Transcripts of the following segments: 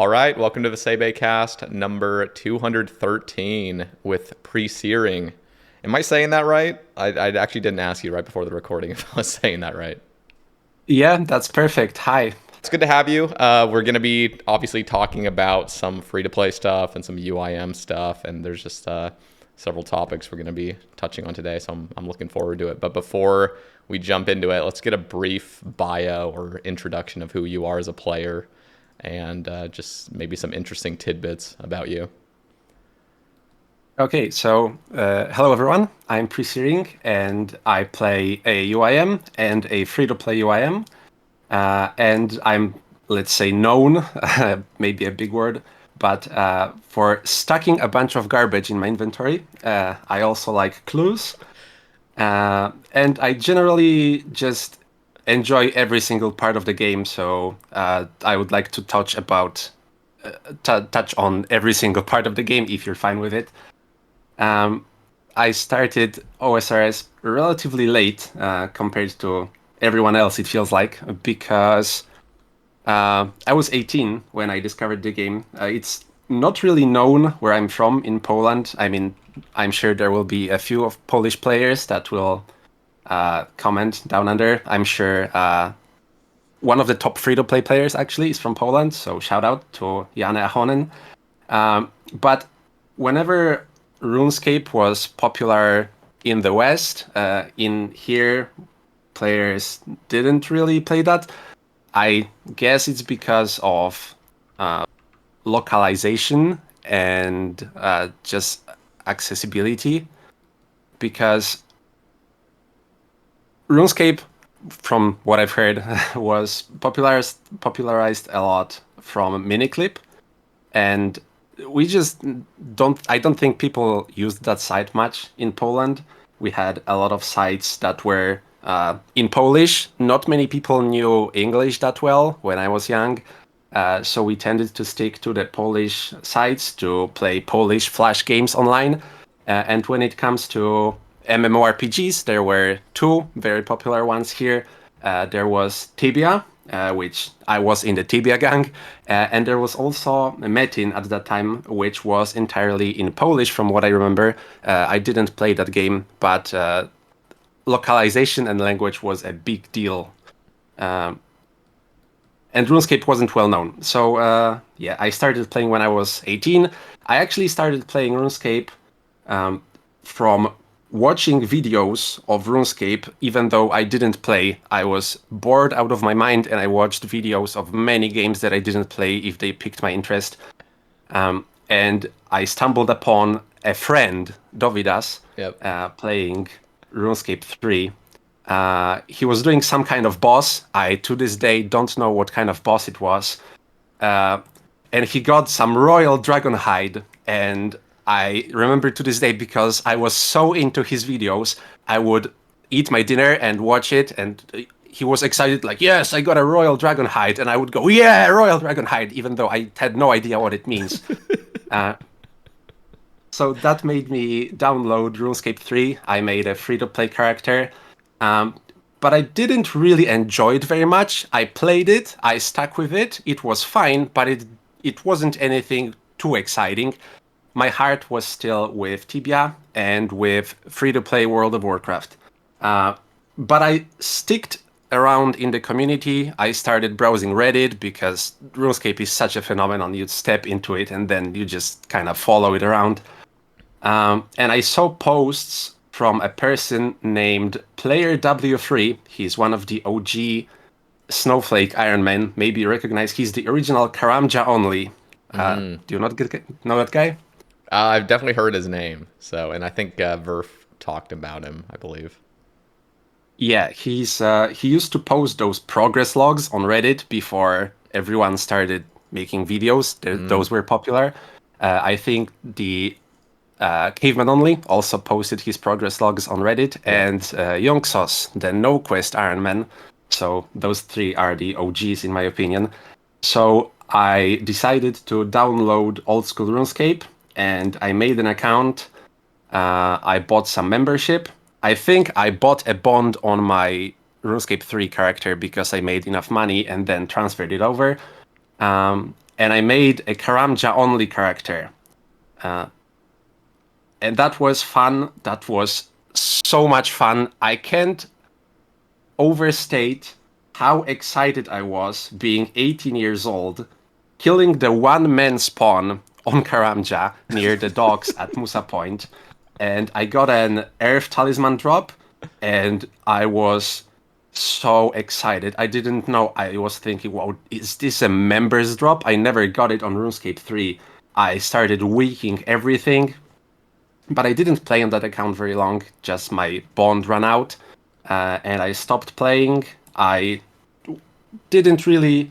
All right, welcome to the Sae Bae cast number 213 with Presearing. Am I saying that right? I actually didn't ask you right before the recording if I was saying that right. Yeah, that's perfect. Hi. It's good to have you. We're going to be obviously talking about some free-to-play stuff and some UIM stuff, and there's just several topics we're going to be touching on today, so I'm looking forward to it. But before we jump into it, let's get a brief bio or introduction of who you are as a player and just maybe some interesting tidbits about you. Okay, so hello everyone. I'm Presearing and I play a UIM and a free-to-play UIM. And I'm, let's say, known, maybe a big word, but for stacking a bunch of garbage in my inventory. I also like clues. And I generally just enjoy every single part of the game, so I would like to touch on every single part of the game if you're fine with it. Um, I started OSRS relatively late compared to everyone else, it feels like, because I was 18 when I discovered the game. It's not really known where I'm from in Poland. I mean, I'm sure there will be a few of Polish players that will comment down under. I'm sure one of the top free-to-play players actually is from Poland, so shout out to Janne Ahonen. But whenever RuneScape was popular in the West, in here, players didn't really play that. I guess it's because of localization and just accessibility. Because RuneScape, from what I've heard, was popularized a lot from Miniclip, and we just I don't think people used that site much in Poland. We had a lot of sites that were in Polish. Not many people knew English that well when I was young. So we tended to stick to the Polish sites to play Polish Flash games online. And when it comes to MMORPGs, there were two very popular ones here. There was Tibia, which I was in the Tibia gang, and there was also Metin at that time, which was entirely in Polish, from what I remember. I didn't play that game, but localization and language was a big deal. And RuneScape wasn't well known. So yeah, I started playing when I was 18. I actually started playing RuneScape from watching videos of RuneScape, even though I didn't play. I was bored out of my mind and I watched videos of many games that I didn't play if they piqued my interest. And I stumbled upon a friend, Dovidas, Yep. playing RuneScape 3. He was doing some kind of boss. I, to this day, don't know what kind of boss it was. And he got some royal dragon hide. And I remember to this day because I was so into his videos, I would eat my dinner and watch it. And he was excited, like, yes, I got a royal dragon hide. And I would go, yeah, royal dragon hide, even though I had no idea what it means. So that made me download RuneScape 3. I made a free-to-play character. But I didn't really enjoy it very much. I played it, I stuck with it, it was fine, but it wasn't anything too exciting. My heart was still with Tibia and with free-to-play World of Warcraft. But I sticked around in the community. I started browsing Reddit because RuneScape is such a phenomenon. You step into it and then you just kind of follow it around. And I saw posts from a person named Player W3. He's one of the OG Snowflake Iron Man. Maybe you recognize he's the original Karamja only. Do you not know that guy? I've definitely heard his name. And I think Verf talked about him, I believe. Yeah, he used to post those progress logs on Reddit before everyone started making videos. Those were popular. I think the Caveman Only also posted his progress logs on Reddit, Yeah. and Yonksos, the No Quest Iron Man. So those three are the OGs in my opinion. So I decided to download Old School RuneScape, and I made an account. I bought some membership. I think I bought a bond on my RuneScape 3 character because I made enough money and then transferred it over. and I made a Karamja only character. And that was fun. That was so much fun. I can't overstate how excited I was being 18 years old, killing the one-man spawn on Karamja near the docks at Musa Point. And I got an Earth Talisman drop, and I was so excited. I didn't know. I was thinking, wow, is this a members drop? I never got it on RuneScape 3. I started weaking everything, but I didn't play on that account very long. Just my bond ran out, and I stopped playing. I didn't really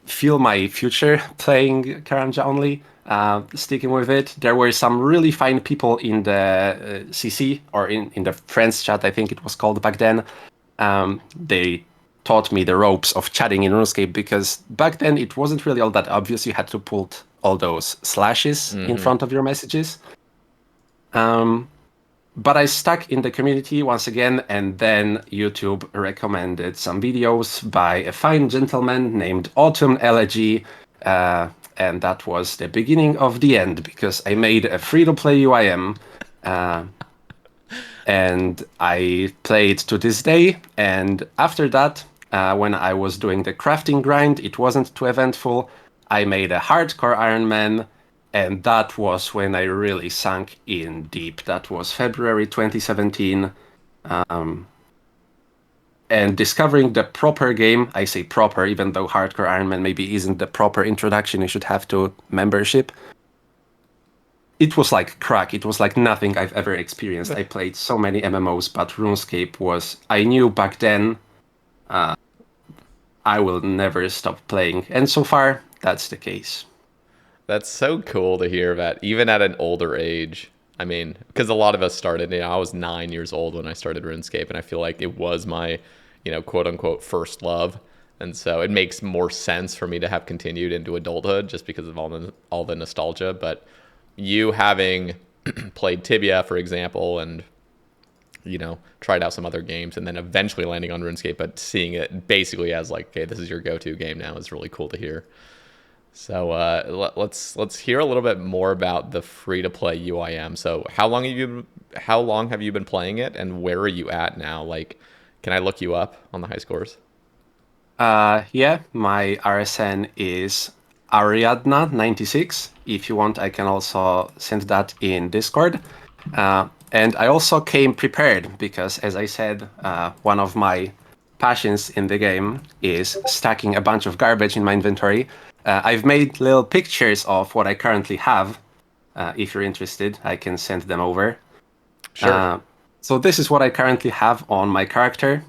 feel my future playing Karanja only, sticking with it. There were some really fine people in the CC, or in the friends chat, I think it was called back then. They taught me the ropes of chatting in RuneScape, because back then it wasn't really all that obvious. You had to put all those slashes in front of your messages. But I stuck in the community once again, and then YouTube recommended some videos by a fine gentleman named Autumn Elegy, and that was the beginning of the end, because I made a free-to-play UIM, and I played to this day. And after that, when I was doing the crafting grind, it wasn't too eventful. I made a hardcore Ironman, and that was when I really sunk in deep. That was February 2017. And discovering the proper game, I say proper, even though Hardcore Ironman maybe isn't the proper introduction you should have to membership. It was like crack. It was like nothing I've ever experienced. I played so many MMOs, but RuneScape was... I knew back then I will never stop playing. And so far, that's the case. That's so cool to hear that, even at an older age. I mean, because a lot of us started, I was 9 years old when I started RuneScape, and I feel like it was my, quote unquote, first love. And so it makes more sense for me to have continued into adulthood just because of all the nostalgia. But you having played Tibia, for example, and, tried out some other games, and then eventually landing on RuneScape, but seeing it basically as like, okay, this is your go-to game now, is really cool to hear. So let's hear a little bit more about the free-to-play UIM. So how long have you been playing it, and where are you at now? Like, can I look you up on the high scores? Yeah, my RSN is Ariadna96. If you want, I can also send that in Discord. And I also came prepared because, as I said, one of my passions in the game is stacking a bunch of garbage in my inventory. I've made little pictures of what I currently have. If you're interested, I can send them over. Sure. So this is what I currently have on my character.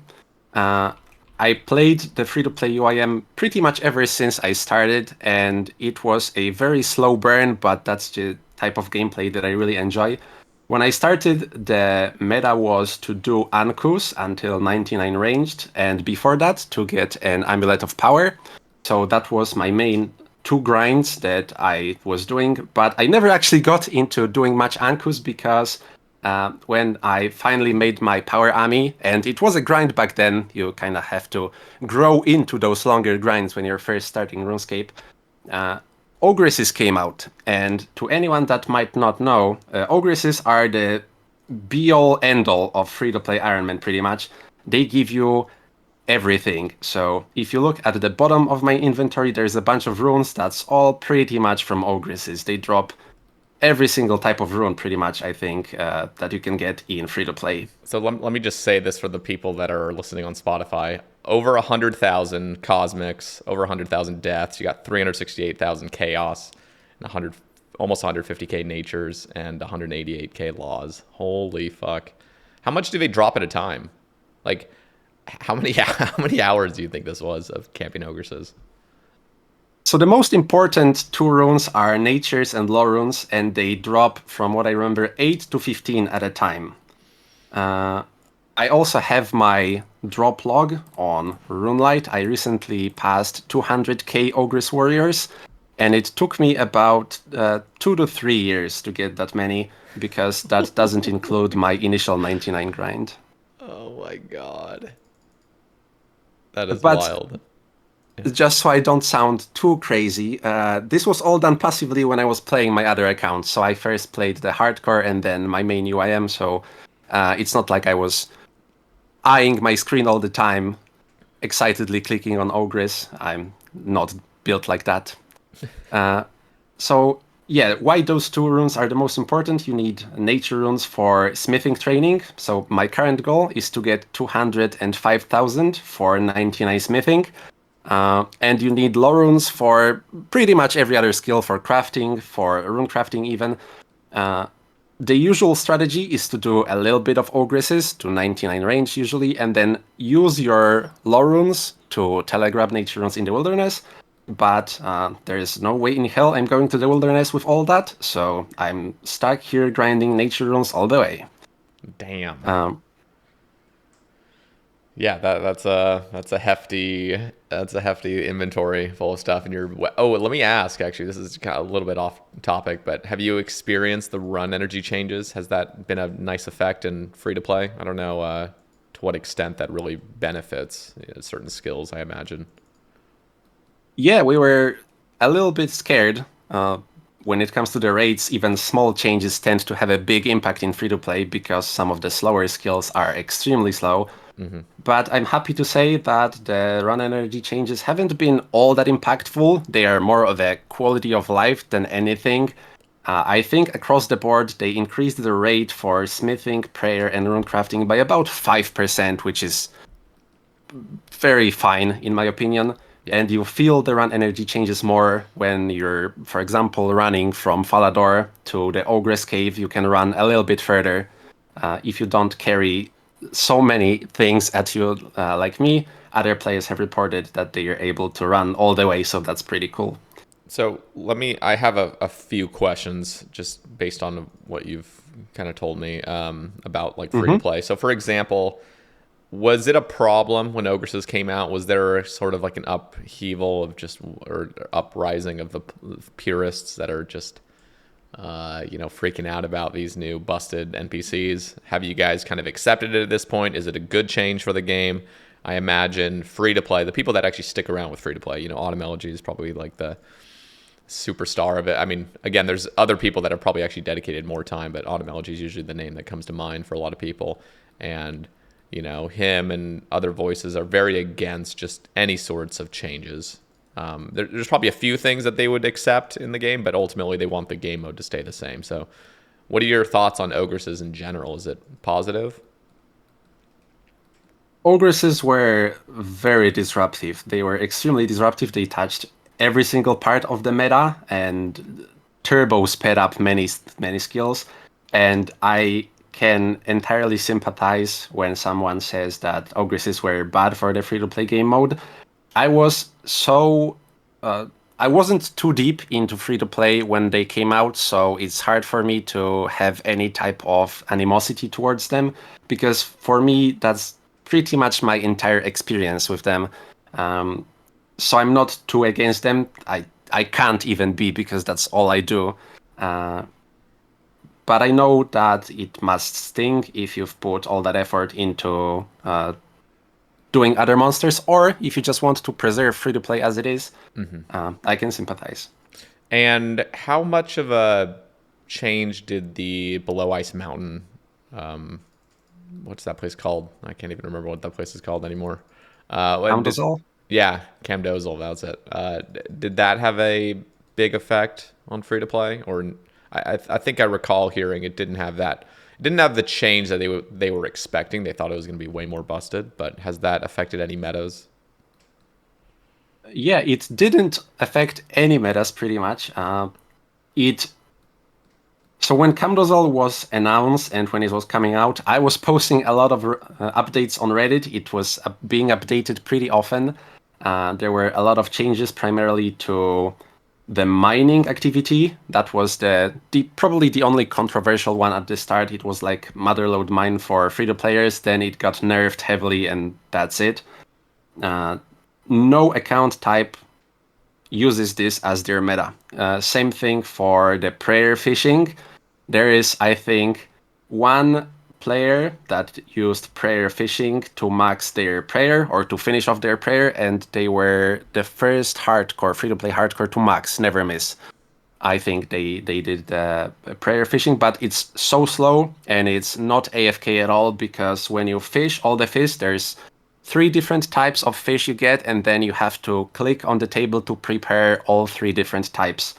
I played the free-to-play UIM pretty much ever since I started, and it was a very slow burn, but that's the type of gameplay that I really enjoy. When I started, the meta was to do Ankus until 99 ranged, and before that, to get an Amulet of Power. So that was my main 2 grinds that I was doing, but I never actually got into doing much Ankus because when I finally made my Power Ami, and it was a grind back then, you kind of have to grow into those longer grinds when you're first starting RuneScape, Ogresses came out. And to anyone that might not know, Ogresses are the be-all, end-all of free-to-play Ironman, pretty much. They give you everything. So if you look at the bottom of my inventory, there's a bunch of runes. That's all pretty much from Ogresses. They drop every single type of rune, pretty much, I think, that you can get in free-to-play. So let me just say this for the people that are listening on Spotify. Over 100,000 cosmics, over 100,000 deaths. You got 368,000 chaos, and almost 150k natures, and 188k laws. Holy fuck! How much do they drop at a time? Like, how many hours do you think this was of camping ogresses? So the most important 2 runes are natures and law runes, and they drop, from what I remember, 8 to 15 at a time. I also have my drop log on RuneLight. I recently passed 200k Ogress Warriors, and it took me about 2 to 3 years to get that many, because that doesn't include my initial 99 grind. Oh my god. That is But wild. just so I don't sound too crazy, this was all done passively when I was playing my other account. So I first played the hardcore and then my main UIM. So it's not like I was eyeing my screen all the time, excitedly clicking on Ogres. I'm not built like that. So yeah, why those two runes are the most important? You need nature runes for smithing training. So my current goal is to get 205,000 for 99 smithing. And you need law runes for pretty much every other skill, for crafting, for rune crafting even. The usual strategy is to do a little bit of ogresses to 99 range usually, and then use your law runes to telegrab nature runes in the wilderness. But there is no way in hell I'm going to the wilderness with all that, so I'm stuck here grinding nature runes all the way. Damn. Um, Yeah, that's a hefty inventory full of stuff. And let me ask. Actually, this is kind of a little bit off topic, but have you experienced the run energy changes? Has that been a nice effect in free to play? I don't know to what extent that really benefits certain skills. I imagine. yeah, we were a little bit scared. When it comes to the rates, even small changes tend to have a big impact in free to play because some of the slower skills are extremely slow. But I'm happy to say that the run energy changes haven't been all that impactful. They are more of a quality of life than anything. I think across the board, they increased the rate for smithing, prayer, and rune crafting by about 5%, which is very fine, in my opinion. Yeah. And you feel the run energy changes more when you're, for example, running from Falador to the Ogress Cave. You can run a little bit further if you don't carry so many things at you like me. Other players have reported that they are able to run all the way, so that's pretty cool. So I have a few questions just based on what you've kind of told me about like free to Mm-hmm. play. So for example, was it a problem when Ogresses came out? Was there sort of like an upheaval of just or uprising of the purists that are just freaking out about these new busted NPCs? Have you guys kind of accepted it at this point? Is it a good change for the game? I imagine free to play, the people that actually stick around with free to play, Automology is probably like the superstar of it. I mean, again, there's other people that have probably actually dedicated more time, but Automology is usually the name that comes to mind for a lot of people. And, him and other voices are very against just any sorts of changes. There's probably a few things that they would accept in the game, but ultimately they want the game mode to stay the same. So, what are your thoughts on Ogresses in general? Is it positive? Ogresses were very disruptive. They were extremely disruptive. They touched every single part of the meta and turbo sped up many skills. And I can entirely sympathize when someone says that Ogresses were bad for the free-to-play game mode. I was so I wasn't too deep into free-to-play when they came out, so it's hard for me to have any type of animosity towards them because for me that's pretty much my entire experience with them. Um, so I'm not too against them. I can't even be because that's all I do. Uh, but I know that it must sting if you've put all that effort into doing other monsters, or if you just want to preserve free to play as it is. I can sympathize. And how much of a change did the Below Ice Mountain, what's that place called? I can't even remember what that place is called anymore. What did, Amdozol? yeah, Camdozel, that was it. Did that have a big effect on free to play? Or I think I recall hearing it didn't have that. It didn't have the change that they were expecting. They thought it was going to be way more busted. But has that affected any metas? Yeah, it didn't affect any metas pretty much. It So when Camdozol was announced and when it was coming out, I was posting a lot of updates on Reddit. It was being updated pretty often. There were a lot of changes, primarily to the mining activity. That was probably the only controversial one at the start. It was like Motherlode mine for free-to players. Then it got nerfed heavily, and that's it. No account type uses this as their meta. Same thing for the prayer fishing. There is, I think, one player that used prayer fishing to max their prayer or to finish off their prayer, and they were the first hardcore, free-to-play hardcore to max, never miss. I think they did prayer fishing, but it's so slow and it's not AFK at all, because when you fish all the fish, there's 3 different types of fish you get, and then you have to click on the table to prepare all 3 different types.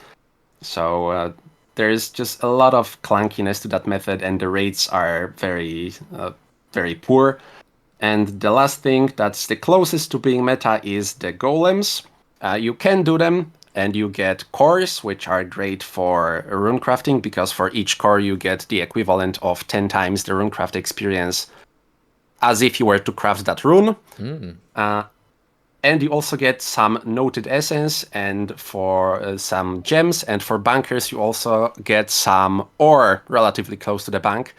So there's just a lot of clunkiness to that method, and the rates are very, very poor. And the last thing that's the closest to being meta is the golems. You can do them, and you get cores, which are great for rune crafting, because for each core you get the equivalent of 10 times the runecraft experience as if you were to craft that rune. And you also get some noted essence, and for some gems, and for bankers you also get some ore relatively close to the bank.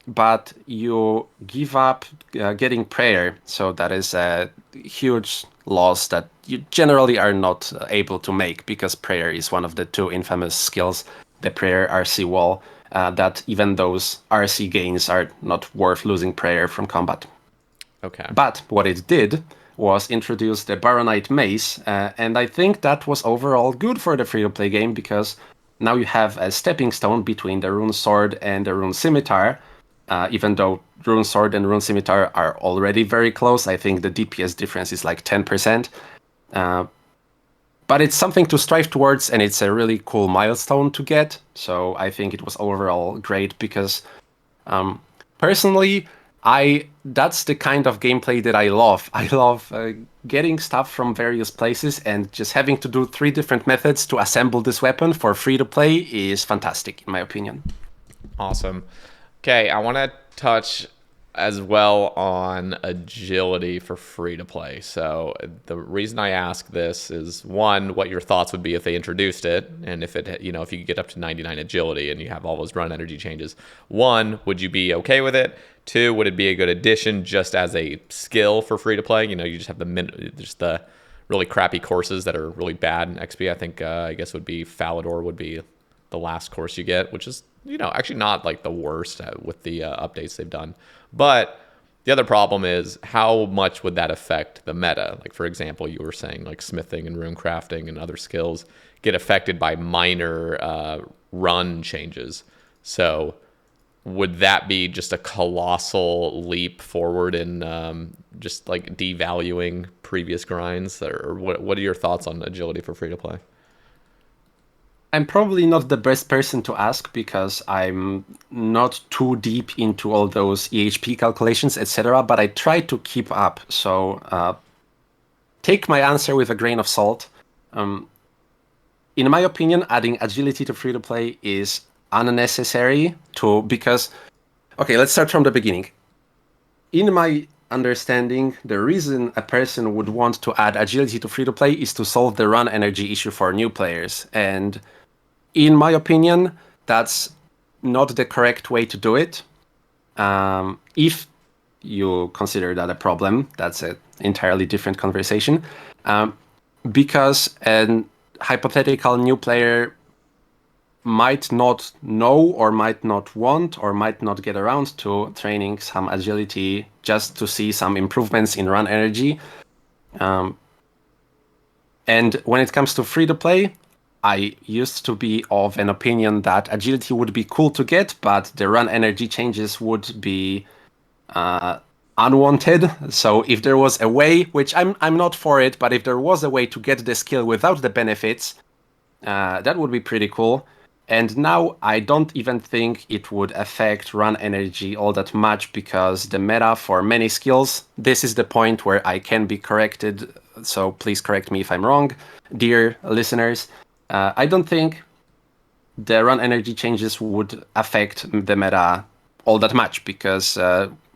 But you give up getting prayer, so that is a huge loss that you generally are not able to make, because prayer is one of the 2 infamous skills, the prayer RC wall, that even those RC gains are not worth losing prayer from combat. Okay. But what it did was introduce the Baronite Mace, and I think that was overall good for the free-to-play game, because now you have a stepping stone between the Rune Sword and the Rune Scimitar. Even though Rune Sword and Rune Scimitar are already very close, I think the DPS difference is like 10%. But it's something to strive towards, and it's a really cool milestone to get. So I think it was overall great, because personally, that's the kind of gameplay that I love. I love getting stuff from various places, and just having to do 3 different methods to assemble this weapon for free to play is fantastic, in my opinion. Awesome. Okay, I want to touch as well on agility for free to play. So the reason I ask this is, one, what your thoughts would be if they introduced it, and if it, you know, if you could get up to 99 agility and you have all those run energy changes. One, would you be okay with it? 2, would it be a good addition just as a skill for free to play? You know, you just have the really crappy courses that are really bad in XP. I think I guess would be Falador would be the last course you get, which is, you know, actually not like the worst with the updates they've done. But the other problem is, how much would that affect the meta? Like, for example, you were saying like smithing and rune crafting and other skills get affected by minor run changes. So would that be just a colossal leap forward in just like devaluing previous grinds? Or what are your thoughts on agility for free to play? I'm probably not the best person to ask, because I'm not too deep into all those EHP calculations, etc., but I try to keep up. So take my answer with a grain of salt. In my opinion, adding agility to free-to-play is unnecessary because... Okay, let's start from the beginning. In my understanding, the reason a person would want to add agility to free-to-play is to solve the run energy issue for new players. And in my opinion, that's not the correct way to do it. If you consider that a problem, that's an entirely different conversation. Because a hypothetical new player might not know, or might not want, or might not get around to training some agility just to see some improvements in run energy. And when it comes to free-to-play, I used to be of an opinion that agility would be cool to get, but the run energy changes would be unwanted. So if there was a way, which I'm not for it, but if there was a way to get the skill without the benefits, that would be pretty cool. And now I don't even think it would affect run energy all that much, because the meta for many skills, this is the point where I can be corrected, so please correct me if I'm wrong, dear listeners. I don't think the run energy changes would affect the meta all that much, because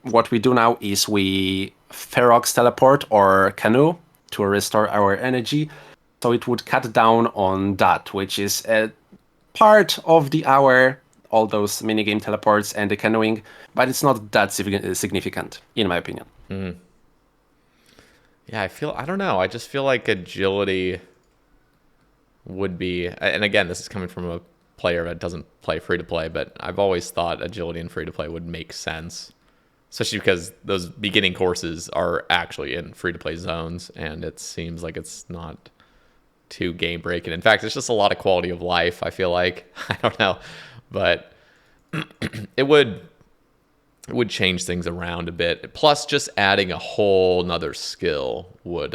what we do now is we Ferox teleport or canoe to restore our energy, so it would cut down on that, which is a part of the hour, all those minigame teleports and the canoeing, but it's not that significant, in my opinion. Mm. Yeah, I don't know. I just feel like agility would be, and again, this is coming from a player that doesn't play free to play, but I've always thought agility and free to play would make sense, especially because those beginning courses are actually in free to play zones, and it seems like it's not too game breaking. In fact, it's just a lot of quality of life. I feel like I don't know, but it would change things around a bit. Plus, just adding a whole nother skill would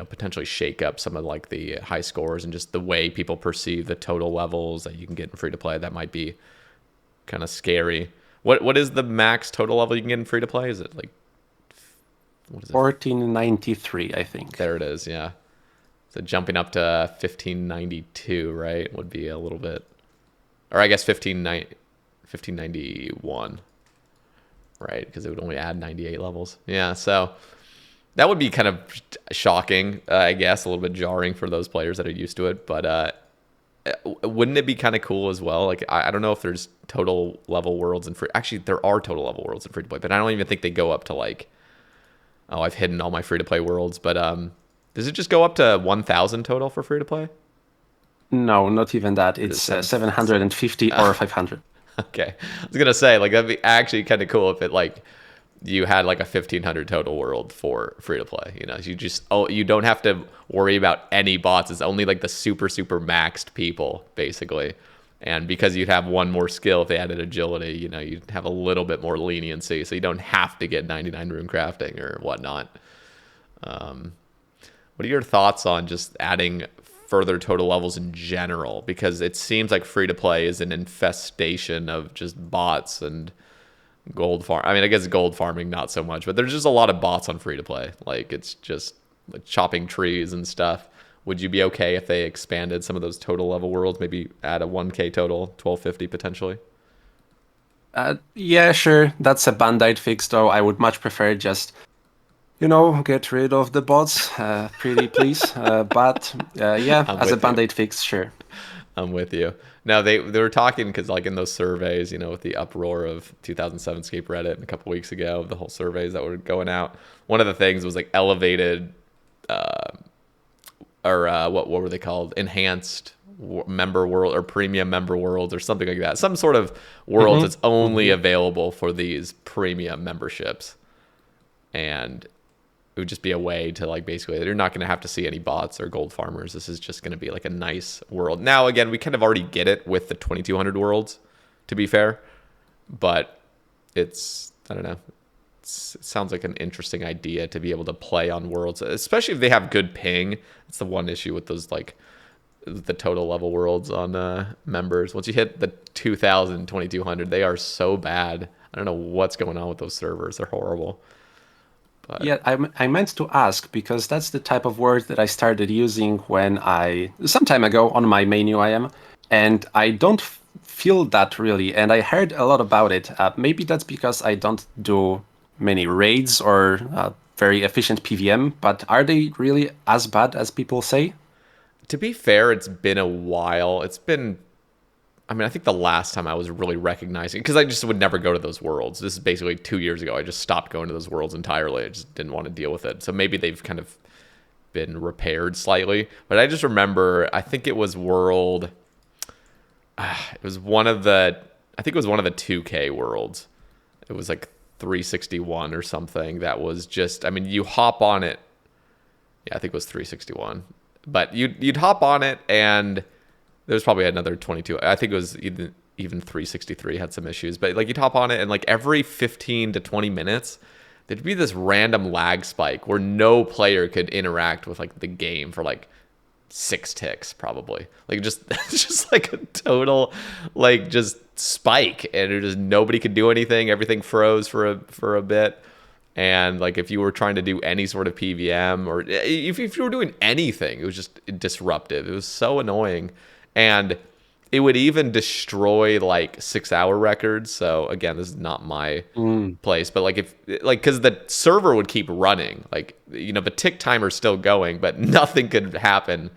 potentially shake up some of like the high scores and just the way people perceive the total levels that you can get in free to play. That might be kind of scary. What is the max total level you can get in free to play? Is it like, what is it? 1493, I think. There it is. Yeah. So jumping up to 1592, right, would be a little bit, or I guess 1591, right? Because it would only add 98 levels. Yeah. So that would be kind of shocking, I guess, a little bit jarring for those players that are used to it. But wouldn't it be kind of cool as well? Like, I don't know if there's total level worlds in free. Actually, there are total level worlds in free to play, but I don't even think they go up to like, oh, I've hidden all my free to play worlds. But does it just go up to 1,000 total for free to play? No, not even that. It's 750 or 500. Okay, I was gonna say like that'd be actually kind of cool if it like you had like a 1,500 total world for free to play. You don't have to worry about any bots. It's only like the super maxed people basically. And because you'd have one more skill if they added agility, you'd have a little bit more leniency, so you don't have to get 99 rune crafting or whatnot. What are your thoughts on just adding further total levels in general? Because it seems like free to play is an infestation of just bots and gold farm. I mean, I guess gold farming not so much, but there's just a lot of bots on free to play. Like it's just like chopping trees and stuff. Would you be okay if they expanded some of those total level worlds, maybe add a 1K total, 1250 potentially? Yeah, sure. That's a band-aid fix, though. I would much prefer just, get rid of the bots, pretty please. But yeah, I'm as a with you. band-aid fix, sure. I'm with you. Now they were talking because like in those surveys, with the uproar of 2007 Scape Reddit a couple weeks ago, the whole surveys that were going out. One of the things was like elevated, what were they called? Enhanced member world or premium member worlds or something like that. Some sort of world that's only available for these premium memberships, and it would just be a way to like basically you're not going to have to see any bots or gold farmers. This is just going to be like a nice world. Now again, we kind of already get it with the 2200 worlds, to be fair, but it's, I don't know, it sounds like an interesting idea to be able to play on worlds, especially if they have good ping. It's the one issue with those like the total level worlds on members. Once you hit the 2000 2200, they are so bad. I don't know what's going on with those servers. They're horrible. But yeah, I meant to ask because that's the type of word that I started using some time ago on my main UIM, and I don't feel that really, and I heard a lot about it. Maybe that's because I don't do many raids or very efficient PVM, but are they really as bad as people say? to be fair, it's been a while. I mean, I think the last time I was really recognizing, because I just would never go to those worlds. This is basically 2 years ago. I just stopped going to those worlds entirely. I just didn't want to deal with it. So maybe they've kind of been repaired slightly. But I just remember, I think it was it was one of the, I think it was one of the 2K worlds. It was like 361 or something. That was just, I mean, you hop on it. Yeah, I think it was 361. But you'd hop on it and there was probably another 22. I think it was even 363 had some issues. But like you'd hop on it and like every 15 to 20 minutes, there'd be this random lag spike where no player could interact with like the game for like 6 ticks probably. Like just it's just like a total like just spike, and it just nobody could do anything. Everything froze for a bit. And like if you were trying to do any sort of PVM or if you were doing anything, it was just disruptive. It was so annoying. And it would even destroy like 6-hour records. So again, this is not my place, but like because the server would keep running, like, the tick timer's still going, but nothing could happen,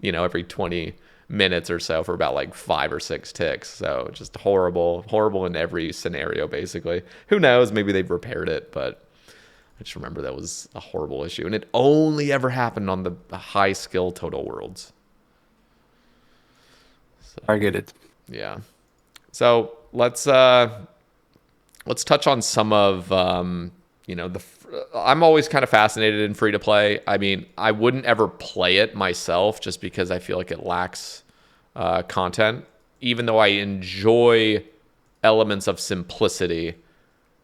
every 20 minutes or so for about like 5 or 6 ticks. So just horrible in every scenario, basically. Who knows? Maybe they've repaired it, but I just remember that was a horrible issue. And it only ever happened on the high skill total worlds. I get it. Yeah. So let's touch on some of I'm always kind of fascinated in free to play. I mean, I wouldn't ever play it myself just because I feel like it lacks content. Even though I enjoy elements of simplicity,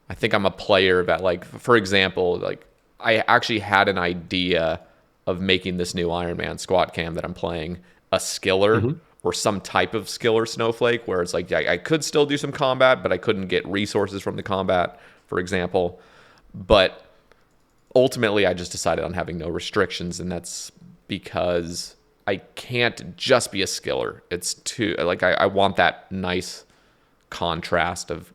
I think I'm a player that, like, for example, like I actually had an idea of making this new Iron Man squat cam that I'm playing a skiller Hmm. or some type of skiller snowflake where it's like, yeah, I could still do some combat, but I couldn't get resources from the combat, for example. But ultimately, I just decided on having no restrictions, and that's because I can't just be a skiller. It's too, like, I want that nice contrast of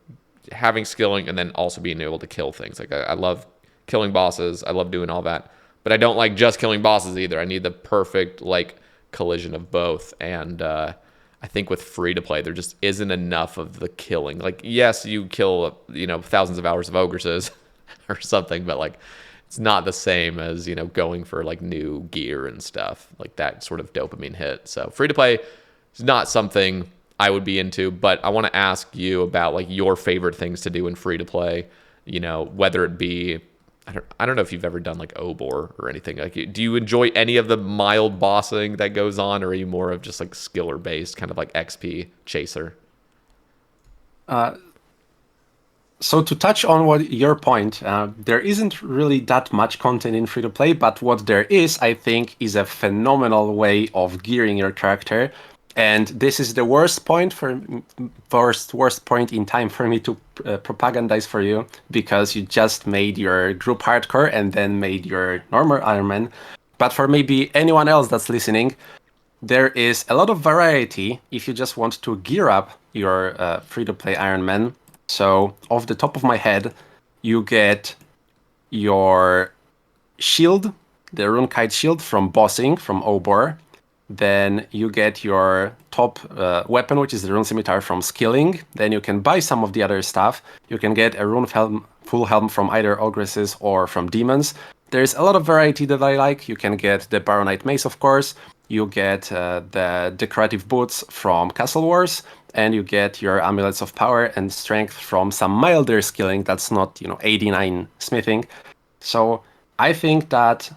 having skilling and then also being able to kill things. Like, I love killing bosses. I love doing all that. But I don't like just killing bosses either. I need the perfect, like, collision of both. And I think with free to play, there just isn't enough of the killing. Like, yes, you kill, thousands of hours of ogresses or something, but, like, it's not the same as, going for, like, new gear and stuff, like that sort of dopamine hit. So free to play is not something I would be into, but I want to ask you about, like, your favorite things to do in free to play, whether it be, I don't know if you've ever done like Obor or anything. Like, do you enjoy any of the mild bossing that goes on, or are you more of just like skiller based, kind of like XP chaser? So to touch on what your point, there isn't really that much content in free to play, but what there is, I think, is a phenomenal way of gearing your character. And this is the worst point in time for me to propagandize for you, because you just made your group hardcore and then made your normal Iron Man. But for maybe anyone else that's listening, there is a lot of variety if you just want to gear up your free-to-play Iron Man. So, off the top of my head, you get your shield, the Runekite shield from bossing, from Obor. Then you get your top weapon, which is the Rune Scimitar from skilling. Then you can buy some of the other stuff. You can get a Rune helm, full helm from either ogresses or from demons. There's a lot of variety that I like. You can get the Baronite mace, of course. You get the decorative boots from Castle Wars, and you get your amulets of power and strength from some milder skilling that's not, 89 smithing. So I think that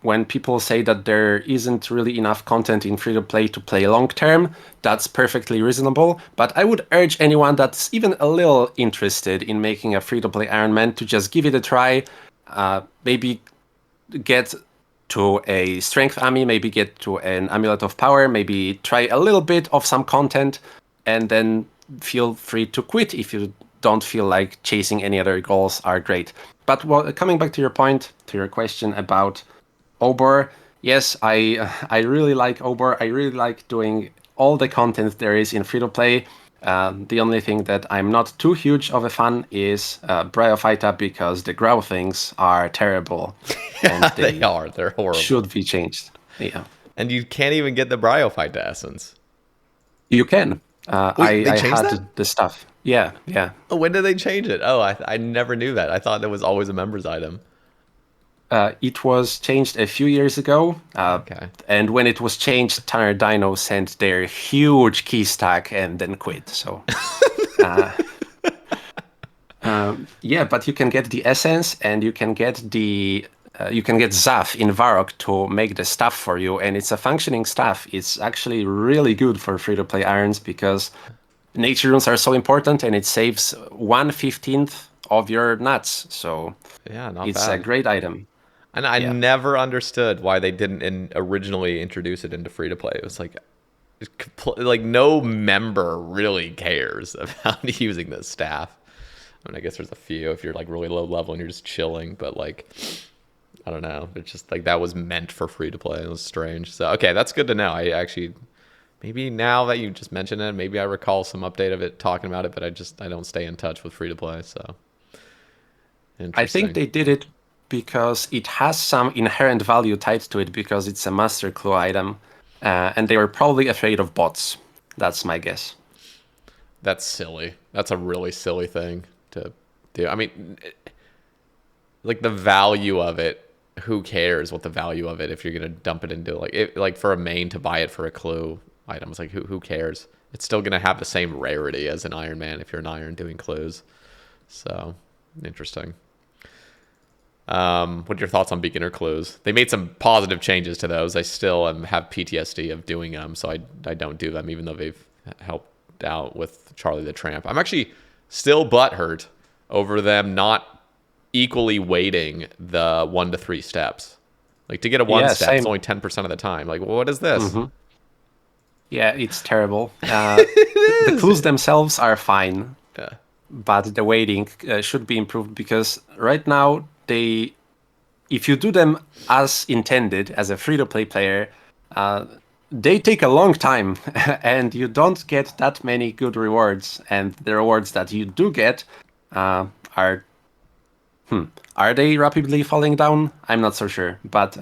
when people say that there isn't really enough content in free-to-play to play long-term, that's perfectly reasonable. But I would urge anyone that's even a little interested in making a free-to-play Iron Man to just give it a try. Maybe get to a strength army, maybe get to an amulet of power, maybe try a little bit of some content, and then feel free to quit if you don't feel like chasing any other goals are great. But coming back to your point, to your question about Obor, yes, I really like Obor. I really like doing all the content there is in free to play. The only thing that I'm not too huge of a fan is Bryophyta, because the grow things are terrible and Yeah, they they are. They're horrible. should be changed. Yeah, And you can't even get the Bryophyte essence. you can. Wait, they I changed had that? the stuff. Yeah, yeah. Oh, when did they change it? Oh, I never knew that. I thought that was always a members item. It was changed a few years ago, Okay. and when it was changed, Tanner Dino sent their huge key stack and then quit. So, yeah, but you can get the essence, and you can get Zaf in Varrock to make the staff for you, and it's a functioning staff. It's actually really good for free-to-play irons because nature runes are so important, and it saves 1/15 of your nuts. So Yeah, not it's a bad. great item. And I Yeah. never understood why they didn't originally introduce it into free to play. It was like, like no member really cares about using this staff. I mean, I guess there's a few if you're like really low level and you're just chilling, but like, I don't know. It's just like that was meant for free to play. It was strange. So okay, that's good to know. I actually maybe now that you just mentioned it, maybe I recall some update of it talking about it, but I don't stay in touch with free to play. So I think interesting. they did it because it has some inherent value tied to it because it's a master clue item, and they were probably afraid of bots. That's my guess. That's silly. That's a really silly thing to do. I mean, like the value of it. Who cares what the value of it if you're gonna dump it into like for a main to buy it for a clue? items. Like who cares? It's still gonna have the same rarity as an Iron Man if you're an Iron doing clues. So interesting. What are your thoughts on beginner clues? They made some positive changes to those. I still have PTSD of doing them, so I don't do them, even though they've helped out with Charlie the Tramp. I'm actually still butthurt over them not equally weighting the 1 to 3 steps. Like to get a 1 step, same. it's only 10% of the time. Like, well, what is this? Mm-hmm. Yeah, it's terrible. The clues themselves are fine, Yeah. but the weighting should be improved because right now if you do them as intended as a free-to-play player, they take a long time, and you don't get that many good rewards. And the rewards that you do get are they rapidly falling down? I'm not so sure, but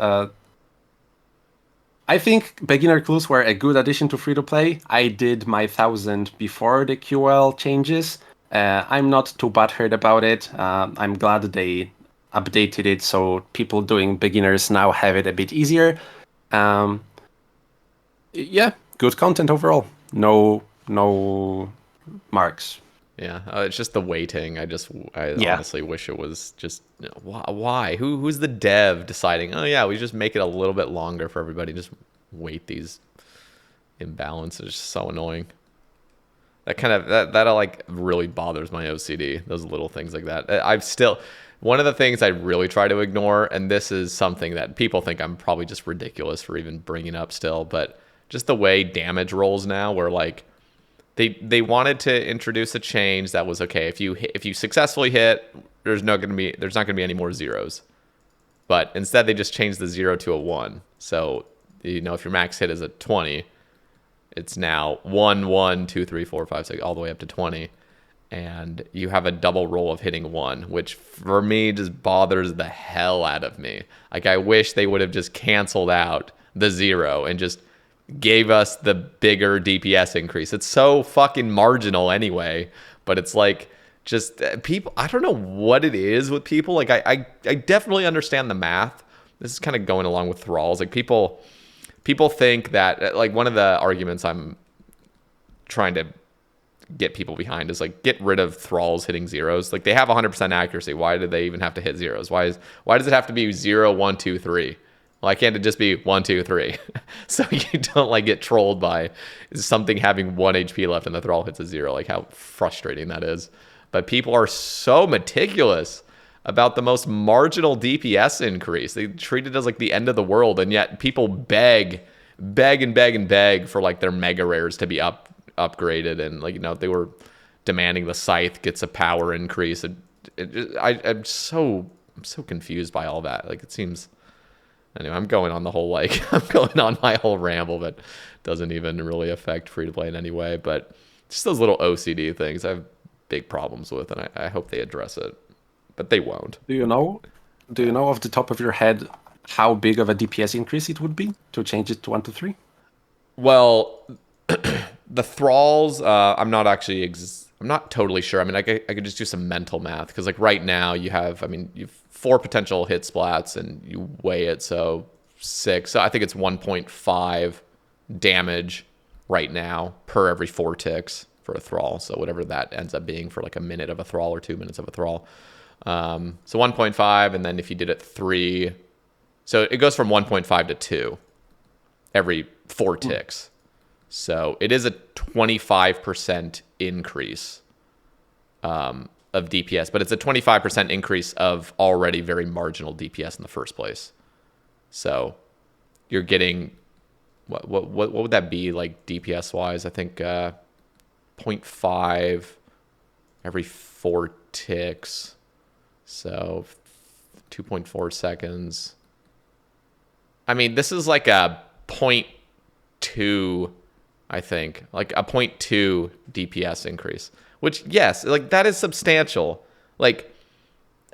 I think beginner clues were a good addition to free-to-play. I did my 1,000 before the QL changes. I'm not too butthurt about it. I'm glad they updated it so people doing beginners now have it a bit easier. Yeah, good content overall. No marks. Yeah, it's just the weighting. I honestly wish it was just why? Who's the dev deciding? Oh yeah, we just make it a little bit longer for everybody. Just weight these imbalances. It's so annoying. That like really bothers my OCD. Those little things like that. I've still one of the things I really try to ignore, and this is something that people think I'm probably just ridiculous for even bringing up still, but just the way damage rolls now, where like. They wanted to introduce a change that was okay. If you successfully hit, there's not gonna be any more zeros. But instead, they just changed the 0 to a 1. So if your max hit is a 20, it's now 1, 1, 2, 3, 4, 5, 6, all the way up to 20, and you have a double roll of hitting 1, which for me just bothers the hell out of me. Like I wish they would have just canceled out the 0 and just gave us the bigger DPS increase. It's so fucking marginal anyway, but it's like just people, I don't know what it is with people. Like I definitely understand the math. This is kind of going along with thralls. Like people think that like one of the arguments I'm trying to get people behind is like get rid of thralls hitting zeros. Like they have 100% accuracy. Why do they even have to hit zeros? Why does it have to be 0, 1, 2, 3? Why can't it just be 1, 2, 3? So you don't like get trolled by something having 1 HP left and the thrall hits a 0. Like how frustrating that is. But people are so meticulous about the most marginal DPS increase. They treat it as like the end of the world, and yet people beg for like their mega rares to be upgraded, and like they were demanding the scythe gets a power increase. I'm so confused by all that. Like it seems. Anyway, I'm going on my whole ramble that doesn't even really affect free-to-play in any way. But just those little OCD things I have big problems with, and I hope they address it. But they won't. Do you know off the top of your head how big of a DPS increase it would be to change it to 1 to 3? Well, the thralls, I'm not totally sure. I mean, I could just do some mental math because like right now you've 4 potential hit splats and you weigh it, so 6. So I think it's 1.5 damage right now per every 4 ticks for a thrall. So whatever that ends up being for like a minute of a thrall or 2 minutes of a thrall. So 1.5, and then if you did it 3, so it goes from 1.5 to 2 every 4 ticks. So it is a 25% increase of DPS, but it's a 25% increase of already very marginal DPS in the first place. So you're getting what would that be like DPS wise? I think 0.5 every 4 ticks. So 2.4 seconds. I mean, this is like a 0.2, I think, like a 0.2 DPS increase. Which, yes, like that is substantial. Like,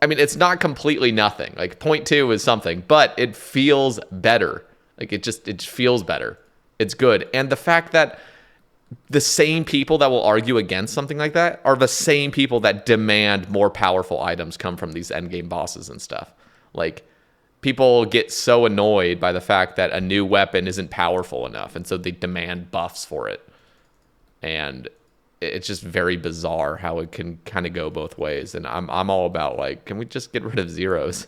I mean, it's not completely nothing. Like 0.2 is something, but it feels better. Like it feels better. It's good. And the fact that the same people that will argue against something like that are the same people that demand more powerful items come from these endgame bosses and stuff. Like people get so annoyed by the fact that a new weapon isn't powerful enough, and so they demand buffs for it. And it's just very bizarre how it can kind of go both ways. And I'm all about, like, can we just get rid of zeros?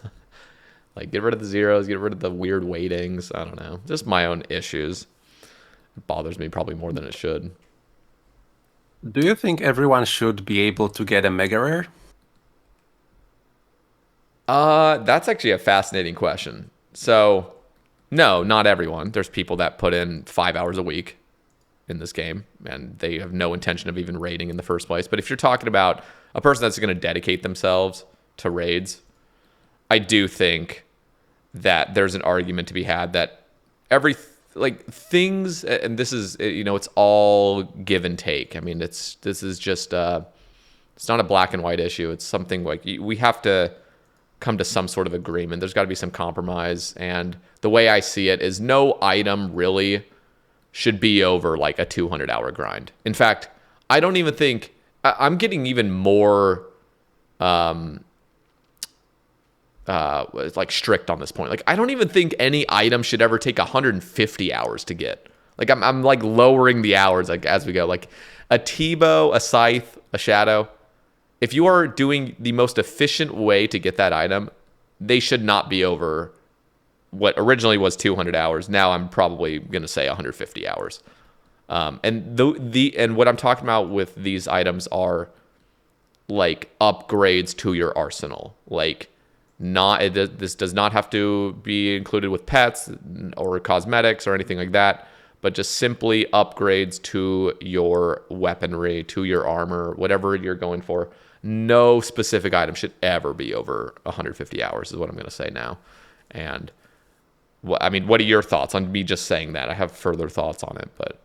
Like, get rid of the zeros, get rid of the weird weightings. I don't know. Just my own issues. It bothers me probably more than it should. Do you think everyone should be able to get a mega rare? That's actually a fascinating question. So, no, not everyone. There's people that put in 5 hours a week in this game, and they have no intention of even raiding in the first place. But if you're talking about a person that's going to dedicate themselves to raids, I do think that there's an argument to be had that things, and this is, it's all give and take. I mean, this is just it's not a black and white issue. It's something like we have to come to some sort of agreement. There's got to be some compromise, and the way I see it is no item really should be over like a 200-hour grind. In fact, I don't even think I'm getting even more like strict on this point. Like, I don't even think any item should ever take 150 hours to get. Like, I'm like lowering the hours like as we go. Like a T-bow, a scythe, a shadow, if you are doing the most efficient way to get that item, they should not be over what originally was 200 hours. Now I'm probably going to say 150 hours. And and what I'm talking about with these items are like upgrades to your arsenal. Like, this does not have to be included with pets or cosmetics or anything like that, but just simply upgrades to your weaponry, to your armor, whatever you're going for. No specific item should ever be over 150 hours is what I'm going to say now. And what are your thoughts on me just saying that? I have further thoughts on it, but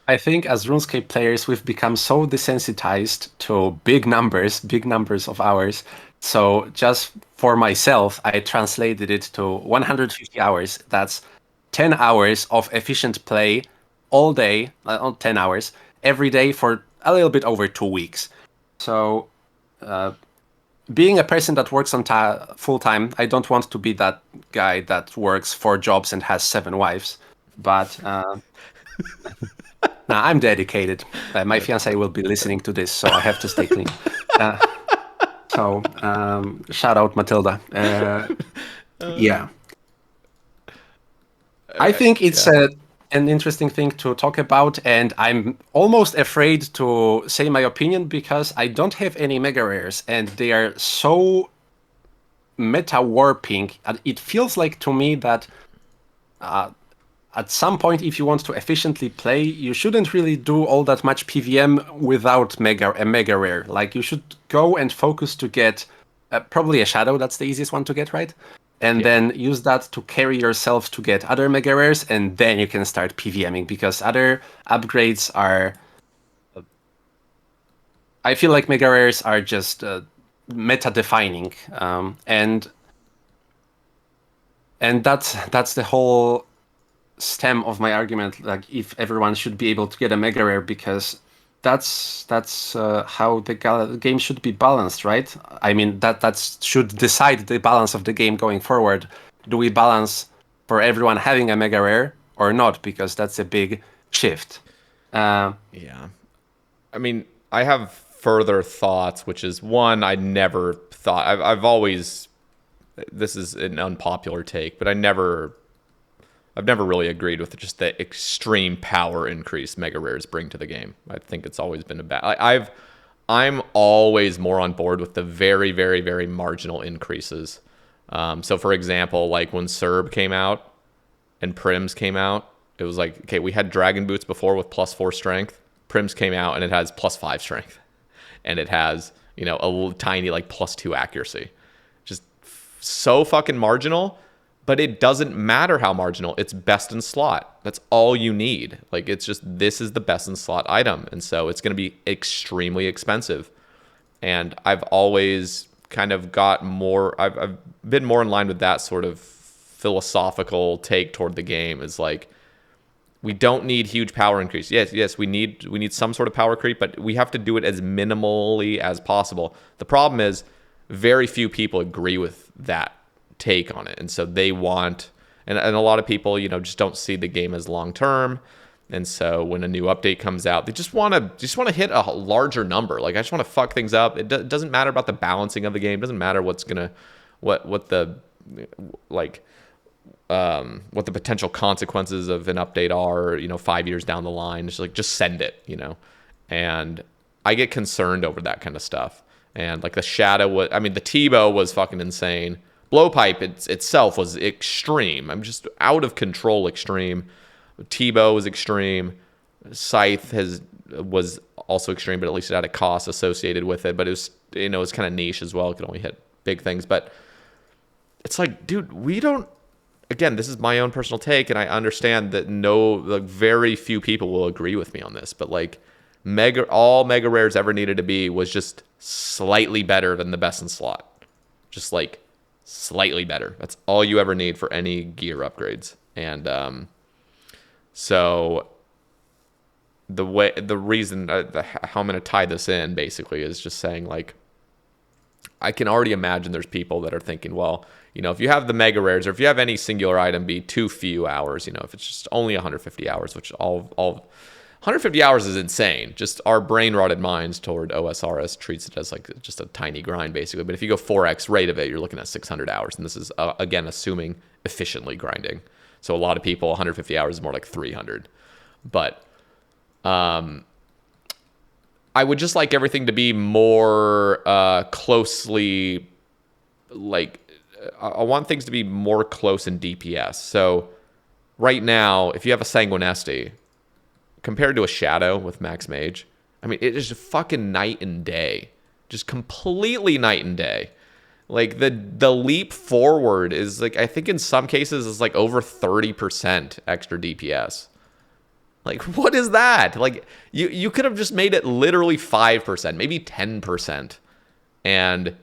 I think as RuneScape players, we've become so desensitized to big numbers of hours. So just for myself, I translated it to 150 hours. That's 10 hours of efficient play all day, 10 hours, every day for a little bit over 2 weeks. So being a person that works on full time, I don't want to be that guy that works 4 jobs and has 7 wives. But nah, I'm dedicated. My fiance will be listening to this, so I have to stay clean. So shout out Matilda. Yeah. I think it's an interesting thing to talk about, and I'm almost afraid to say my opinion because I don't have any mega rares, and they are so meta warping. It feels like to me that at some point, if you want to efficiently play, you shouldn't really do all that much PVM without a mega rare. Like, you should go and focus to get probably a shadow. That's the easiest one to get, right? And then use that to carry yourself to get other mega rares, and then you can start PVMing, because other upgrades are... I feel like mega rares are just meta-defining, and that's the whole stem of my argument. Like, if everyone should be able to get a mega rare, because that's how the game should be balanced, right? I mean, that should decide the balance of the game going forward. Do we balance for everyone having a mega rare or not? Because that's a big shift. Yeah. I mean, I have further thoughts, which is one, I never thought... I've always... This is an unpopular take, but I've never really agreed with just the extreme power increase mega rares bring to the game. I think it's always been a bad... I'm always more on board with the very, very, very marginal increases. So, for example, like when Serb came out and Prims came out, it was like, okay, we had Dragon Boots before with +4 strength. Prims came out and it has +5 strength. And it has, a little tiny like +2 accuracy. Just so fucking marginal. But it doesn't matter how marginal. It's best in slot. That's all you need. Like, it's just, this is the best in slot item. And so it's going to be extremely expensive. And I've always kind of got more... I've been more in line with that sort of philosophical take toward the game. Is like, we don't need huge power increase. Yes, we need some sort of power creep, but we have to do it as minimally as possible. The problem is very few people agree with that take on it. And so they want, and a lot of people, just don't see the game as long term. And so when a new update comes out, they just want to hit a larger number. Like, I just want to fuck things up. It doesn't matter about the balancing of the game. It doesn't matter what the like what the potential consequences of an update are, 5 years down the line. Just send it, And I get concerned over that kind of stuff. And like the Shadow the T-Bow was fucking insane. Blowpipe itself was extreme. I'm just out of control extreme. T-Bow was extreme. Scythe was also extreme, but at least it had a cost associated with it. But it was, it's kind of niche as well. It could only hit big things. But it's like, dude, we don't. Again, this is my own personal take, and I understand that very few people will agree with me on this. But like, all mega rares ever needed to be was just slightly better than the best in slot. Just like slightly better. That's all you ever need for any gear upgrades. And so the reason how I'm going to tie this in basically is just saying, like, I can already imagine there's people that are thinking, well, if you have the mega rares, or if you have any singular item be too few hours, if it's just only 150 hours, which all 150 hours is insane. Just our brain rotted minds toward OSRS treats it as like just a tiny grind basically. But if you go 4x rate of it, you're looking at 600 hours. And this is, again, assuming efficiently grinding. So a lot of people, 150 hours is more like 300. But I would just like everything to be more closely, like, I want things to be more close in DPS. So right now, if you have a Sanguinesti, compared to a Shadow with Max Mage, it is fucking night and day. Just completely night and day. Like, the leap forward is, like, I think in some cases is like over 30% extra DPS. Like, what is that? Like, you could have just made it literally 5%, maybe 10%. And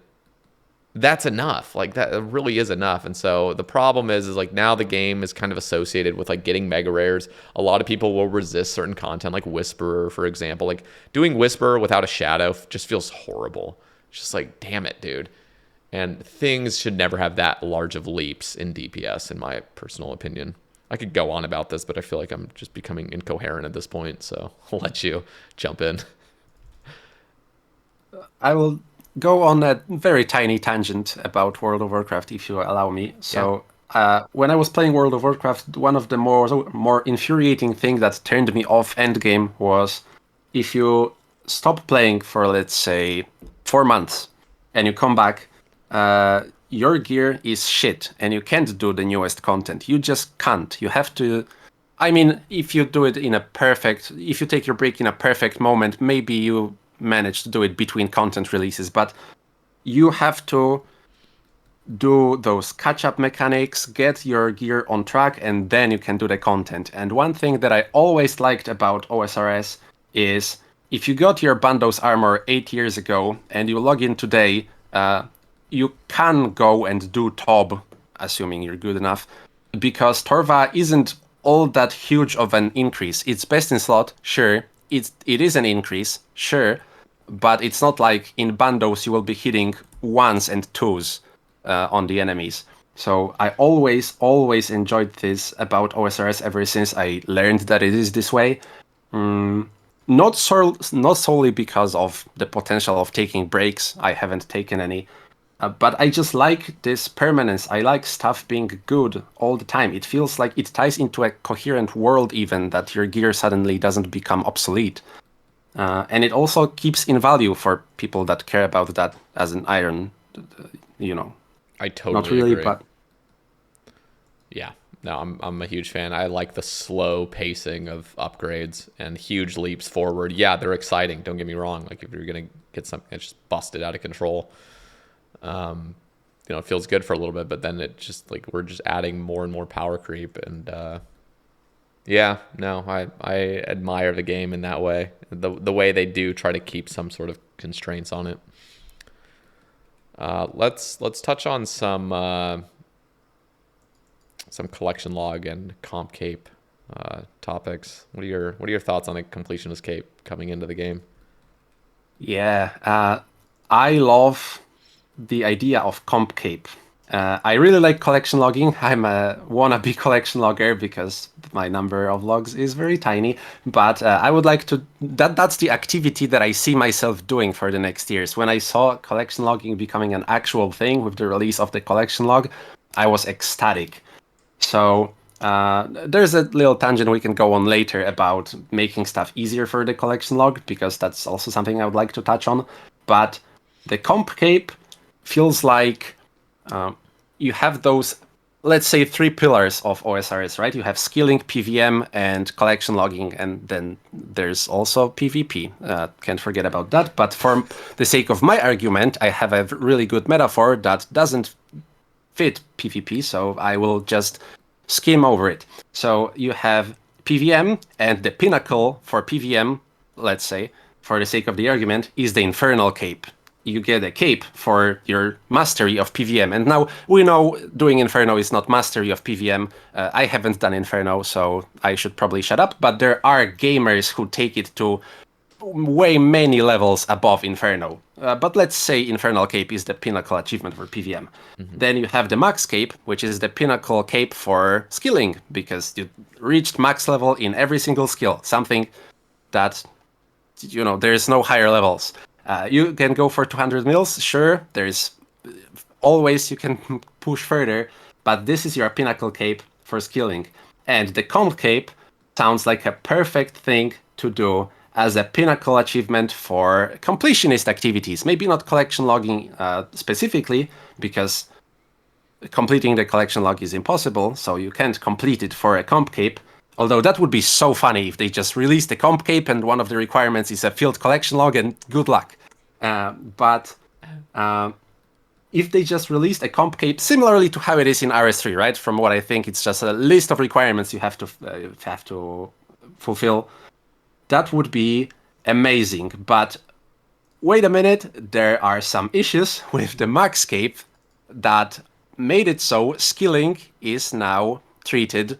that's enough. Like, that really is enough. And so the problem is like, now the game is kind of associated with like getting mega rares. A lot of people will resist certain content, like Whisperer, for example. Like, doing Whisperer without a Shadow just feels horrible. It's just like, damn it, dude. And things should never have that large of leaps in DPS, in my personal opinion. I could go on about this, but I feel like I'm just becoming incoherent at this point, so I'll let you jump in. I will go on a very tiny tangent about World of Warcraft, if you allow me. So, when I was playing World of Warcraft, one of the more infuriating things that turned me off Endgame was if you stop playing for, let's say, 4 months, and you come back, your gear is shit, and you can't do the newest content. You just can't. You have to. If you do it if you take your break in a perfect moment, maybe you manage to do it between content releases, but you have to do those catch-up mechanics, get your gear on track, and then you can do the content. And one thing that I always liked about OSRS is if you got your Bandos armor 8 years ago and you log in today, you can go and do Tob, assuming you're good enough, because Torva isn't all that huge of an increase. It's best in slot, sure. It is an increase, sure, but it's not like in Bandos you will be hitting 1s and 2s on the enemies. So I always enjoyed this about OSRS ever since I learned that it is this way. Not solely because of the potential of taking breaks. I haven't taken any. But I just like this permanence. I like stuff being good all the time. It feels like it ties into a coherent world even, that your gear suddenly doesn't become obsolete. And it also keeps in value for people that care about that as an iron, I totally not really, agree. but yeah, no, I'm a huge fan. I like the slow pacing of upgrades and huge leaps forward. Yeah, they're exciting. Don't get me wrong. Like, if you're gonna get something that's just busted out of control, it feels good for a little bit, but then it just, like, we're just adding more and more power creep. And I admire the game in that way. The way they do try to keep some sort of constraints on it. Let's touch on some collection log and comp cape topics. What are your thoughts on the completionist cape coming into the game? Yeah, I love the idea of comp cape. I really like collection logging. I'm a wannabe collection logger because my number of logs is very tiny. But I would like to. That's the activity that I see myself doing for the next years. When I saw collection logging becoming an actual thing with the release of the collection log, I was ecstatic. So there's a little tangent we can go on later about making stuff easier for the collection log, because that's also something I would like to touch on. But the comp cape feels like you have those, let's say, three pillars of OSRS, right? You have skilling, PVM, and collection logging, and then there's also PvP. Can't forget about that. But for the sake of my argument, I have a really good metaphor that doesn't fit PvP, so I will just skim over it. So you have PVM, and the pinnacle for PVM, let's say, for the sake of the argument, is the Infernal Cape. You get a cape for your mastery of PVM. And now we know doing Inferno is not mastery of PVM. I haven't done Inferno, so I should probably shut up. But there are gamers who take it to way many levels above Inferno. But let's say Infernal Cape is the pinnacle achievement for PVM. Then you have the Max Cape, which is the pinnacle cape for skilling, because you reached max level in every single skill, something that, there's no higher levels. You can go for 200 mils, sure, there's always you can push further, but this is your pinnacle cape for skilling. And the comp cape sounds like a perfect thing to do as a pinnacle achievement for completionist activities. Maybe not collection logging specifically, because completing the collection log is impossible, so you can't complete it for a comp cape. Although that would be so funny if they just released the comp cape and one of the requirements is a field collection log, and good luck. But if they just released a comp cape similarly to how it is in RS3, right? From what I think, it's just a list of requirements you have to fulfill. That would be amazing. But wait a minute, there are some issues with the max cape that made it so skilling is now treated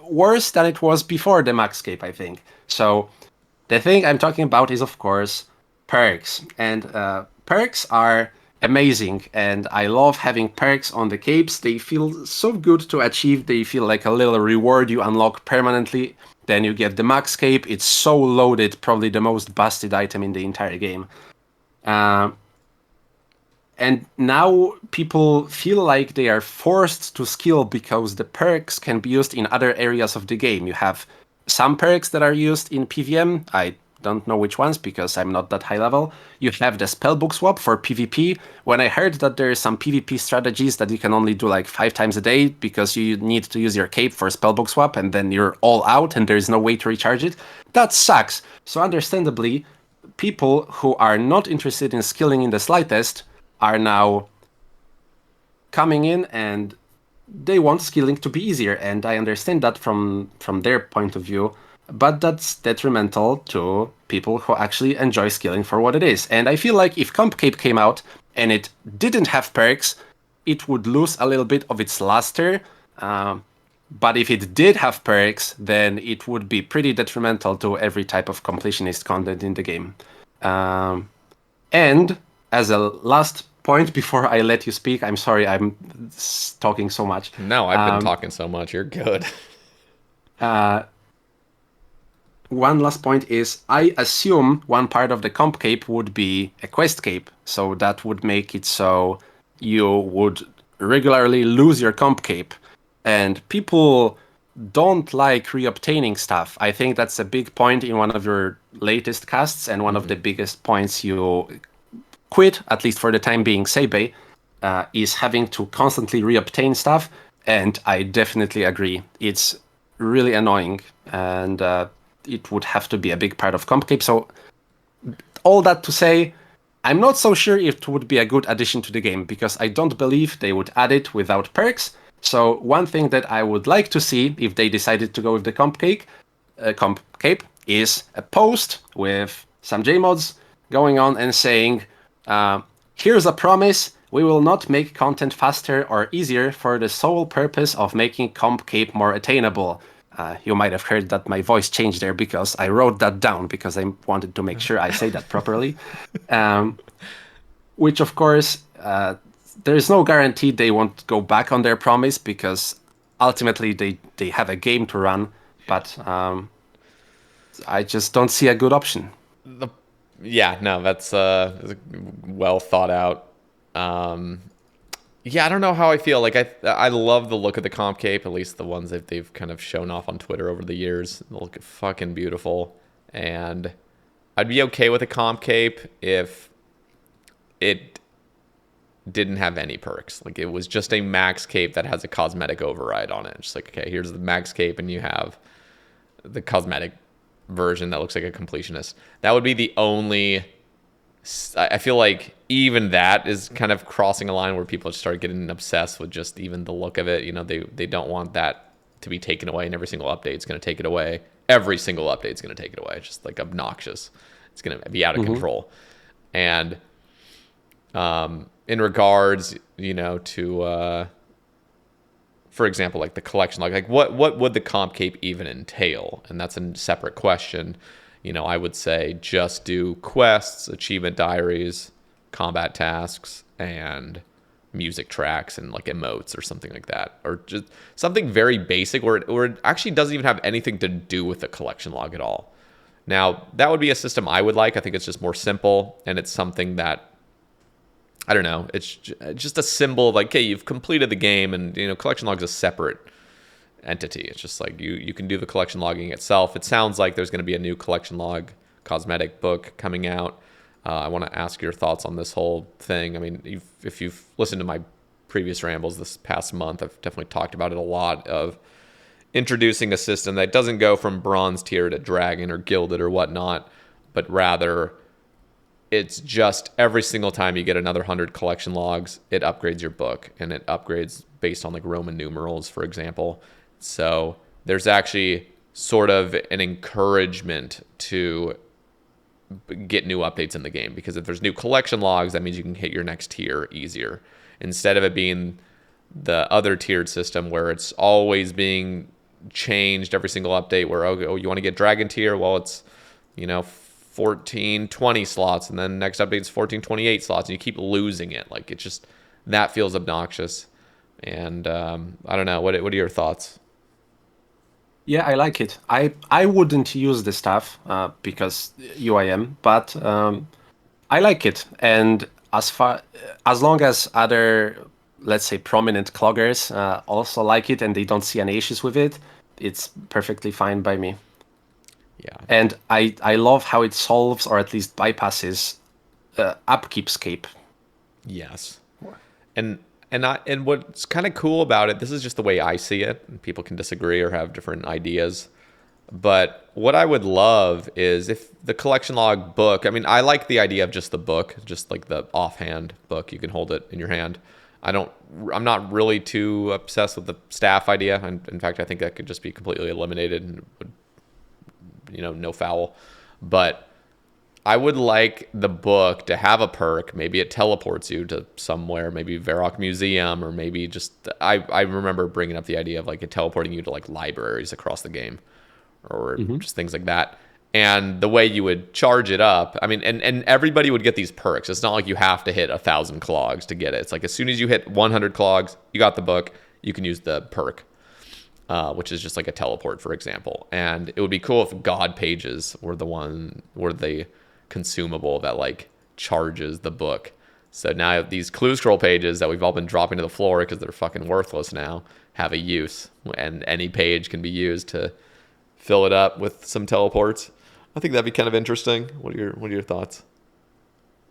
worse than it was before the max cape, I think. So the thing I'm talking about is, of course, perks. And perks are amazing, and I love having perks on the capes. They feel so good to achieve. They feel like a little reward you unlock permanently. Then you get the max cape. It's so loaded, probably the most busted item in the entire game. And now people feel like they are forced to skill because the perks can be used in other areas of the game. You have some perks that are used in PVM. I don't know which ones because I'm not that high level. You have the spellbook swap for PvP. When I heard that there are some PvP strategies that you can only do like 5 times a day because you need to use your cape for spellbook swap and then you're all out and there's no way to recharge it, that sucks. So understandably, people who are not interested in skilling in the slightest are now coming in and they want skilling to be easier, and I understand that from their point of view, but that's detrimental to people who actually enjoy skilling for what it is. And I feel like if Comp Cape came out and it didn't have perks, it would lose a little bit of its luster. But if it did have perks, then it would be pretty detrimental to every type of completionist content in the game. And as a last point before I let you speak, I'm sorry I'm talking so much. No, I've been talking so much. You're good. One last point is, I assume one part of the comp cape would be a quest cape, so that would make it so you would regularly lose your comp cape, and people don't like reobtaining stuff. I think that's a big point in one of your latest casts, and one of the biggest points you quit, at least for the time being, Sae Bae, is having to constantly reobtain stuff, and I definitely agree. It's really annoying, and it would have to be a big part of comp cape. So all that to say, I'm not so sure if it would be a good addition to the game, because I don't believe they would add it without perks. So one thing that I would like to see if they decided to go with the comp cape is a post with some JMods going on and saying, here's a promise, we will not make content faster or easier for the sole purpose of making comp cape more attainable. You might have heard that my voice changed there because I wrote that down because I wanted to make sure I say that properly. Which, of course, there's no guarantee they won't go back on their promise, because ultimately they have a game to run. But I just don't see a good option. The Yeah, no, that's well thought out. Um, yeah, I don't know how I feel. Like I love the look of the comp cape, at least the ones that they've kind of shown off on Twitter over the years. They look fucking beautiful, and I'd be okay with a comp cape if it didn't have any perks. Like it was just a max cape that has a cosmetic override on it. Just like, okay, here's the max cape, and you have the cosmetic version that looks like a completionist. That would be the only. I feel like even that is kind of crossing a line where people start getting obsessed with just even the look of it. You know, they don't want that to be taken away, and every single update is going to take it away. Every single update is going to take it away. It's just like obnoxious. It's going to be out of control. And in regards, you know, to for example, like the collection log, like what would the comp cape even entail? And that's a separate question. You know, I would say just do quests, achievement diaries, combat tasks, and music tracks and like emotes or something like that. Or just something very basic where it actually doesn't even have anything to do with the collection log at all. Now, that would be a system I would like. I think it's just more simple, and it's something that, I don't know, it's just a symbol of like, okay, you've completed the game, and, you know, collection log is a separate entity. It's just like you can do the collection logging itself. It sounds like there's going to be a new collection log cosmetic book coming out. I want to ask your thoughts on this whole thing. I mean, if you've listened to my previous rambles this past month, I've definitely talked about it a lot, of introducing a system that doesn't go from bronze tier to dragon or gilded or whatnot, but rather it's just every single time you get another 100 collection logs, it upgrades your book, and it upgrades based on like Roman numerals, for example. So there's actually sort of an encouragement to get new updates in the game, because if there's new collection logs, that means you can hit your next tier easier, instead of it being the other tiered system where it's always being changed every single update, where, oh, you want to get dragon tier, well, it's, you know, 1420 slots, and then next update is 1428 slots, and you keep losing it. Like, it just, that feels obnoxious. And I don't know, what are your thoughts? Yeah, I like it. I wouldn't use the stuff because UIM, but I like it. And as long as other, let's say, prominent cloggers also like it and they don't see any issues with it, it's perfectly fine by me. Yeah. And I love how it solves, or at least bypasses, upkeep scape. Yes. And what's kind of cool about it, this is just the way I see it, and people can disagree or have different ideas. But what I would love is if the collection log book, I mean, I like the idea of just the book, just like the offhand book. You can hold it in your hand. I'm not really too obsessed with the staff idea. And in fact, I think that could just be completely eliminated and would, you know, no foul. But I would like the book to have a perk. Maybe it teleports you to somewhere, maybe Varrock Museum, or maybe just, I remember bringing up the idea of like it teleporting you to like libraries across the game, or just things like that. And the way you would charge it up, I mean, and everybody would get these perks. It's not like you have to hit 1,000 clogs to get it. It's like as soon as you hit 100 clogs, you got the book, you can use the perk, which is just like a teleport, for example. And it would be cool if God pages were the consumable that like charges the book. So now these clue scroll pages that we've all been dropping to the floor because they're fucking worthless now have a use, and any page can be used to fill it up with some teleports. I think that'd be kind of interesting. What are your thoughts?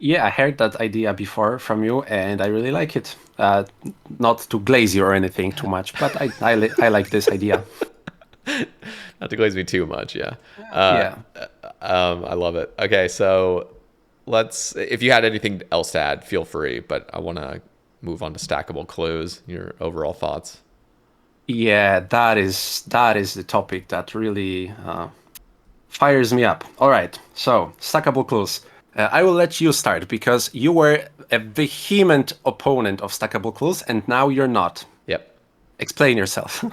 Yeah, I heard that idea before from you, and I really like it. Not to glaze you or anything too much, but I like this idea. Not to glaze me too much, yeah. Yeah. I love it. Okay, so if you had anything else to add, feel free, but I want to move on to stackable clues. Your overall thoughts? Yeah, that is the topic that really fires me up. All right, so stackable clues. I will let you start because you were a vehement opponent of stackable clues, and now you're not. Yep. Explain yourself.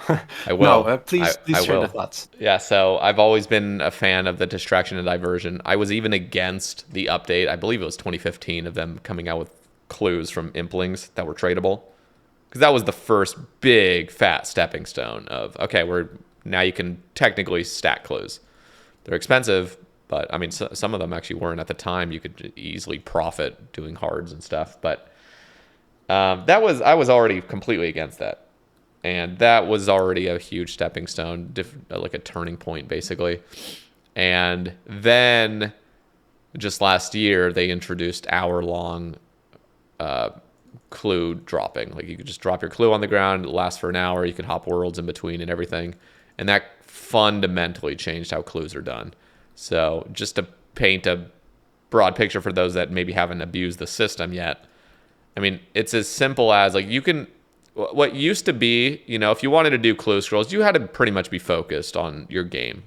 I will. No, please I share will. the thoughts. Yeah, so I've always been a fan of the distraction and diversion. I was even against the update. I believe it was 2015 of them coming out with clues from implings that were tradable, because that was the first big fat stepping stone of, okay, now you can technically stack clues. They're expensive, but I mean, some of them actually weren't at the time. You could easily profit doing hards and stuff, but I was already completely against that, and that was already a huge stepping stone, like a turning point, basically. And then just last year, they introduced hour-long clue dropping. Like, you could just drop your clue on the ground, it lasts for an hour, you can hop worlds in between and everything. And that fundamentally changed how clues are done. So just to paint a broad picture for those that maybe haven't abused the system yet, I mean, it's as simple as, like, what used to be, if you wanted to do clue scrolls, you had to pretty much be focused on your game.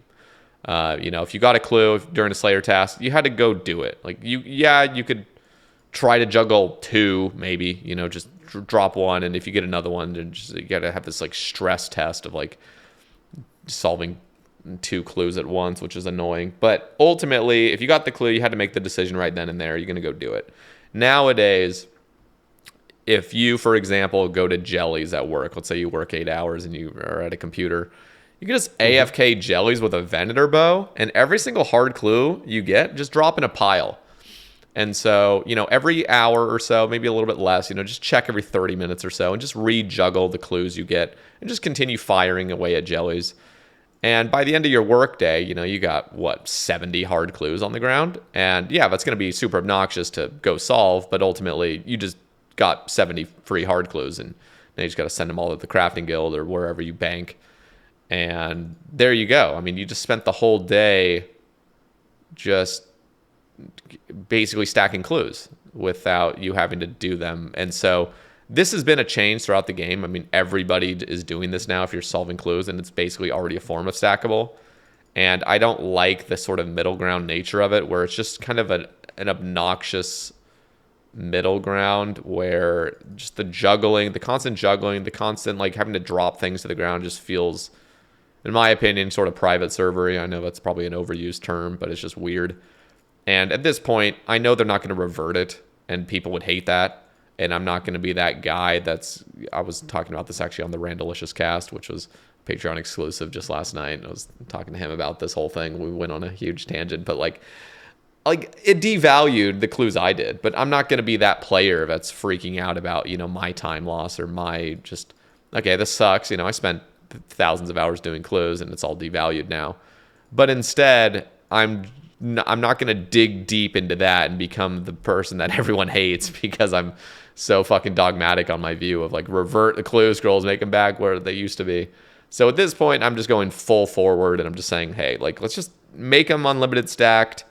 If you got a clue during a Slayer task, you had to go do it. Like, you could try to juggle two, maybe, just drop one, and if you get another one, then you gotta have this like stress test of like solving two clues at once, which is annoying. But ultimately, if you got the clue, you had to make the decision right then and there. You're gonna go do it. Nowadays, if you, for example, go to jellies at work, let's say you work 8 hours and you are at a computer, you can just AFK jellies with a Venator bow, and every single hard clue you get, just drop in a pile. And so, every hour or so, maybe a little bit less, just check every 30 minutes or so and just re-juggle the clues you get and just continue firing away at jellies. And by the end of your workday, you got, 70 hard clues on the ground? And yeah, that's going to be super obnoxious to go solve, but ultimately you just got 70 free hard clues, and now you just got to send them all to the crafting guild or wherever you bank. And there you go. I mean, you just spent the whole day just basically stacking clues without you having to do them. And so this has been a change throughout the game. I mean, everybody is doing this now if you're solving clues, and it's basically already a form of stackable. And I don't like the sort of middle ground nature of it, where it's just kind of an obnoxious middle ground where just the constant like having to drop things to the ground just feels, in my opinion, sort of private servery. I know that's probably an overused term, but it's just weird. And at this point, I know they're not going to revert it, and people would hate that. And I'm not going to be that guy I was talking about this actually on the Randalicious cast, which was Patreon exclusive just last night. I was talking to him about this whole thing. We went on a huge tangent, but like it devalued the clues I did. But I'm not going to be that player that's freaking out about, my time loss or my just, okay, this sucks. I spent thousands of hours doing clues and it's all devalued now. But instead, I'm not going to dig deep into that and become the person that everyone hates because I'm so fucking dogmatic on my view of like revert the clue scrolls, make them back where they used to be. So at this point, I'm just going full forward and I'm just saying, hey, like, let's just make them unlimited stacked.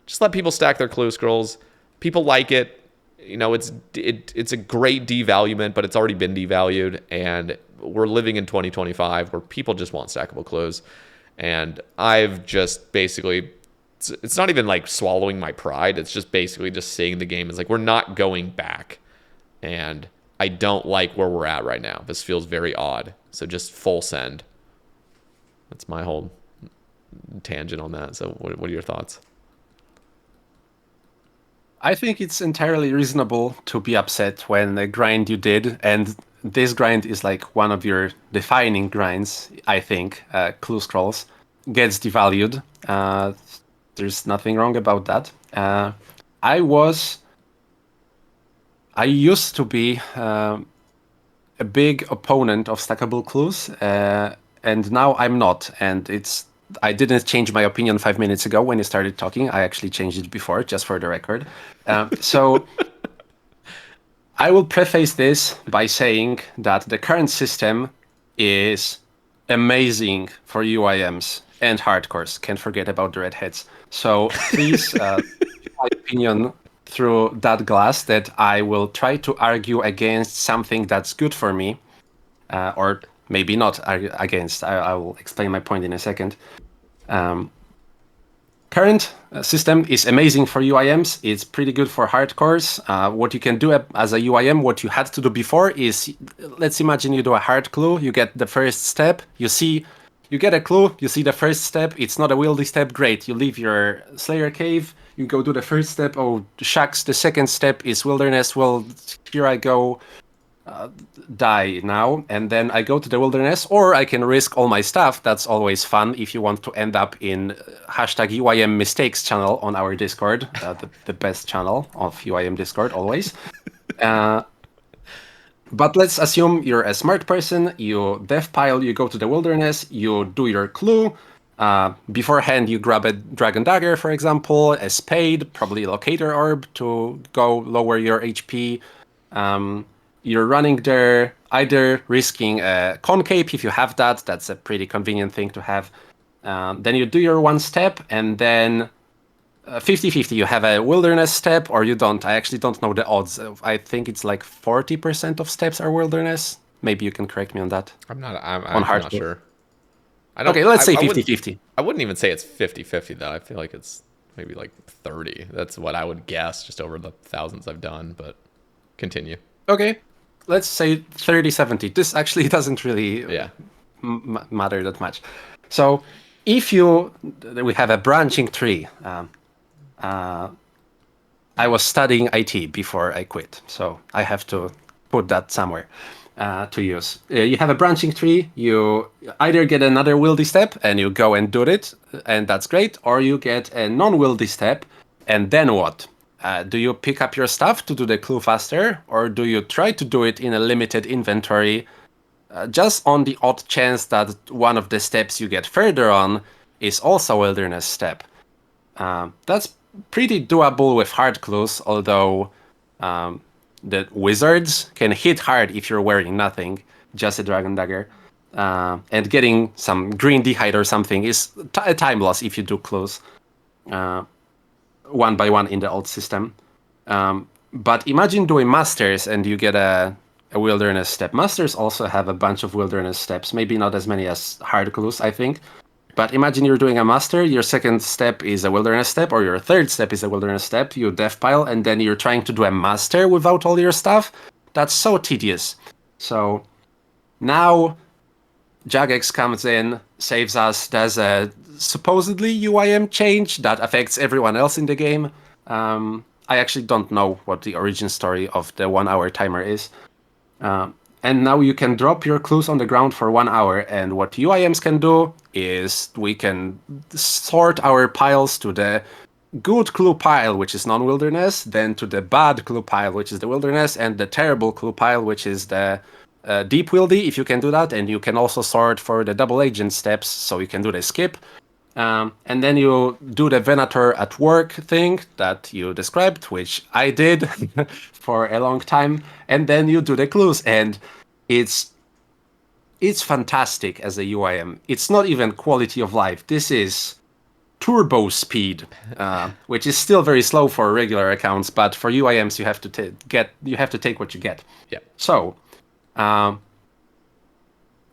Just let people stack their clue scrolls. People like it. It's a great devaluement, but it's already been devalued. And we're living in 2025 where people just want stackable clues. And I've just basically, it's not even like swallowing my pride. It's just basically just seeing the game as like, we're not going back. And I don't like where we're at right now. This feels very odd. So just full send. That's my whole tangent on that. So what are your thoughts? I think it's entirely reasonable to be upset when the grind you did, and this grind is like one of your defining grinds, I think, clue scrolls, gets devalued. There's nothing wrong about that. I used to be a big opponent of stackable clues, and now I'm not. And I didn't change my opinion 5 minutes ago when you started talking. I actually changed it before, just for the record. So I will preface this by saying that the current system is amazing for UIMs and hardcores. Can't forget about the redheads. So please, my opinion through that glass, that I will try to argue against something that's good for me, or maybe not against. I will explain my point in a second. Current system is amazing for UIMs. It's pretty good for hardcores. What you can do as a UIM, what you had to do before is, let's imagine you do a hard clue, you get the first step, you see you get a clue, you see the first step, it's not a wieldy step, great. You leave your Slayer cave, you go do the first step, oh shucks, the second step is wilderness, well, here I go, die now, and then I go to the wilderness, or I can risk all my stuff. That's always fun if you want to end up in hashtag UIM mistakes channel on our Discord, the best channel of UIM Discord always. But let's assume you're a smart person, you dev pile, you go to the wilderness, you do your clue. Beforehand, you grab a dragon dagger, for example, a spade, probably a locator orb to go lower your HP. You're running there, either risking a concave if you have that, that's a pretty convenient thing to have. Then you do your one step, and then 50-50, you have a wilderness step or you don't. I actually don't know the odds. I think it's like 40% of steps are wilderness. Maybe you can correct me on that. I'm On hardcore. not sure. I don't, Okay, let's say I 50-50. I wouldn't even say it's 50-50 though. I feel like it's maybe like 30. That's what I would guess just over the thousands I've done, but continue. Okay, let's say 30-70. This actually doesn't really Yeah. matter that much. So if we have a branching tree. I was studying IT before I quit, so I have to put that somewhere to use. You have a branching tree, you either get another wieldy step and you go and do it, and that's great, or you get a non-wieldy step, and then what? Do you pick up your stuff to do the clue faster, or do you try to do it in a limited inventory, just on the odd chance that one of the steps you get further on is also a wilderness step? That's pretty doable with hard clues, although the wizards can hit hard if you're wearing nothing, just a dragon dagger. And getting some green d'hide or something is a time loss if you do clues one by one in the old system. But imagine doing masters and you get a wilderness step. Masters also have a bunch of wilderness steps, maybe not as many as hard clues, I think. But imagine you're doing a master, your second step is a wilderness step, or your third step is a wilderness step, you dev pile, and then you're trying to do a master without all your stuff. That's so tedious. So now Jagex comes in, saves us, does a supposedly UIM change that affects everyone else in the game. I actually don't know what the origin story of the 1 hour timer is. And now you can drop your clues on the ground for 1 hour. And what UIMs can do is we can sort our piles to the good clue pile, which is non-wilderness, then to the bad clue pile, which is the wilderness, and the terrible clue pile, which is the deep wieldy, if you can do that. And you can also sort for the double agent steps, so you can do the skip. And then you do the Venator at work thing that you described, which I did for a long time. And then you do the clues, and it's fantastic as a UIM. It's not even quality of life. This is turbo speed, which is still very slow for regular accounts, but for UIMs you have to take what you get. Yeah. So,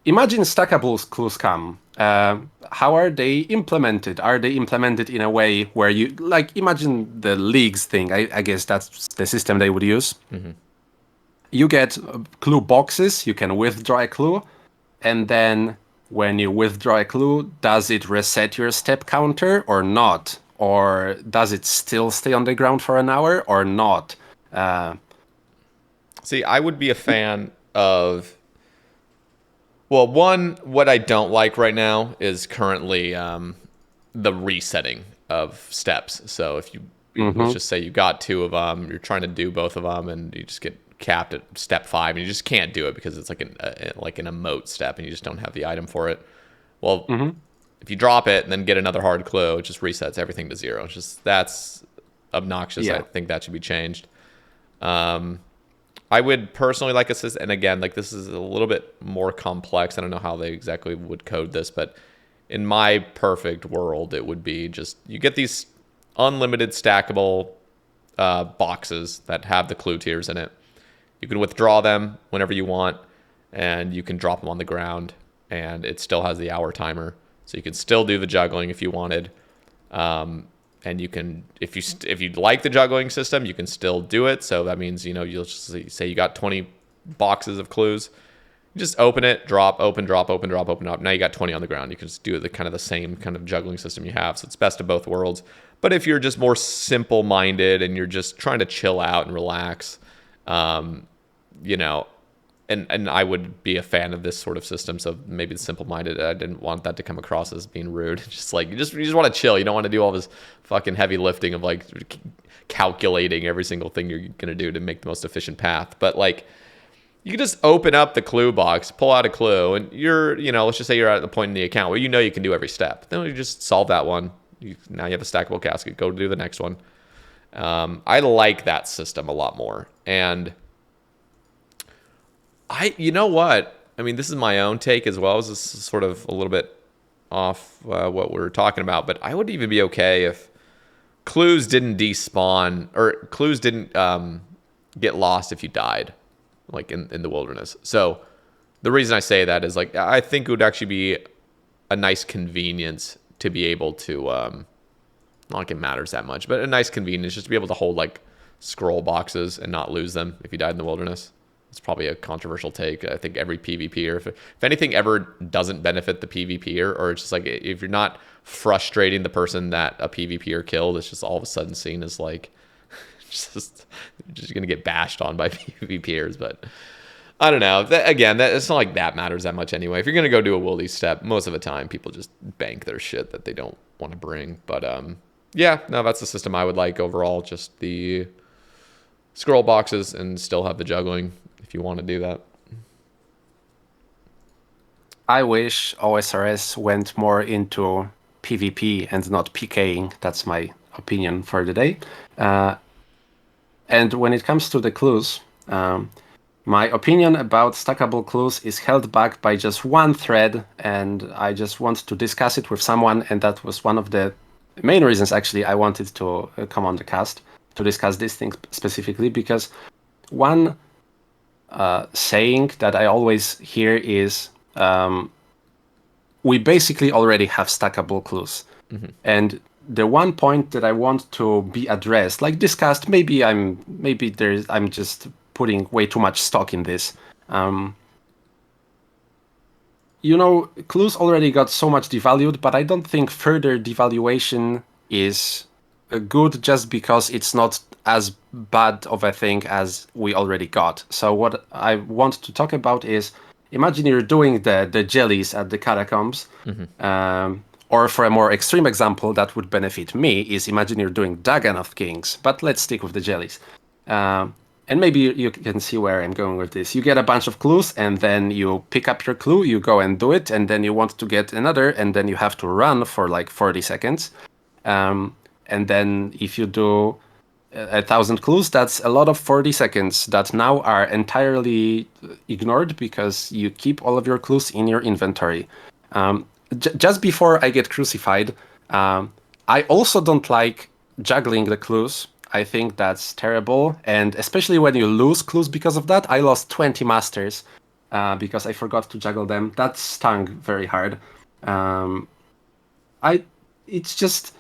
imagine Stackable's clues come. How are they implemented? Are they implemented in a way where you, like, imagine the leagues thing? I guess that's the system they would use. Mm-hmm. You get clue boxes, you can withdraw a clue, and then when you withdraw a clue, does it reset your step counter or not? Or does it still stay on the ground for an hour or not? See, I would be a fan of... Well, one, what I don't like right now is currently the resetting of steps. So if you, let's just say you got 2 of them, you're trying to do both of them, and you just get capped at step 5, and you just can't do it because it's like an emote step, and you just don't have the item for it. Well, if you drop it and then get another hard clue, it just resets everything to 0. It's just, that's obnoxious. Yeah. I think that should be changed. I would personally like a system, and again, like, this is a little bit more complex. I don't know how they exactly would code this, but in my perfect world, it would be just, you get these unlimited stackable boxes that have the clue tiers in it. You can withdraw them whenever you want, and you can drop them on the ground, and it still has the hour timer, so you can still do the juggling if you wanted. And you can, if you like the juggling system, you can still do it. So that means, you'll just say you got 20 boxes of clues. You just open it, drop, open, drop, open, drop, open, drop. Now you got 20 on the ground. You can just do the kind of the same kind of juggling system you have. So it's best of both worlds. But if you're just more simple-minded and you're just trying to chill out and relax, you know, and I would be a fan of this sort of system. So maybe the simple-minded, I didn't want that to come across as being rude. Just like you just want to chill. You don't want to do all this fucking heavy lifting of like calculating every single thing you're gonna do to make the most efficient path. But like you can just open up the clue box, pull out a clue, and let's just say you're at the point in the account where you can do every step. Then you just solve that one. Now you have a stackable casket. Go do the next one. I like that system a lot more. And you know what? I mean, this is my own take as well. This is sort of a little bit off what we're talking about, but I would even be okay if clues didn't despawn or clues didn't get lost if you died, like in the wilderness. So the reason I say that is like I think it would actually be a nice convenience to be able to, not like it matters that much, but a nice convenience just to be able to hold like scroll boxes and not lose them if you died in the wilderness. It's probably a controversial take. I think every PvPer, if anything ever doesn't benefit the PvPer, or it's just like if you're not frustrating the person that a PvPer killed, it's just all of a sudden seen as like just gonna get bashed on by PvPers. But I don't know. It's not like that matters that much anyway. If you're gonna go do a wildy step, most of the time people just bank their shit that they don't want to bring. But yeah, no, that's the system I would like overall. Just the scroll boxes and still have the juggling if you want to do that. I wish OSRS went more into PvP and not PKing. That's my opinion for the day. And when it comes to the clues, my opinion about stackable clues is held back by just one thread, and I just want to discuss it with someone, and that was one of the main reasons actually I wanted to come on the cast to discuss this thing specifically, because one saying that I always hear is we basically already have stackable clues. Mm-hmm. And the one point that I want to be addressed, like discussed, maybe I'm just putting way too much stock in this. Clues already got so much devalued, but I don't think further devaluation is good just because it's not as bad of a thing as we already got. So what I want to talk about is, imagine you're doing the jellies at the catacombs, mm-hmm. Or for a more extreme example that would benefit me is imagine you're doing Dagon of Kings, but let's stick with the jellies. And maybe you can see where I'm going with this. You get a bunch of clues, and then you pick up your clue, you go and do it, and then you want to get another, and then you have to run for like 40 seconds. And then if you do 1,000 clues, that's a lot of 40 seconds that now are entirely ignored because you keep all of your clues in your inventory. Just before I get crucified, I also don't like juggling the clues. I think that's terrible, and especially when you lose clues because of that. I lost 20 masters because I forgot to juggle them. That stung very hard. It's just,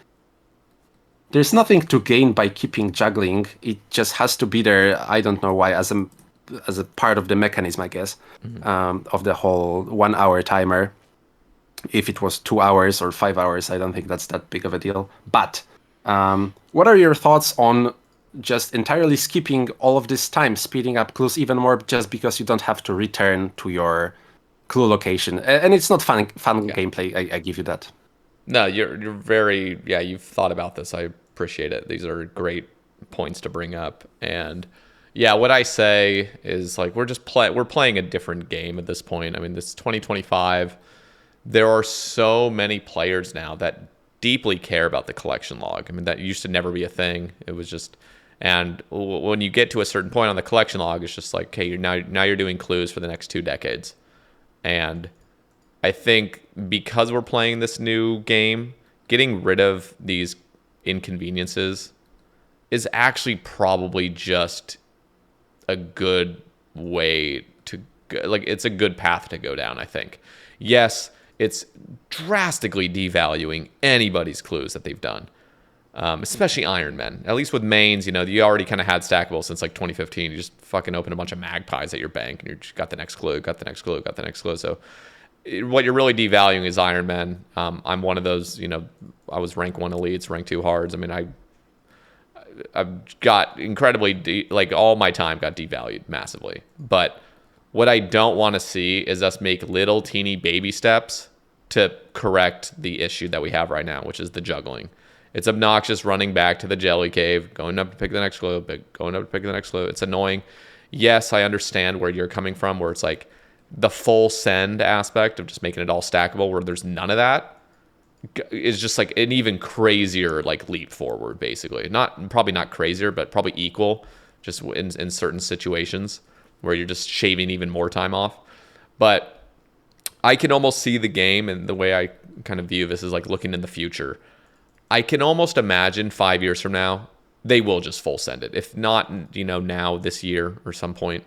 there's nothing to gain by keeping juggling. It just has to be there. I don't know why, as a part of the mechanism, I guess, mm-hmm. Of the whole 1 hour timer. If it was 2 hours or 5 hours, I don't think that's that big of a deal. But what are your thoughts on just entirely skipping all of this time, speeding up clues even more, just because you don't have to return to your clue location? And it's not fun gameplay. I give you that. No, you're very, you've thought about this. I appreciate it. These are great points to bring up. And yeah, what I say is like we're playing a different game at this point. I mean, this is 2025. There are so many players now that deeply care about the collection log. I mean, that used to never be a thing. It was just, and when you get to a certain point on the collection log, it's just like, okay, now you're doing clues for the next 2 decades. And I think because we're playing this new game, getting rid of these inconveniences is actually probably just a good way to go. Like, it's a good path to go down, I think. Yes, it's drastically devaluing anybody's clues that they've done. especially Ironmen. At least with mains, you already kind of had Stackable since like 2015. You just fucking open a bunch of magpies at your bank, and you just got the next clue, got the next clue, got the next clue. So what you're really devaluing is Ironmen. I'm one of those. I was rank 1 elites, rank 2 hards. I mean, I've got incredibly like all my time got devalued massively. But what I don't want to see is us make little teeny baby steps to correct the issue that we have right now, which is the juggling. It's obnoxious running back to the jelly cave, going up to pick the next clue, going up to pick the next clue. It's annoying. Yes, I understand where you're coming from, where it's like the full send aspect of just making it all stackable, where there's none of that, is just like an even crazier like leap forward, basically. Probably not crazier, but probably equal, just in certain situations where you're just shaving even more time off. But I can almost see the game, and the way I kind of view this is like looking in the future. I can almost imagine 5 years from now, they will just full send it. If not, now this year or some point,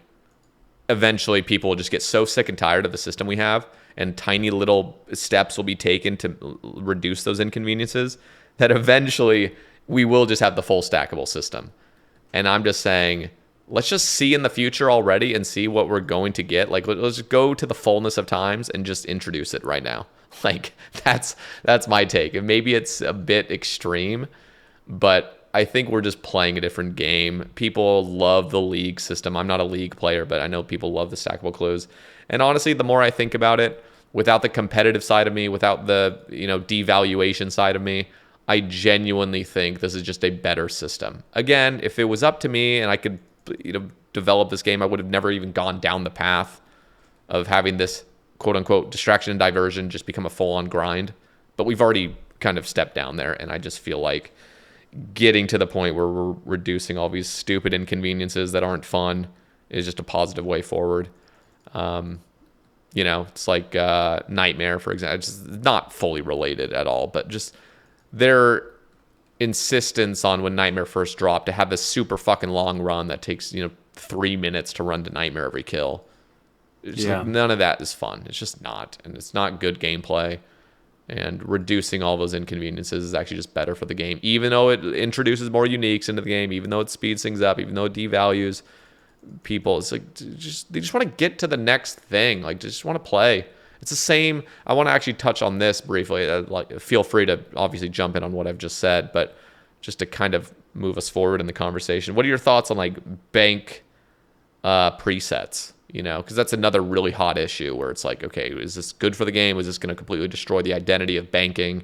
eventually people will just get so sick and tired of the system we have, and tiny little steps will be taken to reduce those inconveniences, that eventually we will just have the full stackable system. And I'm just saying, let's just see in the future already and see what we're going to get. Like, let's just go to the fullness of times and just introduce it right now. Like, that's my take. And maybe it's a bit extreme, but I think we're just playing a different game. People love the league system. I'm not a league player, but I know people love the stackable clues. And honestly, the more I think about it, without the competitive side of me, without the devaluation side of me, I genuinely think this is just a better system. Again, if it was up to me and I could develop this game, I would have never even gone down the path of having this quote unquote distraction and diversion just become a full on grind. But we've already kind of stepped down there, and I just feel like getting to the point where we're reducing all these stupid inconveniences that aren't fun is just a positive way forward. It's like Nightmare, for example. It's not fully related at all, but just their insistence on when Nightmare first dropped to have this super fucking long run that takes 3 minutes to run to Nightmare every kill. Like, none of that is fun. It's just not, and it's not good gameplay. And reducing all those inconveniences is actually just better for the game, even though it introduces more uniques into the game, even though it speeds things up, even though it devalues people. It's like they just want to get to the next thing. Like, just want to play. It's the same. I want to actually touch on this briefly. Feel free to obviously jump in on what I've just said, but just to kind of move us forward in the conversation. What are your thoughts on like bank presets? Because that's another really hot issue where it's like, okay, is this good for the game? Is this going to completely destroy the identity of banking?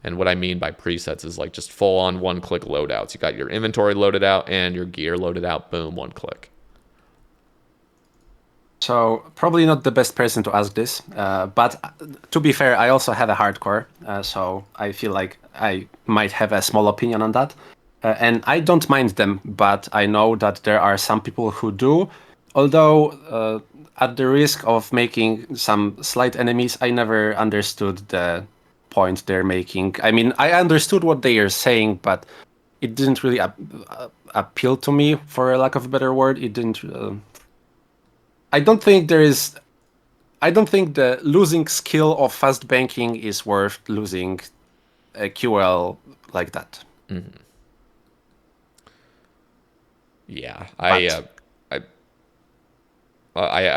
And what I mean by presets is like just full on one-click loadouts. You got your inventory loaded out and your gear loaded out. Boom, one click. So probably not the best person to ask this, but to be fair, I also have a hardcore, so I feel like I might have a small opinion on that. And I don't mind them, but I know that there are some people who do. Although, at the risk of making some slight enemies, I never understood the point they're making. I mean, I understood what they are saying, but it didn't really appeal to me, for a lack of a better word. It didn't. I don't think the losing skill of fast banking is worth losing a QL like that. Mm-hmm. Yeah, I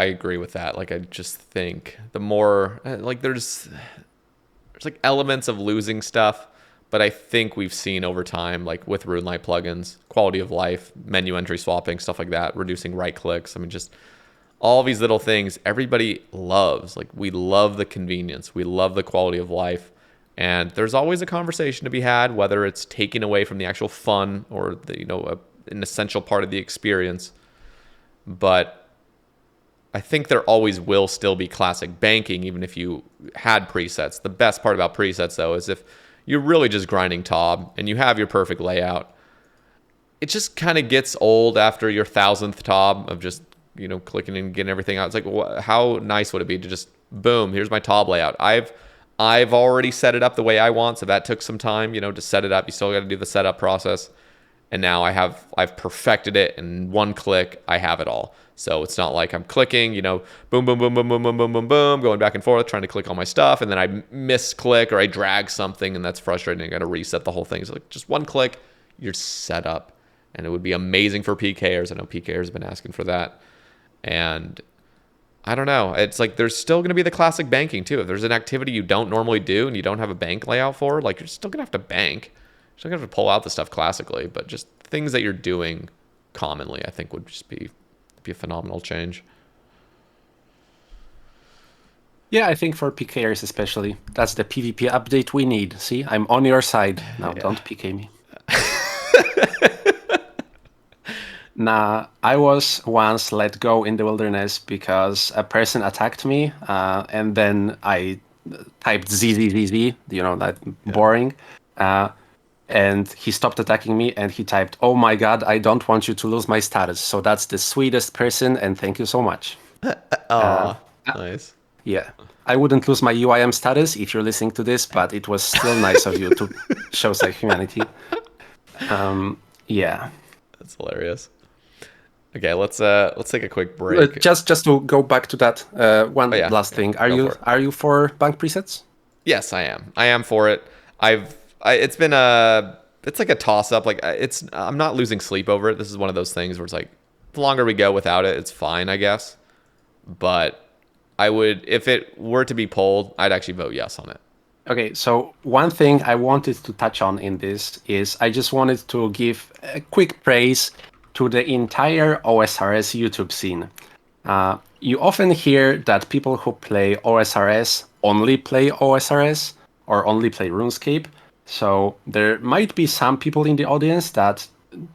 agree with that. Like, I just think the more like there's like elements of losing stuff, but I think we've seen over time, like with RuneLite plugins, quality of life, menu entry swapping, stuff like that, reducing right clicks. I mean, just all these little things everybody loves. Like, we love the convenience, we love the quality of life, and there's always a conversation to be had, whether it's taking away from the actual fun or the an essential part of the experience. But I think there always will still be classic banking, even if you had presets. The best part about presets, though, is if you're really just grinding TOB and you have your perfect layout, it just kind of gets old after your 1000th TOB of just, clicking and getting everything out. It's like, how nice would it be to just, boom, here's my TOB layout. I've already set it up the way I want, so that took some time, to set it up. You still got to do the setup process. And now I've perfected it in one click. I have it all. So it's not like I'm clicking, boom, boom, boom, boom, boom, boom, boom, boom, boom, going back and forth, trying to click all my stuff. And then I misclick or I drag something, and that's frustrating. I got to reset the whole thing. So like just one click, you're set up. And it would be amazing for PKers. I know PKers have been asking for that. And I don't know. It's like there's still going to be the classic banking too. If there's an activity you don't normally do and you don't have a bank layout for, like you're still going to have to bank. You're still going to have to pull out the stuff classically. But just things that you're doing commonly, I think would just be a phenomenal change. Yeah, I think for PKers especially, that's the PvP update we need. See, I'm on your side. Now, don't PK me. Nah, I was once let go in the wilderness because a person attacked me, and then I typed ZZZZ, that boring, and he stopped attacking me, and he typed, "Oh my god, I don't want you to lose my status." So that's the sweetest person, and thank you so much. Oh, nice. Yeah, I wouldn't lose my UIM status if you're listening to this, but it was still nice of you to show some humanity. Yeah. That's hilarious. Okay, let's take a quick break. Just to go back to that one last thing. Are you for bank presets? Yes, I am. I am for it. It's been it's like a toss up. Like I'm not losing sleep over it. This is one of those things where it's like the longer we go without it, it's fine, I guess. But I would, if it were to be polled, I'd actually vote yes on it. Okay, so one thing I wanted to touch on in this is I just wanted to give a quick praise to the entire OSRS YouTube scene. You often hear that people who play OSRS only play OSRS or only play RuneScape. So there might be some people in the audience that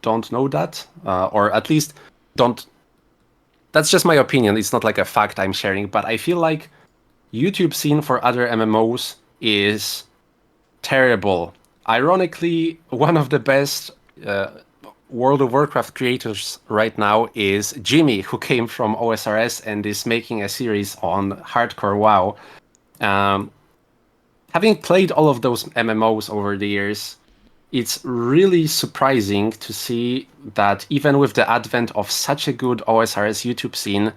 don't know that, or at least don't. That's just my opinion. It's not like a fact I'm sharing, but I feel like YouTube scene for other MMOs is terrible. Ironically, one of the best World of Warcraft creators right now is Jimmy, who came from OSRS and is making a series on Hardcore WoW. Having played all of those MMOs over the years, it's really surprising to see that even with the advent of such a good OSRS YouTube scene,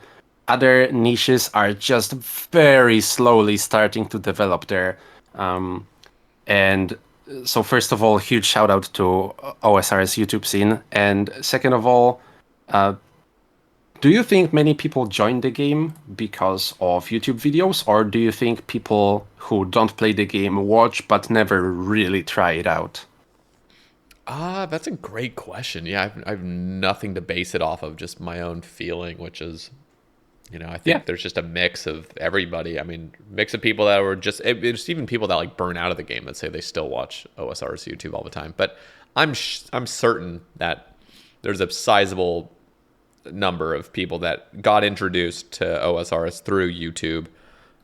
other niches are just very slowly starting to develop there. And so first of all, huge shout out to OSRS YouTube scene. And second of all, do you think many people join the game because of YouTube videos, or do you think people who don't play the game watch but never really try it out? That's a great question. Yeah, I've nothing to base it off of, just my own feeling, which is, I think there's just a mix of everybody. I mean, mix of people that were it's even people that like burn out of the game that say they still watch OSRS YouTube all the time. But I'm certain that there's a sizable number of people that got introduced to OSRS through YouTube,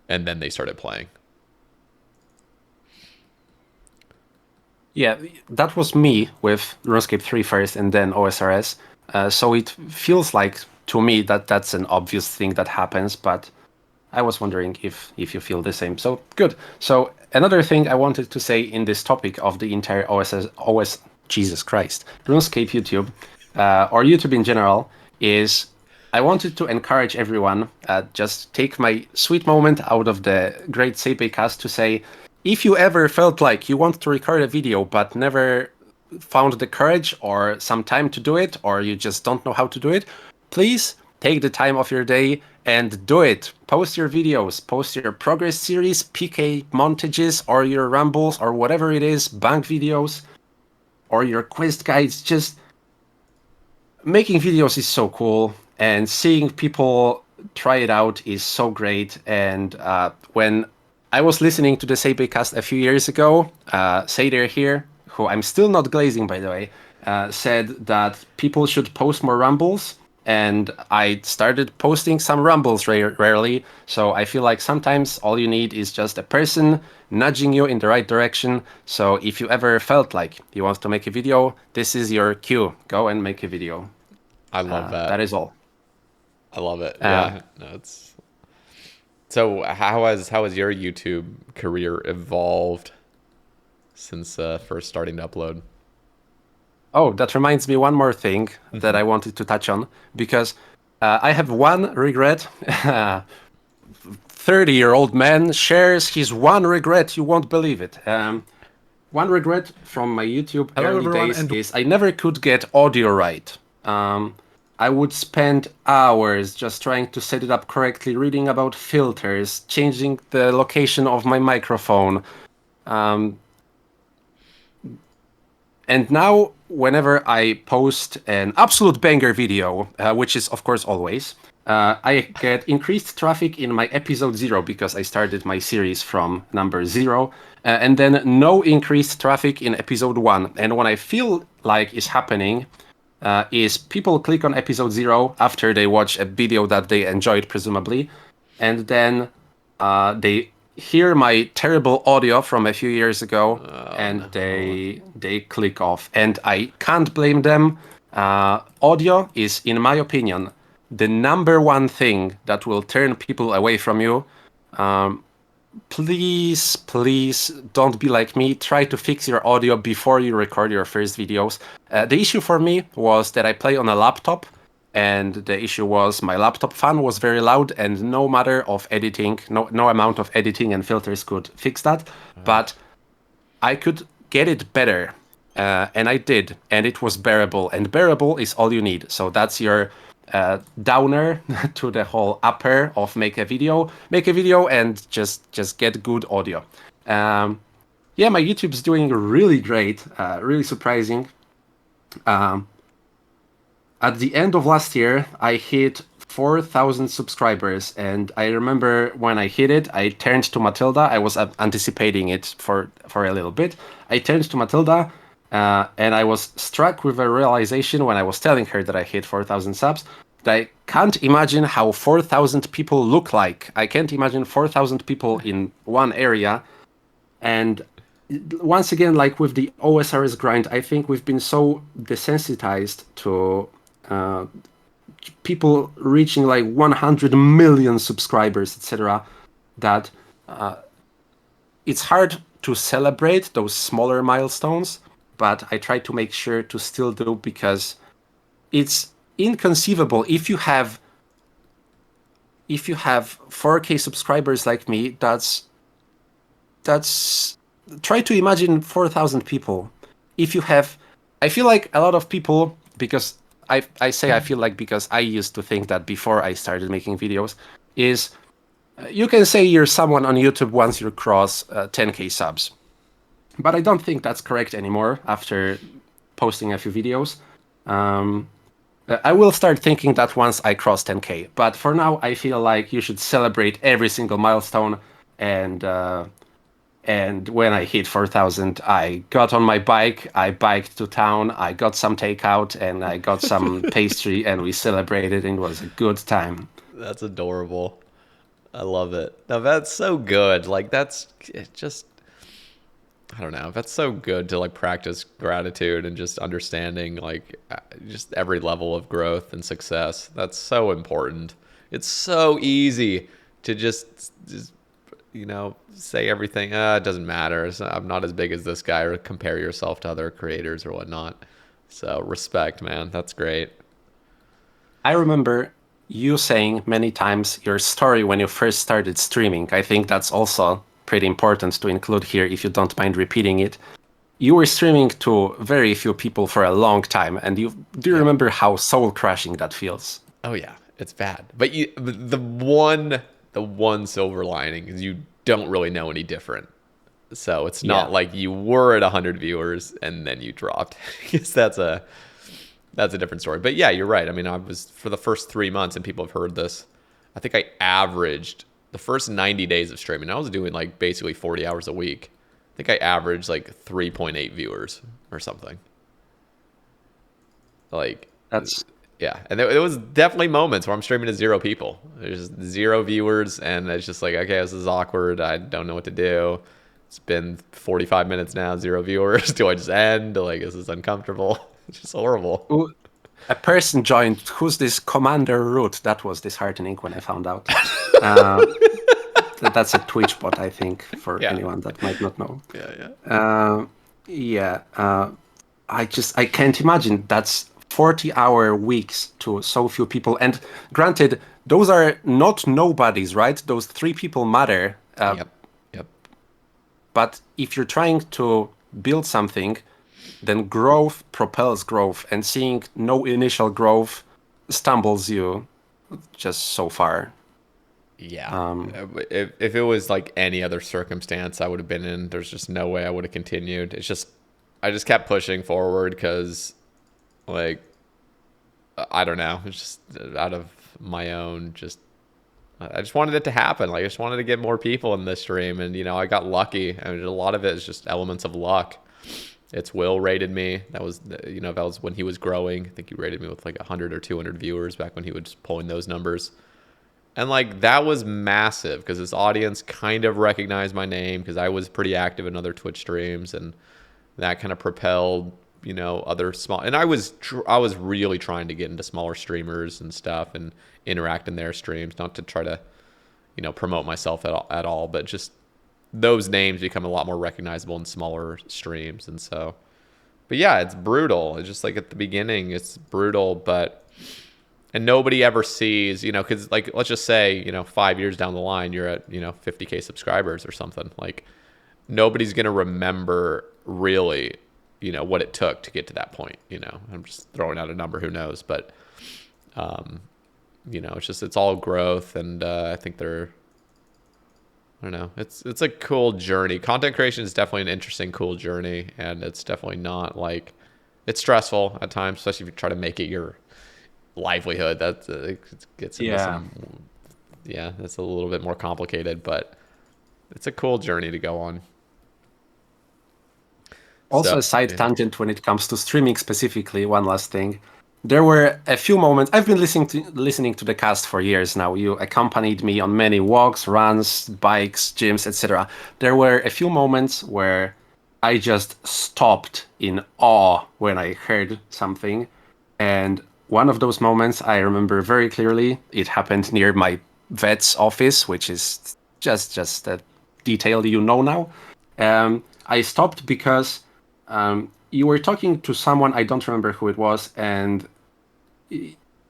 and then they started playing. Yeah, that was me with RuneScape 3 first and then OSRS. So it feels like to me that that's an obvious thing that happens, but I was wondering if you feel the same. So good. So another thing I wanted to say in this topic of the entire Jesus Christ, RuneScape YouTube, or YouTube in general, is I wanted to encourage everyone, just take my sweet moment out of the great Sae Bae cast to say, if you ever felt like you want to record a video but never found the courage or some time to do it, or you just don't know how to do it, please take the time of your day and do it. Post your videos, post your progress series, PK montages, or your rumbles, or whatever it is, bank videos, or your quest guides. Just making videos is so cool, and seeing people try it out is so great. And when I was listening to the Sae Bae cast a few years ago, Sader here, who I'm still not glazing by the way, said that people should post more rumbles, and I started posting some rumbles rarely. So I feel like sometimes all you need is just a person nudging you in the right direction. So if you ever felt like you want to make a video, this is your cue. Go and make a video. I love that. That is all. I love it. Yeah. No, it's so how has your YouTube career evolved since first starting to upload? Oh, that reminds me one more thing that Hmm. I wanted to touch on, because I have one regret. 30-year-old man shares his one regret. You won't believe it. One regret from my YouTube Hello, early everyone, days and is I never could get audio right. I would spend hours just trying to set it up correctly, reading about filters, changing the location of my microphone. Um, And now, whenever I post an absolute banger video, which is of course always, I get increased traffic in my episode 0 because I started my series from number 0, and then no increased traffic in episode 1. And what I feel like is happening is people click on episode 0 after they watch a video that they enjoyed, presumably, and then they hear my terrible audio from a few years ago, Oh and no. they click off. And I can't blame them. Audio is, in my opinion, the number one thing that will turn people away from you. Please don't be like me. Try to fix your audio before you record your first videos. The issue for me was that I play on a laptop, and the issue was my laptop fan was very loud, and no matter of editing, no amount of editing and filters could fix that. But I could get it better, and I did, and it was bearable. And bearable is all you need. So that's your downer to the whole upper of make a video, and just get good audio. Yeah, my YouTube's doing really great, really surprising. At the end of last year, I hit 4,000 subscribers, and I remember when I hit it, I turned to Matilda. I was anticipating it for a little bit. I turned to Matilda, and I was struck with a realization when I was telling her that I hit 4,000 subs. That I can't imagine how 4,000 people look like. I can't imagine 4,000 people in one area. And once again, like with the OSRS grind, I think we've been so desensitized to uh, people reaching like 100 million subscribers, etc., that it's hard to celebrate those smaller milestones. But I try to make sure to still do, because it's inconceivable if you have 4K subscribers like me. That's try to imagine 4,000 people. If you have, I feel like a lot of people, because I say I feel like, because I used to think that before I started making videos, is you can say you're someone on YouTube once you cross 10K subs. But I don't think that's correct anymore after posting a few videos. I will start thinking that once I cross 10K. But for now, I feel like you should celebrate every single milestone. And when I hit 4,000, I got on my bike, I biked to town, I got some takeout, and I got some pastry, and we celebrated, and it was a good time. That's adorable. I love it. Now that's so good. Like that's it just I don't know. That's so good to like practice gratitude and just understanding like just every level of growth and success. That's so important. It's so easy to just say everything. It doesn't matter. I'm not as big as this guy, or compare yourself to other creators or whatnot. So respect, man. That's great. I remember you saying many times your story when you first started streaming. I think that's also pretty important to include here if you don't mind repeating it. You were streaming to very few people for a long time, and do you Yeah. remember how soul crushing that feels? Oh yeah, it's bad. But the one silver lining is you don't really know any different. So it's not Yeah. like you were at 100 viewers and then you dropped. Because that's a different story. But yeah, you're right. I mean, I was for the first 3 months, and people have heard this. I think I averaged the first 90 days of streaming. I was doing like basically 40 hours a week. I think I averaged like 3.8 viewers or something. Like, That's yeah, and there was definitely moments where I'm streaming to zero people. There's zero viewers, and it's just like, okay, this is awkward. I don't know what to do. It's been 45 minutes now, zero viewers. Do I just end? Like, this is uncomfortable. It's just horrible. Ooh, a person joined. Who's this Commander Root? That was disheartening when I found out. Uh, that's a Twitch bot, I think, for Yeah, anyone that might not know. yeah, yeah. Uh, yeah. I can't imagine. That's 40-hour weeks to so few people. And granted, those are not nobodies, right? Those 3 people matter. Yep. Yep. But if you're trying to build something, then growth propels growth, and seeing no initial growth stumbles you just so far. Yeah. If it was like any other circumstance I would have been in, there's just no way I would have continued. It's just, I just kept pushing forward because, like, I don't know. It's just out of my own, just, I just wanted it to happen. Like, I just wanted to get more people in this stream. And, I got lucky. I mean, a lot of it is just elements of luck. It's Will rated me. That was, that was when he was growing. I think he rated me with like 100 or 200 viewers back when he was pulling those numbers. And like that was massive because his audience kind of recognized my name because I was pretty active in other Twitch streams, and that kind of propelled other small. And I was really trying to get into smaller streamers and stuff and interact in their streams, not to try to promote myself at all, but just those names become a lot more recognizable in smaller streams. And so, but yeah, it's brutal. It's just like at the beginning, it's brutal, and nobody ever sees, because like, let's just say, 5 years down the line, you're at, 50K subscribers or something. Like, nobody's going to remember really, what it took to get to that point. I'm just throwing out a number, who knows? But, it's all growth. And I think I don't know. It's a cool journey. Content creation is definitely an interesting, cool journey. And it's definitely not like, it's stressful at times, especially if you try to make it your livelihood. That gets into that's a little bit more complicated, but it's a cool journey to go on. Also, a side tangent when it comes to streaming specifically, one last thing. There were a few moments. I've been listening to the cast for years now. You accompanied me on many walks, runs, bikes, gyms, etc. There were a few moments where I just stopped in awe when I heard something. And one of those moments I remember very clearly. It happened near my vet's office, which is just a detail now. I stopped because you were talking to someone, I don't remember who it was, and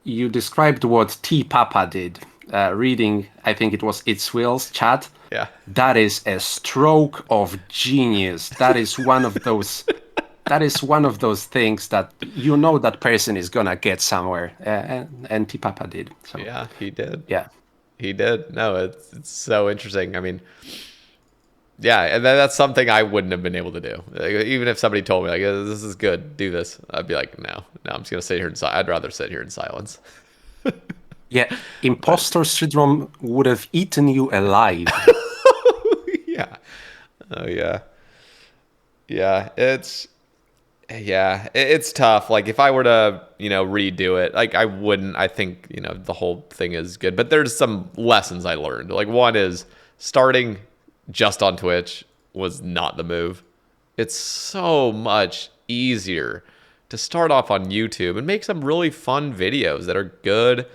you described what T Papa did, reading, I think it was It's Will's chat. Yeah. That is a stroke of genius. That is one of those things that that person is gonna get somewhere, and T Papa did. So yeah, he did. Yeah, he did. No, it's so interesting. I mean, yeah, and that's something I wouldn't have been able to do. Like, even if somebody told me like, "This is good, do this," I'd be like, "No, I'm just gonna sit here I'd rather sit here in silence." Yeah, imposter syndrome would have eaten you alive. Yeah. Oh yeah. Yeah, it's tough. Like if I were to, redo it, like I wouldn't. I think, the whole thing is good, but there's some lessons I learned. Like one is starting just on Twitch was not the move. It's so much easier to start off on YouTube and make some really fun videos that are good.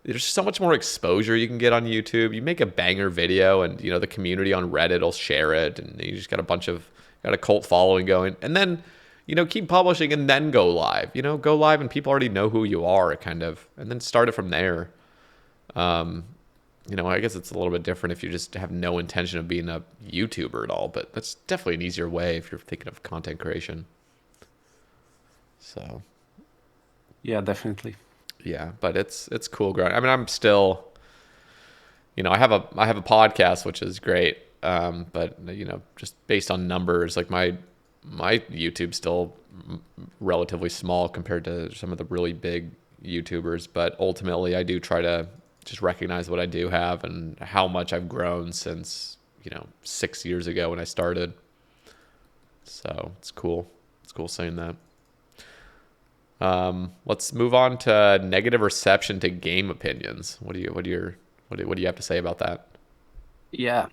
There's so much more exposure you can get on YouTube. You make a banger video and, the community on Reddit will share it, and you just got a cult following going. And then, keep publishing and then go live. Go live and people already know who you are, kind of, and then start it from there. I guess it's a little bit different if you just have no intention of being a YouTuber at all, but that's definitely an easier way if you're thinking of content creation. So, yeah, definitely. Yeah, but it's cool growing. I mean, I'm still, I have a podcast, which is great. But just based on numbers, like my YouTube's still relatively small compared to some of the really big YouTubers. But ultimately, I do try to just recognize what I do have and how much I've grown since 6 years ago when I started. So it's cool. It's cool saying that. Let's move on to negative reception to game opinions. What do you have to say about that? Yeah.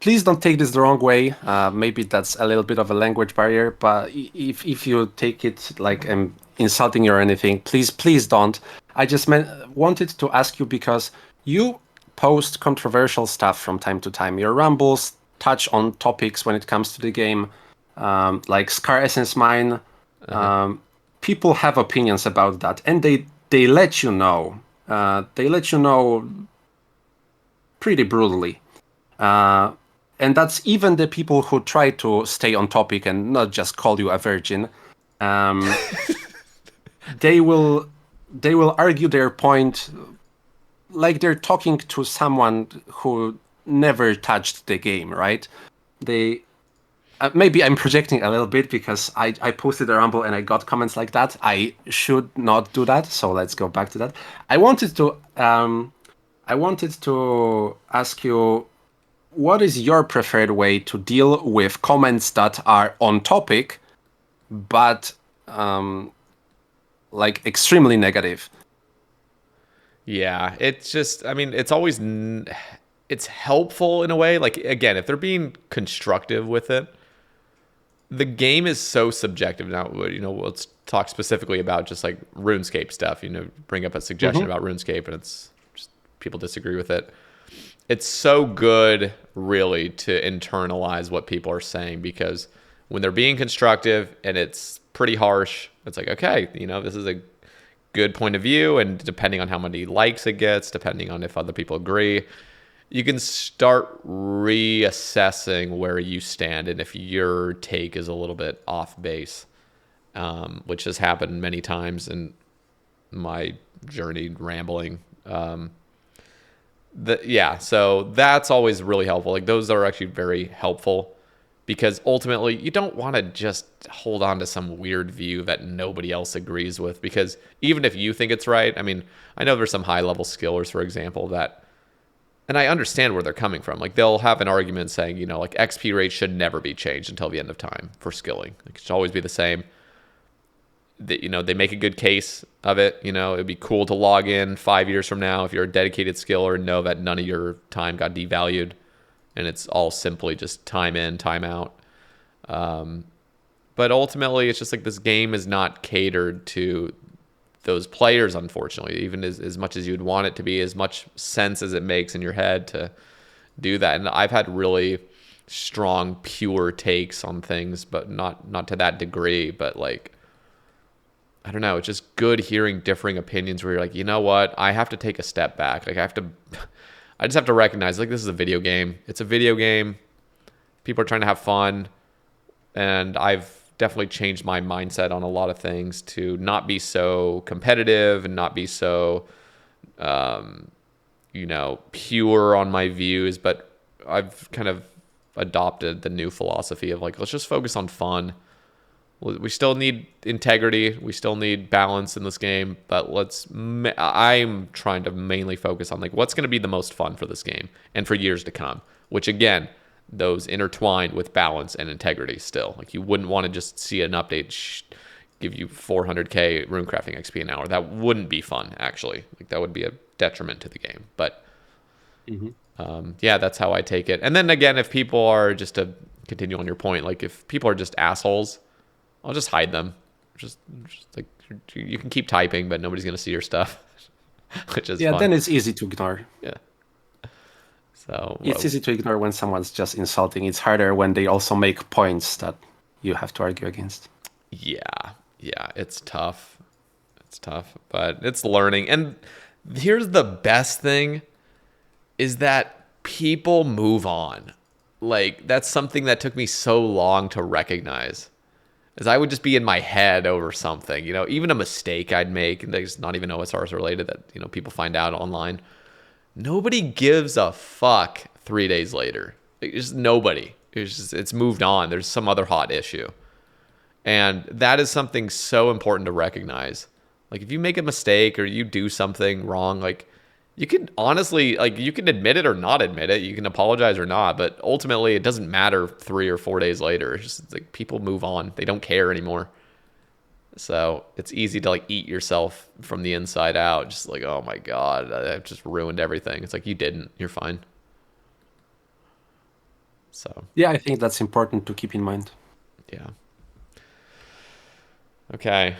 Please don't take this the wrong way. Maybe that's a little bit of a language barrier, but if you take it like I'm insulting you or anything, please don't. I just wanted to ask you because you post controversial stuff from time to time. Your rumbles touch on topics when it comes to the game, like Scar Essence Mine Uh-huh. People have opinions about that, and they let you know. They let you know pretty brutally. Uh, and that's even the people who try to stay on topic and not just call you a virgin. Um, they will they will argue their point like they're talking to someone who never touched the game, right? They maybe I'm projecting a little bit because I posted a Rumble and I got comments like that. I should not do that, so let's go back to that. I wanted to I wanted to ask you, what is your preferred way to deal with comments that are on topic but like extremely negative? Yeah, it's just, I mean, it's always, it's helpful in a way. Like, again, if they're being constructive with it, the game is so subjective now. Let's talk specifically about just like RuneScape stuff. Bring up a suggestion Mm-hmm. about RuneScape, and it's just people disagree with it. It's so good, really, to internalize what people are saying, because when they're being constructive and it's pretty harsh, it's like, okay, this is a good point of view, and depending on how many likes it gets, depending on if other people agree, you can start reassessing where you stand and if your take is a little bit off base, which has happened many times in my journey rambling. So that's always really helpful. Like, those are actually very helpful, because ultimately you don't want to just hold on to some weird view that nobody else agrees with, because even if you think it's right, I mean, I know there's some high level skillers, for example, that, and I understand where they're coming from. Like, they'll have an argument saying, like XP rate should never be changed until the end of time for skilling. Like, it should always be the same. That, they make a good case of it. It'd be cool to log in 5 years from now if you're a dedicated skiller and know that none of your time got devalued, and it's all simply just time in, time out. But ultimately, it's just like, this game is not catered to those players, unfortunately, even as much as you'd want it to be, as much sense as it makes in your head to do that. And I've had really strong, pure takes on things, but not to that degree. But like, I don't know, it's just good hearing differing opinions where you're like, you know what, I have to take a step back. Like, I just have to recognize, like, this is a video game. It's a video game. People are trying to have fun. And I've definitely changed my mindset on a lot of things to not be so competitive and not be so, pure on my views. But I've kind of adopted the new philosophy of like, let's just focus on fun. We still need integrity. We still need balance in this game, but I'm trying to mainly focus on like, what's going to be the most fun for this game and for years to come, which again, those intertwined with balance and integrity still. Like, you wouldn't want to just see an update give you 400k runecrafting XP an hour. That wouldn't be fun, actually. Like, that would be a detriment to the game. But Mm-hmm. yeah, that's how I take it. And then again, if people are, just to continue on your point, like, if people are just assholes, I'll just hide them. Just like, you can keep typing, but nobody's gonna see your stuff, which is Yeah, fun. then it's easy to ignore. Yeah. So It's easy to ignore when someone's just insulting. It's harder when they also make points that you have to argue against. yeah, it's tough. It's tough, but it's learning. And here's the best thing, is that people move on. Like, that's something that took me so long to recognize. As I would just be in my head over something, even a mistake I'd make, and there's not even OSRS related, that, people find out online. Nobody gives a fuck 3 days later. It's just nobody. It's moved on. There's some other hot issue. And that is something so important to recognize. Like, if you make a mistake or you do something wrong, like, you can honestly, like, you can admit it or not admit it. You can apologize or not, but ultimately it doesn't matter 3 or 4 days later. It's just like, people move on. They don't care anymore. So it's easy to like eat yourself from the inside out. Just like, oh my God, I've just ruined everything. It's like, you didn't. You're fine. So, Yeah, I think that's important to keep in mind. yeah. Okay.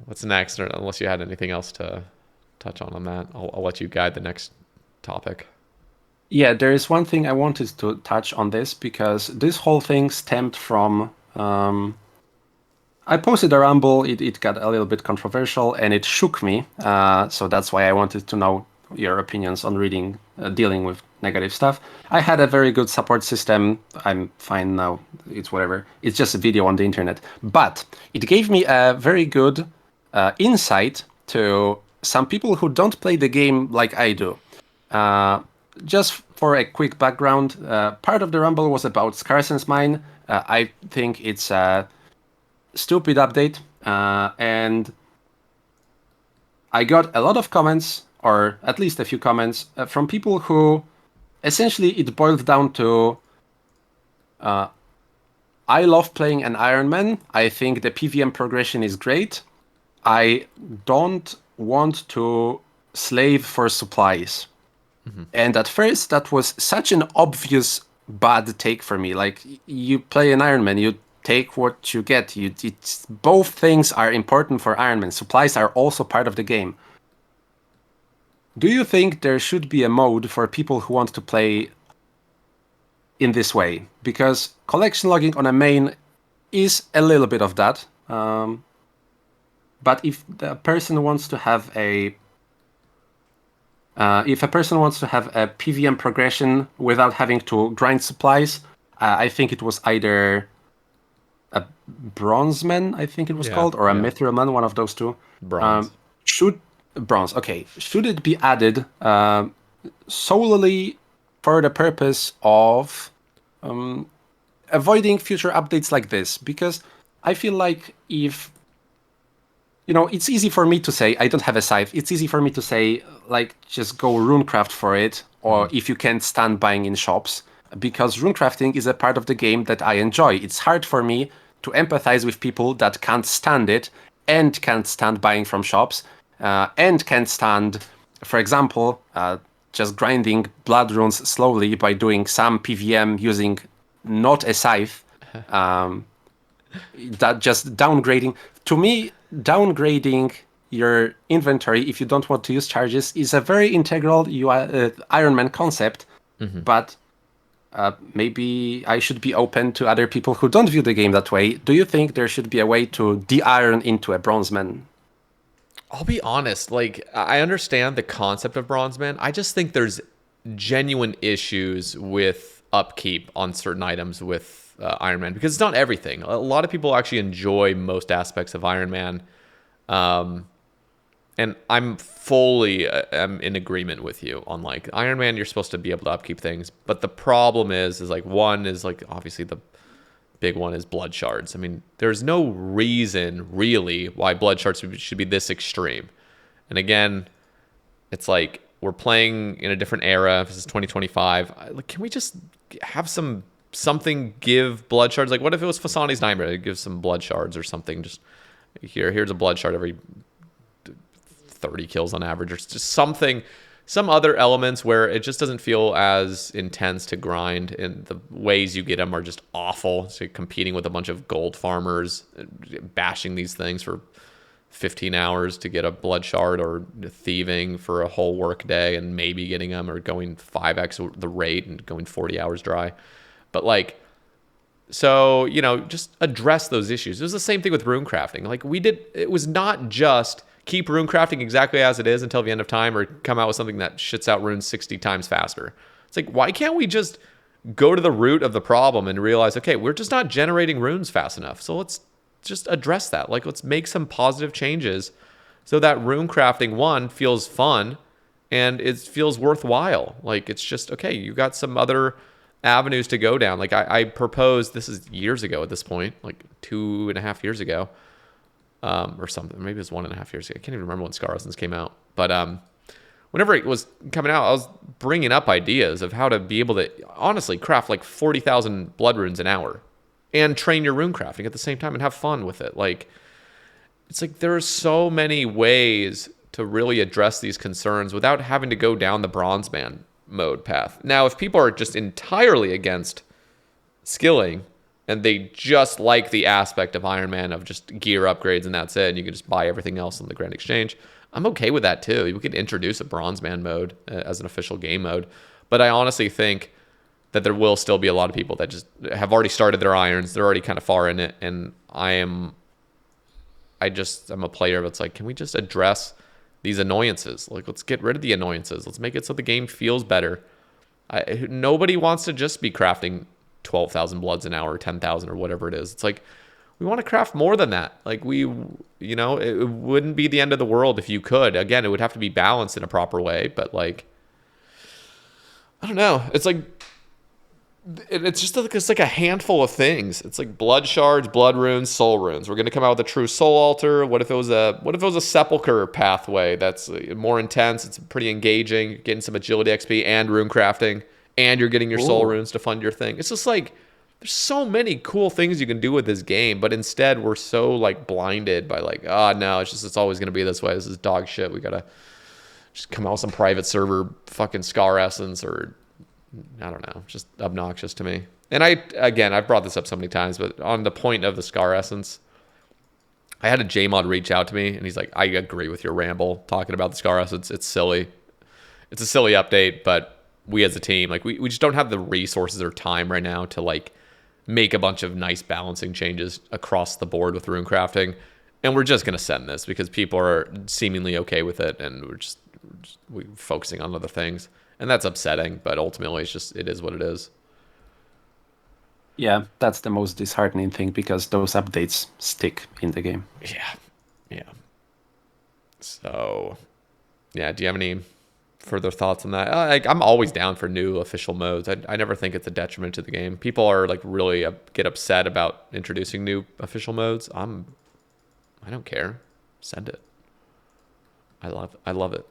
What's next? Or unless you had anything else to touch on that, I'll let you guide the next topic. Yeah, there is one thing I wanted to touch on this because this whole thing stemmed from I posted a Rumble. It got a little bit controversial and it shook me. So that's why I wanted to know your opinions on dealing with negative stuff. I had a very good support system. I'm fine now. It's whatever. It's just a video on the internet. But it gave me a very good insight to some people who don't play the game like I do. Just for a quick background, part of the Rumble was about Scarson's Mine. I think it's a stupid update, and I got a lot of comments, or at least a few comments, from people who essentially it boiled down to I love playing an Iron Man. I think the PVM progression is great. I don't want to slave for supplies. And at first, that was such an obvious bad take for me. Like, you play an Iron Man, you take what you get. Both things are important for Iron Man. Supplies are also part of the game. Do you think there should be a mode for people who want to play in this way? Because collection logging on a main is a little bit of that. But if the person wants to have a PVM progression without having to grind supplies, I think it was either a Bronzeman, I think it was called, or a Mithraman, one of those two. Bronze. Bronze, okay. Should it be added solely for the purpose of avoiding future updates like this? Because I feel like if it's easy for me to say, I don't have a scythe. It's easy for me to say, like, just go runecraft for it, or if you can't stand buying in shops, because runecrafting is a part of the game that I enjoy. It's hard for me to empathize with people that can't stand it and can't stand buying from shops, and can't stand, for example, just grinding blood runes slowly by doing some PVM using not a scythe. That just downgrading. To me, downgrading your inventory if you don't want to use charges is a very integral Iron Man concept, but maybe I should be open to other people who don't view the game that way. Do you think there should be a way to de-iron into a Bronzeman? I'll be honest, like, I understand the concept of Bronzeman. I just think there's genuine issues with upkeep on certain items with Iron Man, because it's not everything. A lot of people actually enjoy most aspects of Iron Man, and I'm fully am in agreement with you on, like, Iron Man, you're supposed to be able to upkeep things, but the problem is like, one is, like, obviously the big one is blood shards. I mean, there's no reason really why blood shards should be this extreme. And again, it's like, we're playing in a different era. This is 2025. Like, can we just have something give blood shards? Like, what if it was Fasani's Nightmare? It gives some blood shards or something. Just here's a blood shard every 30 kills on average, or just something, some other elements where it just doesn't feel as intense to grind, and the ways you get them are just awful. So you're competing with a bunch of gold farmers, bashing these things for 15 hours to get a blood shard, or thieving for a whole work day and maybe getting them, or going 5x the rate and going 40 hours dry. But, like, so, just address those issues. It was the same thing with rune crafting. Like, it was not just keep rune crafting exactly as it is until the end of time, or come out with something that shits out runes 60 times faster. It's like, why can't we just go to the root of the problem and realize, okay, we're just not generating runes fast enough. So let's just address that. Like, let's make some positive changes so that rune crafting, one, feels fun and it feels worthwhile. Like, it's just, okay, you got some other avenues to go down. Like, I proposed, this is years ago at this point, like 2.5 years ago, or something. Maybe it was 1.5 years ago. I can't even remember when Scarlessons came out. But whenever it was coming out, I was bringing up ideas of how to be able to honestly craft like 40,000 blood runes an hour and train your rune crafting at the same time and have fun with it. Like, it's like there are so many ways to really address these concerns without having to go down the Bronzeman mode path. Now, if people are just entirely against skilling and they just like the aspect of Iron Man of just gear upgrades and that's it, and you can just buy everything else on the Grand Exchange, I'm okay with that too. We could introduce a Bronzeman mode as an official game mode. But I honestly think that there will still be a lot of people that just have already started their irons. They're already kind of far in it. And I am I'm a player that's like, can we just address these annoyances? Like, let's get rid of the annoyances. Let's make it so the game feels better. Nobody wants to just be crafting 12,000 bloods an hour, 10,000 or whatever it is. It's like, we want to craft more than that. Like it wouldn't be the end of the world if you could. Again, it would have to be balanced in a proper way, but like, I don't know. It's like, it's like a handful of things. It's like blood shards, blood runes, soul runes. We're gonna come out with a true soul altar. What if it was a sepulcher pathway that's more intense? It's pretty engaging. You're getting some agility XP and rune crafting, and you're getting your soul runes to fund your thing. It's just like there's so many cool things you can do with this game, but instead we're so like blinded by like, no, it's always gonna be this way. This is dog shit. We gotta just come out with some private server fucking Scar Essence or I don't know, just obnoxious to me. And I've brought this up so many times, but on the point of the Scar Essence, I had a JMod reach out to me, and he's like, I agree with your ramble talking about the Scar Essence. It's silly. It's a silly update, but we as a team, like, we just don't have the resources or time right now to, like, make a bunch of nice balancing changes across the board with rune crafting. And we're just going to send this because people are seemingly okay with it, and we're focusing on other things. And that's upsetting, but ultimately it is what it is. Yeah, that's the most disheartening thing because those updates stick in the game. Yeah. So, yeah, do you have any further thoughts on that? I'm always down for new official modes. I never think it's a detriment to the game. People are like really get upset about introducing new official modes. I don't care. Send it. I love it.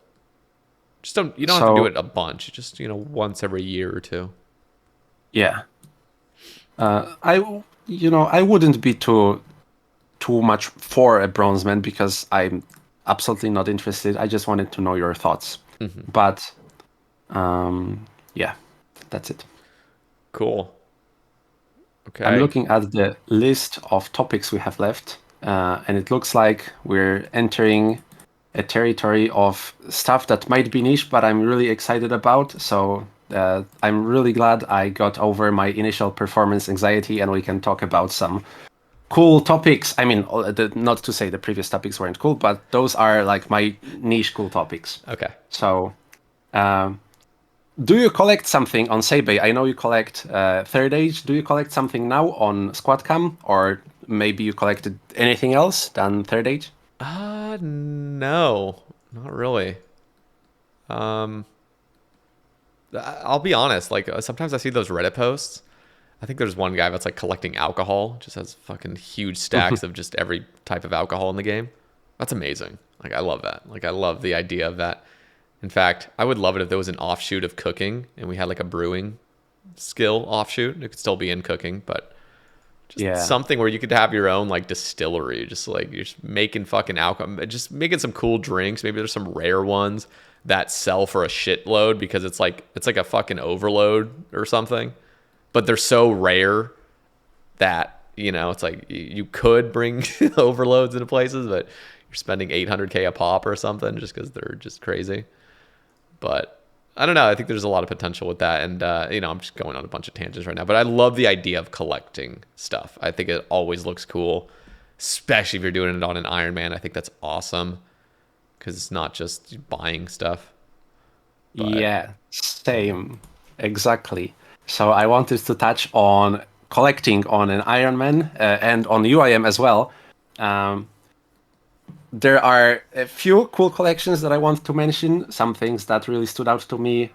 You don't have to do it a bunch. Just, once every year or two. Yeah. I wouldn't be too much for a Bronzeman because I'm absolutely not interested. I just wanted to know your thoughts. Mm-hmm. But, yeah, that's it. Cool. Okay. I'm looking at the list of topics we have left, and it looks like we're entering a territory of stuff that might be niche, but I'm really excited about. So I'm really glad I got over my initial performance anxiety, and we can talk about some cool topics. I mean, not to say the previous topics weren't cool, but those are like my niche cool topics. Okay. So, do you collect something on Sae Bae? I know you collect Third Age. Do you collect something now on Squad Cam, or maybe you collected anything else than Third Age? No, not really. I'll be honest. Like, sometimes I see those Reddit posts. I think there's one guy that's like collecting alcohol, just has fucking huge stacks of just every type of alcohol in the game. That's amazing. Like, I love that. Like, I love the idea of that. In fact, I would love it if there was an offshoot of cooking and we had like a brewing skill offshoot. It could still be in cooking, but just something where you could have your own like distillery, just like you're just making fucking alcohol, just making some cool drinks. Maybe there's some rare ones that sell for a shitload because it's like a fucking overload or something, but they're so rare that it's like you could bring overloads into places, but you're spending 800K a pop or something just because they're just crazy. But I don't know. I think there's a lot of potential with that. And, I'm just going on a bunch of tangents right now. But I love the idea of collecting stuff. I think it always looks cool, especially if you're doing it on an Iron Man. I think that's awesome because it's not just buying stuff. But... Yeah, same. Exactly. So I wanted to touch on collecting on an Iron Man and on UIM as well. There are a few cool collections that I want to mention, some things that really stood out to me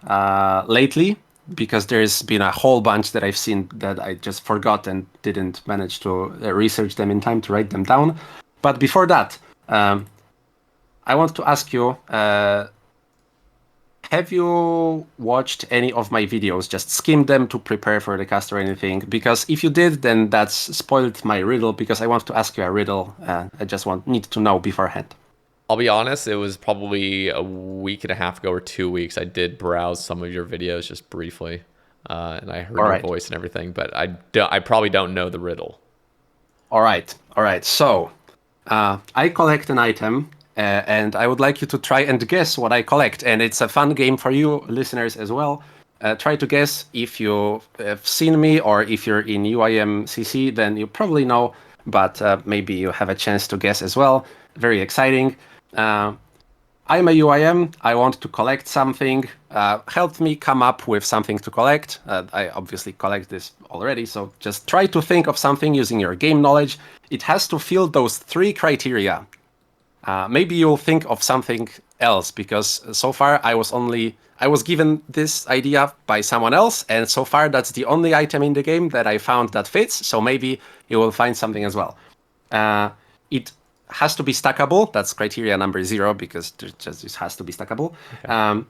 lately, because there's been a whole bunch that I've seen that I just forgot and didn't manage to research them in time to write them down. But before that, I want to ask you, have you watched any of my videos? Just skimmed them to prepare for the cast or anything? Because if you did, then that's spoiled my riddle, because I want to ask you a riddle. I just need to know beforehand. I'll be honest, it was probably a week and a half ago or 2 weeks. I did browse some of your videos just briefly, and I heard your voice and everything, but I probably don't know the riddle. All right. So, I collect an item, and I would like you to try and guess what I collect. And it's a fun game for you listeners as well. Try to guess. If you have seen me or if you're in UIM CC, then you probably know but maybe you have a chance to guess as well. Very exciting. I'm a UIM. I want to collect something. Help me come up with something to collect. I obviously collect this already, so just try to think of something using your game knowledge. It has to fill those 3 criteria. Maybe you'll think of something else, because so far I was given this idea by someone else, and so far that's the only item in the game that I found that fits. So maybe you will find something as well. It has to be stackable. That's criteria number 0, because it has to be stackable. Okay.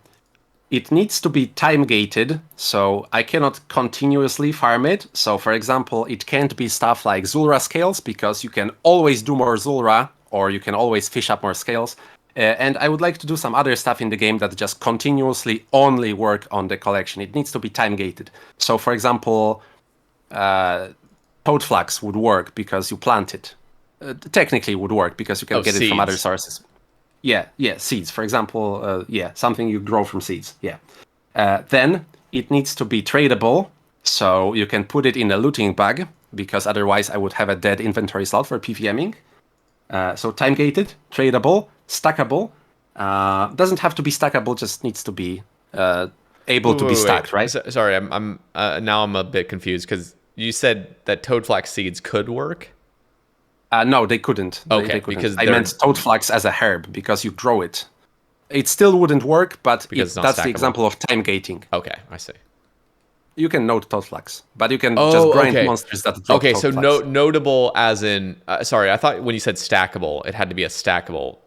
It needs to be time gated, so I cannot continuously farm it. So for example, it can't be stuff like Zulrah scales, because you can always do more Zulrah, or you can always fish up more scales. And I would like to do some other stuff in the game that just continuously only work on the collection. It needs to be time gated. So for example, Toad Flax would work because you plant it. Technically would work because you can get seeds. it from other sources. Yeah, seeds. For example, something you grow from seeds. Yeah. Then it needs to be tradable, so you can put it in a looting bag, because otherwise I would have a dead inventory slot for PVMing. So time gated, tradable, stackable. Doesn't have to be stackable, just needs to be able to be stacked, right? Sorry, I'm now I'm a bit confused, because you said that Toad Flax seeds could work. No, they couldn't. Okay, they couldn't. because I meant Toad Flax as a herb, because you grow it. It still wouldn't work, but that's stackable. The example of time gating. Okay, I see. You can note Toad Flax, but you can just grind monsters that drop Okay, Toad so Flax. Notable as in... sorry, I thought when you said stackable, it had to be a stackable.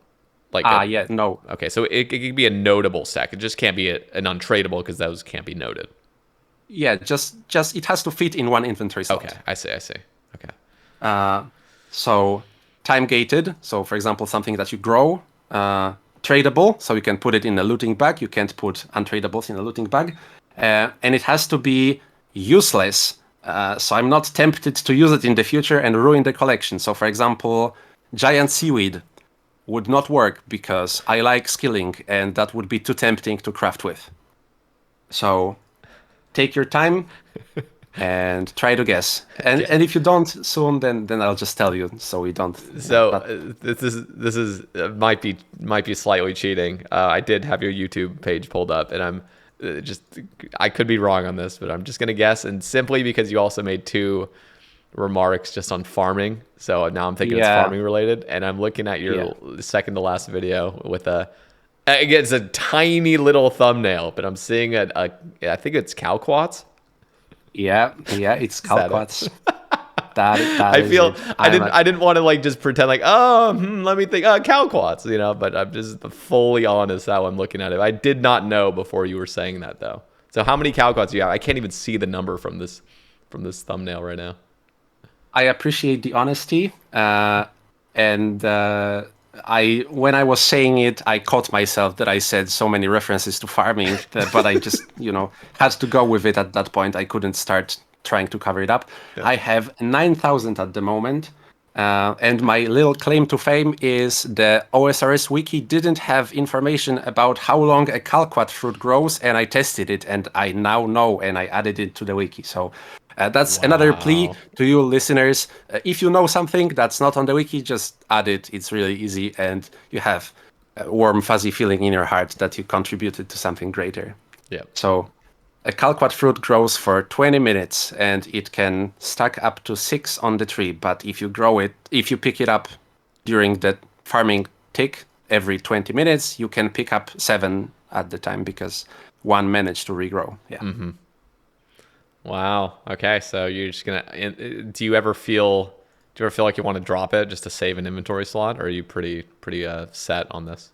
No. Okay, so it could be a notable stack. It just can't be an untradeable, because those can't be noted. Yeah, just it has to fit in one inventory slot. Okay, I see. Okay. So time gated. So for example, something that you grow, tradable. So you can put it in a looting bag. You can't put untradables in a looting bag, and it has to be useless. So I'm not tempted to use it in the future and ruin the collection. So for example, giant seaweed would not work because I like skilling, and that would be too tempting to craft with. So take your time and try to guess. And if you don't soon, then I'll just tell you, so we don't. So this is might be slightly cheating. I did have your YouTube page pulled up, and I'm I could be wrong on this, but I'm just gonna guess. And simply because you also made 2 remarks just on farming, so now I'm thinking it's farming related. And I'm looking at your second to last video with again, it's a tiny little thumbnail, but I'm seeing I think it's Calquats. Yeah, it's Calquats. I feel I didn't want to like just pretend like, let me think, Calquats, but I'm just fully honest how I'm looking at it. I did not know before you were saying that, though. So how many Calquats do you have? I can't even see the number from this thumbnail right now. I appreciate the honesty, and when I was saying it, I caught myself that I said so many references to farming, but I just had to go with it at that point. I couldn't start trying to cover it up. Yeah. I have 9,000 at the moment, and my little claim to fame is the OSRS wiki didn't have information about how long a Calquat fruit grows, and I tested it, and I now know, and I added it to the wiki. So that's another plea to you listeners. If you know something that's not on the wiki, just add it. It's really easy, and you have a warm, fuzzy feeling in your heart that you contributed to something greater. Yeah. So a Calquat fruit grows for 20 minutes, and it can stack up to 6 on the tree. But if you pick it up during the farming tick every 20 minutes, you can pick up 7 at the time, because 1 managed to regrow. Yeah. Mm-hmm. Wow. Okay. So you're just do you ever feel like you want to drop it just to save an inventory slot, or are you pretty set on this?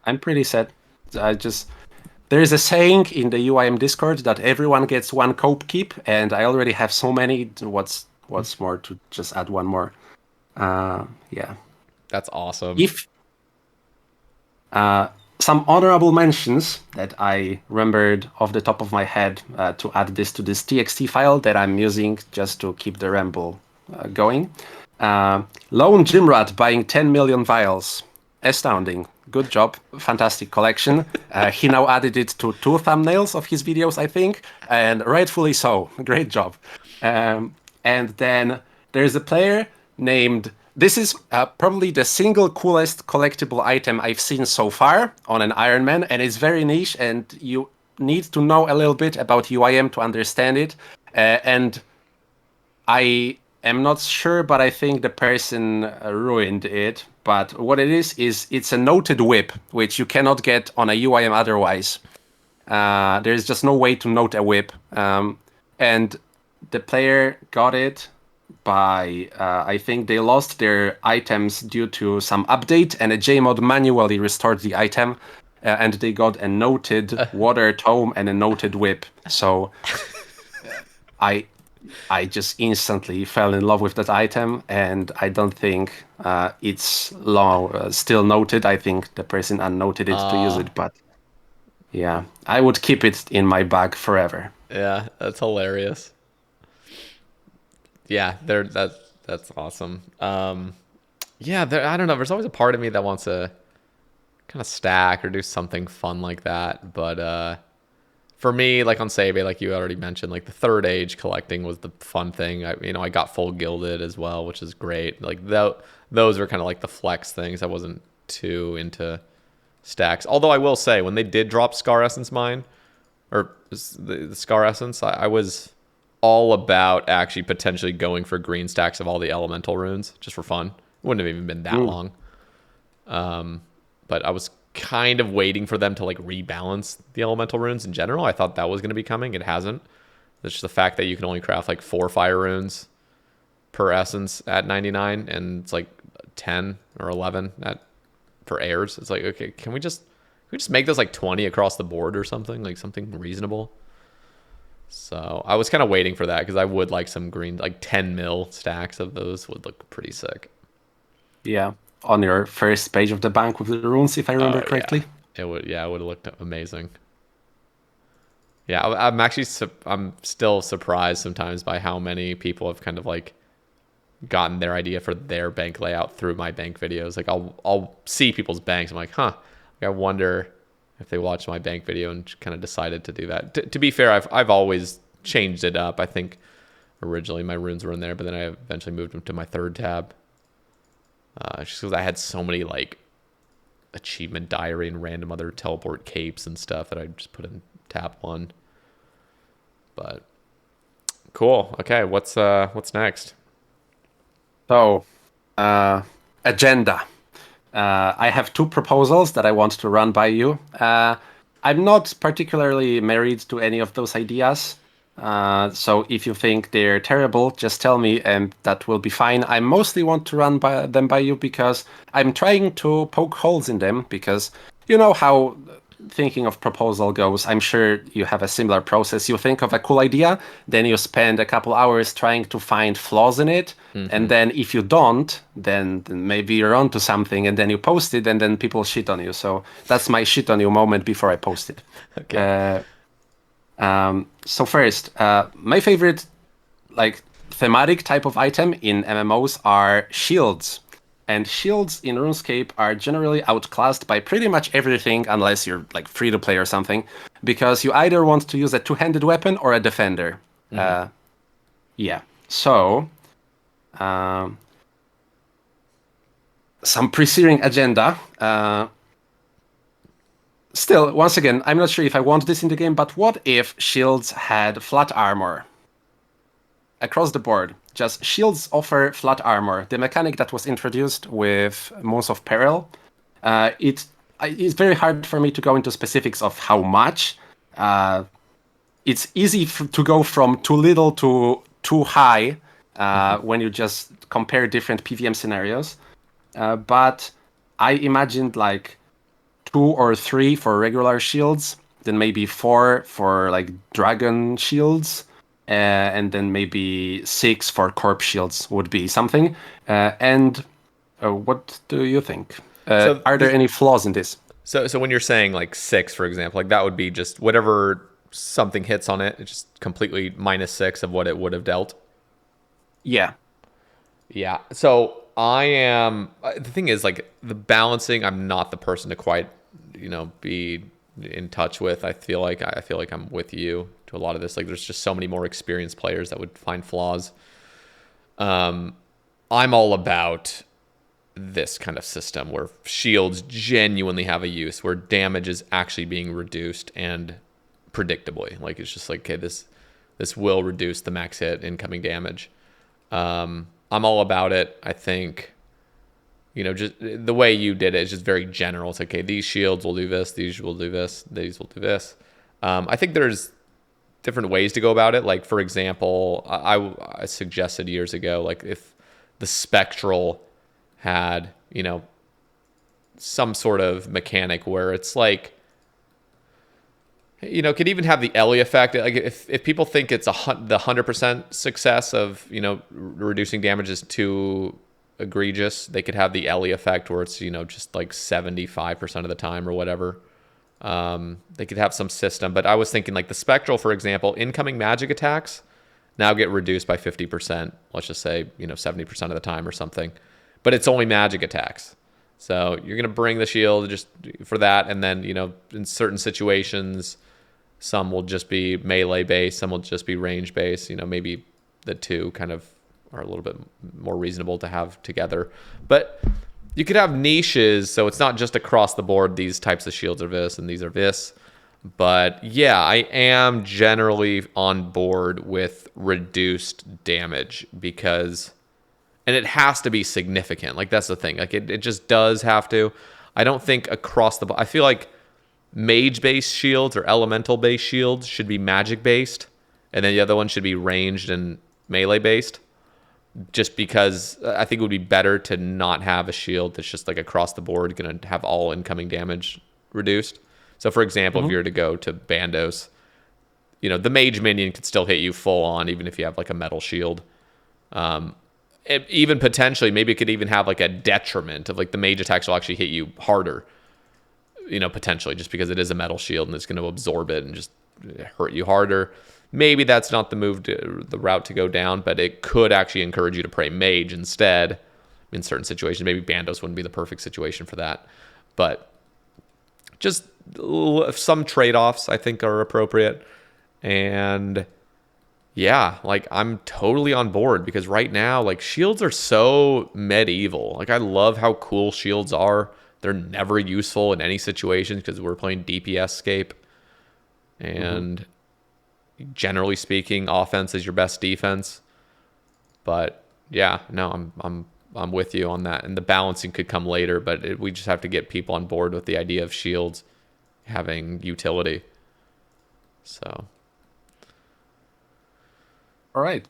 I'm pretty set. There is a saying in the UIM Discord that everyone gets 1 cope keep, and I already have so many. What's more to just add 1 more? Yeah. That's awesome. If some honorable mentions that I remembered off the top of my head to add this to this TXT file that I'm using just to keep the ramble going. Lone Gymrat buying 10 million vials. Astounding. Good job. Fantastic collection. He now added it to 2 thumbnails of his videos, I think, and rightfully so. Great job. And then there's a player named. This is probably the single coolest collectible item I've seen so far on an Iron Man, and it's very niche, and you need to know a little bit about UIM to understand it. And I am not sure, but I think the person ruined it. But what it is it's a noted whip, which you cannot get on a UIM otherwise. There's just no way to note a whip. And the player got it by, I think they lost their items due to some update, and a JMod manually restored the item, and they got a noted water tome and a noted whip. So I I just instantly fell in love with that item, and I don't think it's still noted. I think the person unnoted it to use it, but yeah, I would keep it in my bag forever. Yeah, that's hilarious. Yeah, that's awesome. Yeah, I don't know. There's always a part of me that wants to kind of stack or do something fun like that. But for me, like on Sae Bae, like you already mentioned, like the third age collecting was the fun thing. I got full gilded as well, which is great. Like those were kind of like the flex things. I wasn't too into stacks. Although I will say, when they did drop Scar Essence Mine, or the Scar Essence, I was all about actually potentially going for green stacks of all the elemental runes just for fun. It wouldn't have even been that long. But I was kind of waiting for them to like rebalance the elemental runes in general. I thought that was going to be coming. It hasn't. It's just the fact that you can only craft like 4 fire runes per essence at 99, and it's like 10 or 11 for airs. It's like, okay, can we just make this like 20 across the board or something, like something reasonable? So I was kind of waiting for that, because I would like some green, like 10 mil stacks of those would look pretty sick. Yeah, on your first page of the bank with the runes, if I remember correctly. Yeah, it would. Yeah, it would have looked amazing. Yeah, I'm still surprised sometimes by how many people have kind of like gotten their idea for their bank layout through my bank videos. Like I'll see people's banks. I'm like, huh. I wonder if they watched my bank video and kind of decided to do that. To be fair, I've always changed it up. I think originally my runes were in there, but then I eventually moved them to my third tab. Just because I had so many like achievement diary and random other teleport capes and stuff that I just put in tab 1. But cool. Okay, what's next? So, agenda. I have 2 proposals that I want to run by you. I'm not particularly married to any of those ideas. So if you think they're terrible, just tell me, and that will be fine. I mostly want to run them by you because I'm trying to poke holes in them, because you know how thinking of proposal goes. I'm sure you have a similar process. You think of a cool idea, then you spend a couple hours trying to find flaws in it, and then if you don't, then maybe you're onto something, and then you post it, and then people shit on you. So that's my shit on you moment before I post it. Okay. So first, my favorite like thematic type of item in MMOs are shields. And shields in RuneScape are generally outclassed by pretty much everything, unless you're like free to play or something, because you either want to use a two-handed weapon or a defender. Yeah. So, some Presearing agenda. Still, once again, I'm not sure if I want this in the game, but what if shields had flat armor? Across the board, just shields offer flat armor. The mechanic that was introduced with Moons of Peril. It's very hard for me to go into specifics of how much. It's easy to go from too little to too high when you just compare different PVM scenarios. But I imagined like 2 or 3 for regular shields, then maybe 4 for like dragon shields, and then maybe 6 for corpse shields would be something. And what do you think? Are there any flaws in this? So when you're saying like 6, for example, like that would be just whatever something hits on it, it's just completely -6 of what it would have dealt. Yeah. Yeah. So I am. The thing is, like the balancing, I'm not the person to quite, be in touch with. I feel like I'm with you to a lot of this. Like there's just so many more experienced players that would find flaws. I'm all about this kind of system where shields genuinely have a use, where damage is actually being reduced and predictably. Like it's just like, okay, this will reduce the max hit incoming damage. I'm all about it. I think, just the way you did it is just very general. It's like, okay, these shields will do this, these will do this, these will do this. I think there's different ways to go about it. Like, for example, I suggested years ago, like if the spectral had, some sort of mechanic where it's like, could even have the Ellie effect. Like if people think it's the 100% success of, reducing damage is too egregious, they could have the Ellie effect where it's, just like 75% of the time or whatever. They could have some system, but I was thinking like the spectral, for example, incoming magic attacks now get reduced by 50%. Let's just say, 70% of the time or something, but it's only magic attacks. So you're going to bring the shield just for that. And then, in certain situations, some will just be melee based, some will just be range based. Maybe the two kind of are a little bit more reasonable to have together. But you could have niches, so it's not just across the board, these types of shields are this and these are this. But yeah, I am generally on board with reduced damage because, and it has to be significant. Like that's the thing. Like it just does have to. I don't think across the board. I feel like mage-based shields or elemental-based shields should be magic-based, and then the other one should be ranged and melee-based. Just because I think it would be better to not have a shield that's just like across the board going to have all incoming damage reduced. So, for example, if you were to go to Bandos, the mage minion could still hit you full on, even if you have like a metal shield. Even potentially, maybe it could even have like a detriment of like the mage attacks will actually hit you harder. Potentially just because it is a metal shield and it's going to absorb it and just hurt you harder. Maybe that's not the route to go down, but it could actually encourage you to play mage instead in certain situations. Maybe Bandos wouldn't be the perfect situation for that, but just some trade-offs I think are appropriate. And yeah, like I'm totally on board because right now, like shields are so medieval. Like I love how cool shields are. They're never useful in any situation because we're playing DPS scape. And generally speaking, offense is your best defense. But yeah, no, I'm with you on that. And the balancing could come later, but we just have to get people on board with the idea of shields having utility. So. All right.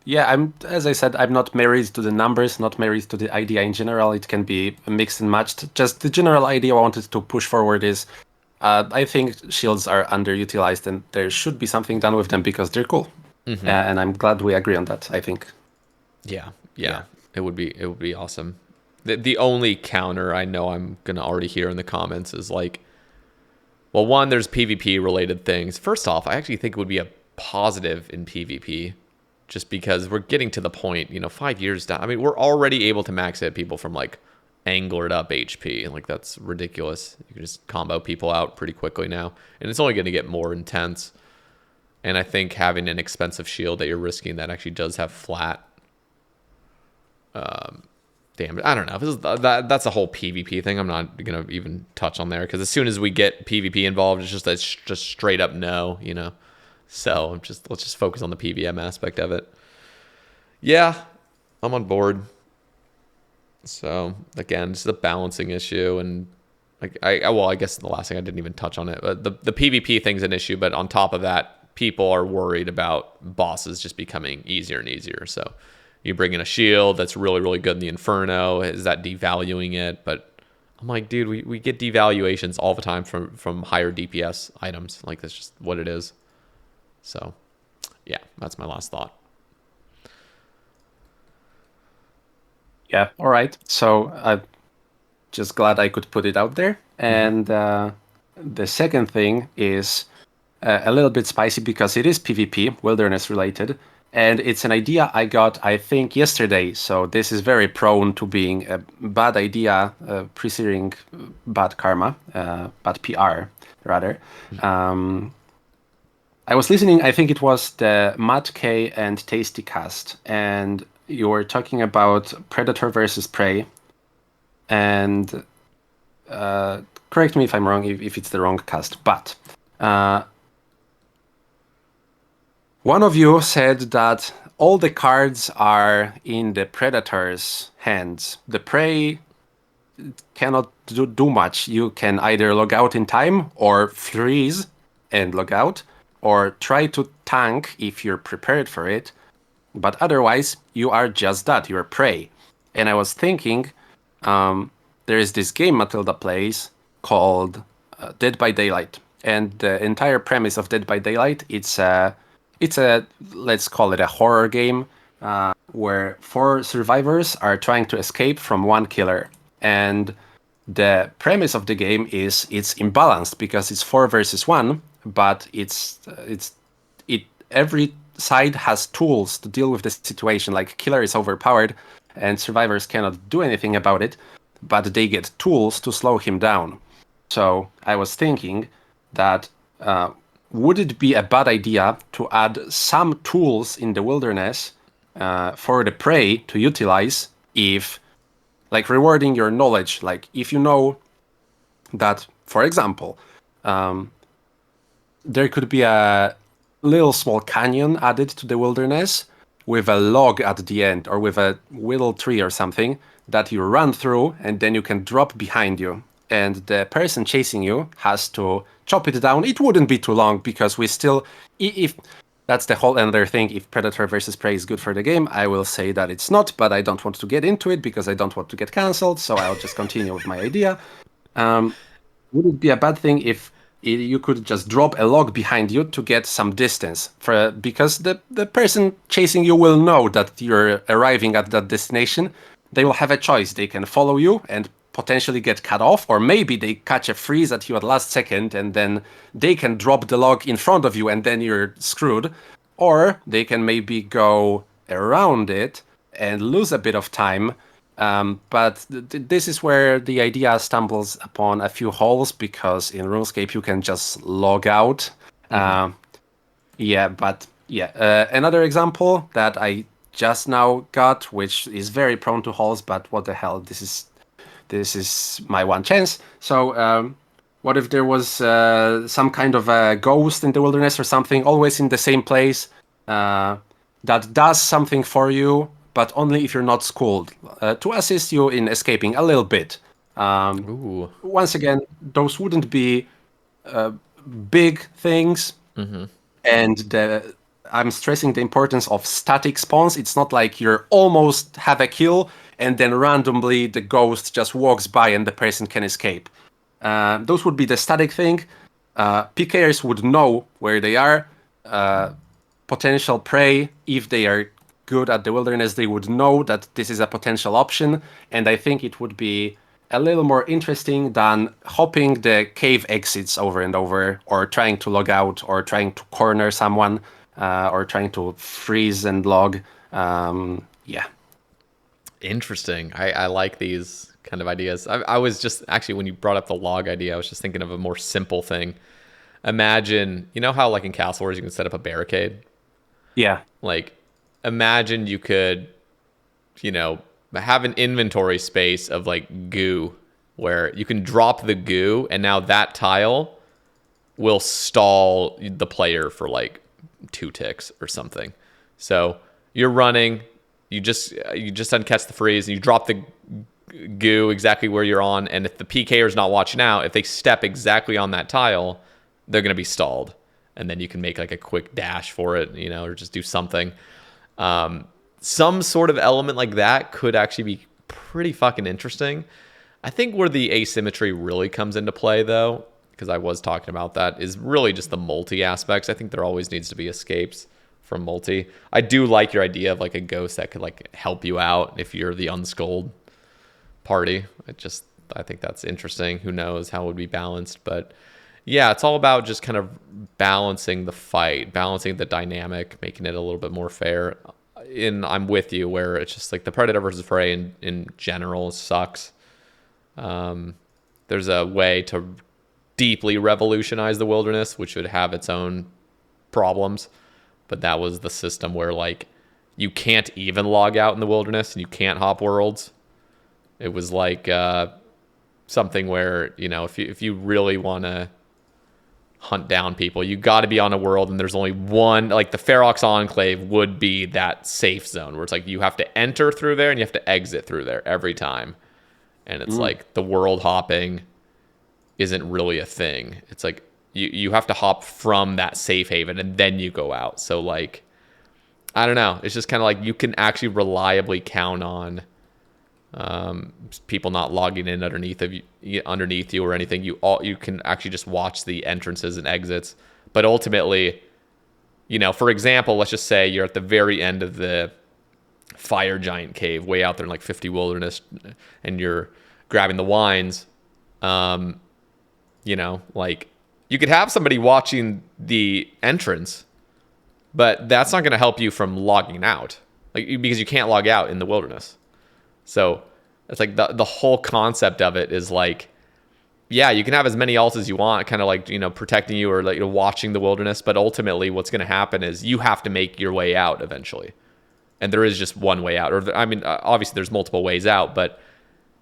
Yeah, as I said, I'm not married to the numbers, not married to the idea in general. It can be mixed and matched. Just the general idea I wanted to push forward is I think shields are underutilized and there should be something done with them because they're cool. And I'm glad we agree on that, I think. Yeah. It would be awesome. The only counter I know I'm going to already hear in the comments is like, well, one, there's PvP related things. First off, I actually think it would be a positive in PvP just because we're getting to the point, 5 years down. I mean, we're already able to max hit people from like anglered up HP, and like that's ridiculous. You can just combo people out pretty quickly now, and it's only going to get more intense. And I think having an expensive shield that you're risking that actually does have flat damage. I don't know. That's a whole PvP thing. I'm not going to even touch on there because as soon as we get PvP involved, it's just straight up no, So let's just focus on the PVM aspect of it. Yeah, I'm on board. So again, it's a balancing issue, and like I guess the last thing I didn't even touch on it, but the PvP thing's an issue. But on top of that, people are worried about bosses just becoming easier and easier. So you bring in a shield that's really really good in the Inferno. Is that devaluing it? But I'm like, dude, we get devaluations all the time from higher DPS items. Like that's just what it is. So, yeah, that's my last thought. Yeah, all right. So I'm just glad I could put it out there. And the second thing is a little bit spicy because it is PvP, wilderness related. And it's an idea I got, I think, yesterday. So this is very prone to being a bad idea, Presearing bad karma, bad PR, rather. I was listening, I think it was the Matt K and Tasty Cast, and you were talking about predator versus prey, and correct me if I'm wrong, if it's the wrong cast, but one of you said that all the cards are in the predator's hands. The prey cannot do much. You can either log out in time or freeze and log out, or try to tank if you're prepared for it. But otherwise, you are just that. You're prey. And I was thinking, there is this game Matilda plays called Dead by Daylight, and the entire premise of Dead by Daylight, it's a let's call it a horror game where 4 survivors are trying to escape from one killer. And the premise of the game is it's imbalanced because it's 4 versus 1, but every side has tools to deal with the situation. Like killer is overpowered and survivors cannot do anything about it, but they get tools to slow him down. So I was thinking that would it be a bad idea to add some tools in the wilderness for the prey to utilize, if like rewarding your knowledge, like if you know that, for example, there could be a little small canyon added to the wilderness with a log at the end, or with a willow tree or something that you run through, and then you can drop behind you. And the person chasing you has to chop it down. It wouldn't be too long, because we still, if that's the whole other thing, if Predator versus Prey is good for the game, I will say that it's not, but I don't want to get into it because I don't want to get cancelled, so I'll just continue with my idea. Would it be a bad thing if you could just drop a log behind you to get some distance, because the person chasing you will know that you're arriving at that destination. They will have a choice. They can follow you and potentially get cut off, or maybe they catch a freeze at you at last second and then they can drop the log in front of you and then you're screwed. Or they can maybe go around it and lose a bit of time. But this is where the idea stumbles upon a few holes, because in RuneScape you can just log out. Another example that I just now got, which is very prone to holes, but what the hell, this is my one chance. So what if there was some kind of a ghost in the wilderness or something, always in the same place, that does something for you, but only if you're not schooled, to assist you in escaping a little bit. Once again, those wouldn't be big things, and I'm stressing the importance of static spawns. It's not like you're almost have a kill and then randomly the ghost just walks by and the person can escape. Those would be the static thing. PKers would know where they are. Potential prey, if they are good at the wilderness, they would know that this is a potential option, and I think it would be a little more interesting than hopping the cave exits over and over, or trying to log out, or trying to corner someone, or trying to freeze and log. Interesting. I like these kind of ideas. I was just, actually, when you brought up the log idea, I was just thinking of a more simple thing. Imagine, you know how like in Castle Wars you can set up a barricade? Yeah. Like, imagine you could, have an inventory space of like goo, where you can drop the goo, and now that tile will stall the player for like 2 ticks or something. So you're running, you just uncatch the freeze, and you drop the goo exactly where you're on, and if the PKer is not watching out, if they step exactly on that tile, they're going to be stalled, and then you can make like a quick dash for it, or just do something. Some sort of element like that could actually be pretty fucking interesting. I think where the asymmetry really comes into play, though, because I was talking about that, is really just the multi aspects. I think there always needs to be escapes from multi. I do like your idea of like a ghost that could like help you out if you're the unskulled party. I think that's interesting. Who knows how it would be balanced, but yeah, it's all about just kind of balancing the fight, balancing the dynamic, making it a little bit more fair. I'm with you, where it's just like the Predator versus Prey in general sucks. There's a way to deeply revolutionize the wilderness, which would have its own problems, but that was the system where like you can't even log out in the wilderness and you can't hop worlds. It was like something where, you know, if you really want to hunt down people, you got to be on a world, and there's only one, like the Ferox Enclave would be that safe zone where it's like you have to enter through there and you have to exit through there every time. And it's like the world hopping isn't really a thing. It's like you have to hop from that safe haven and then you go out. So like, I don't know. It's just kind of like you can actually reliably count on people not logging in underneath you or anything. You can actually just watch the entrances and exits. But ultimately, you know, for example, let's just say you're at the very end of the fire giant cave, way out there in like 50 wilderness, and you're grabbing the wines. You know, like you could have somebody watching the entrance, but that's not going to help you from logging out, like because you can't log out in the wilderness. So it's like the whole concept of it is like, yeah, you can have as many alts as you want, kind of like, you know, protecting you or like, you know, watching the wilderness. But ultimately what's going to happen is you have to make your way out eventually. And there is just one way out. Or I mean, obviously there's multiple ways out, but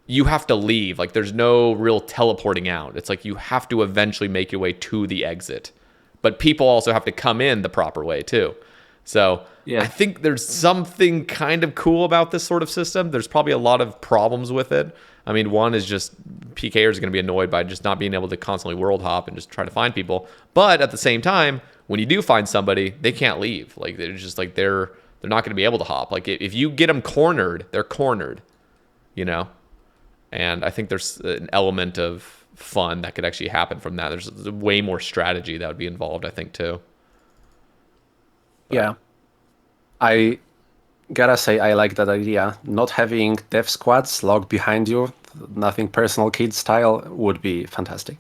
you have to leave. Like there's no real teleporting out. It's like you have to eventually make your way to the exit. But people also have to come in the proper way too. So I think there's something kind of cool about this sort of system. There's probably a lot of problems with it. I mean, one is just PKers are going to be annoyed by just not being able to constantly world hop and just try to find people. But at the same time, when you do find somebody, they can't leave. Like they're just like they're not going to be able to hop. Like if you get them cornered, they're cornered, you know. And I think there's an element of fun that could actually happen from that. There's way more strategy that would be involved, I think, too. But, yeah. I gotta say, I like that idea. Not having dev squads log behind you, nothing personal kid style, would be fantastic.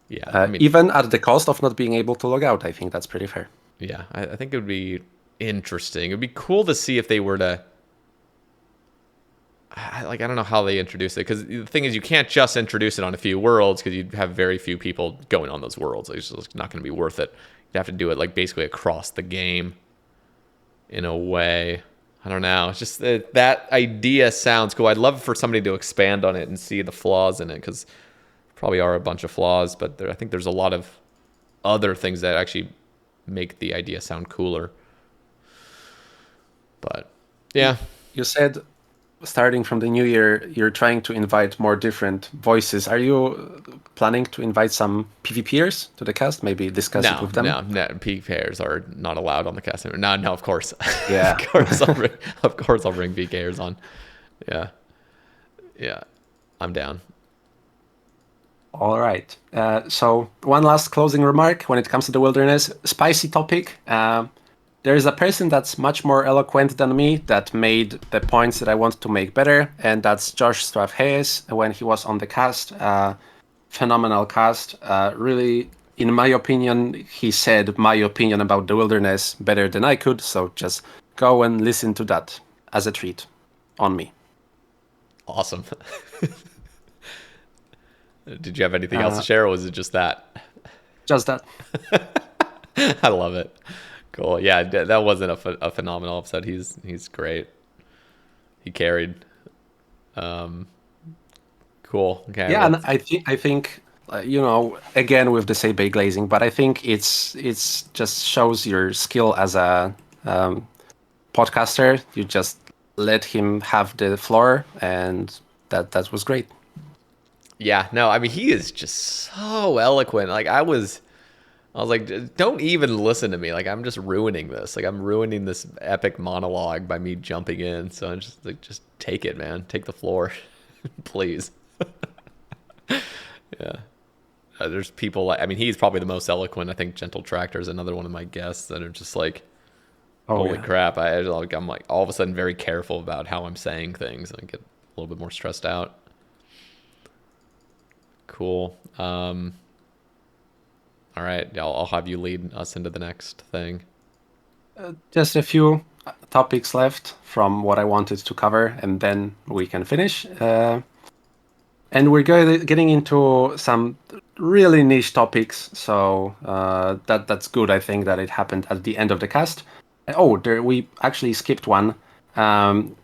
Yeah. I mean, even at the cost of not being able to log out, I think that's pretty fair. Yeah. I think it would be interesting. It would be cool to see if they were to. I don't know how they introduce it, because the thing is you can't just introduce it on a few worlds because you'd have very few people going on those worlds. It's just not going to be worth it. You'd have to do it like basically across the game in a way. I don't know. It's just that idea sounds cool. I'd love for somebody to expand on it and see the flaws in it, because probably are a bunch of flaws, but I think there's a lot of other things that actually make the idea sound cooler. But yeah. You said starting from the new year, you're trying to invite more different voices. Are you planning to invite some PvPers to the cast? Maybe discuss it with them? No, PKers are not allowed on the cast. No, of course. Yeah. of course I'll bring PKers on. Yeah, I'm down. All right. So one last closing remark when it comes to the wilderness. Spicy topic. There is a person that's much more eloquent than me that made the points that I want to make better, and that's Josh Strav-Hayes when he was on the cast. Phenomenal cast. Really, in my opinion, he said my opinion about the wilderness better than I could, so just go and listen to that as a treat on me. Awesome. Did you have anything else to share, or was it just that? Just that. I love it. Cool. Yeah, that wasn't a phenomenal episode. He's great. He carried. Cool. Okay. Yeah, and I think you know, again with the Sae Bae glazing, but I think it's just shows your skill as a podcaster. You just let him have the floor, and that was great. Yeah. No, I mean, he is just so eloquent. Like I was like, don't even listen to me. Like, I'm just ruining this. Like, I'm ruining this epic monologue by me jumping in. So I'm just like, just take it, man. Take the floor, please. Yeah. There's people like, I mean, he's probably the most eloquent. I think Gentle Tractor is another one of my guests that are just like, holy crap. I'm like all of a sudden very careful about how I'm saying things, and I get a little bit more stressed out. Cool. All right, I'll have you lead us into the next thing. Just a few topics left from what I wanted to cover, and then we can finish. And we're getting into some really niche topics, so that's good. I think that it happened at the end of the cast. Oh, there we actually skipped one.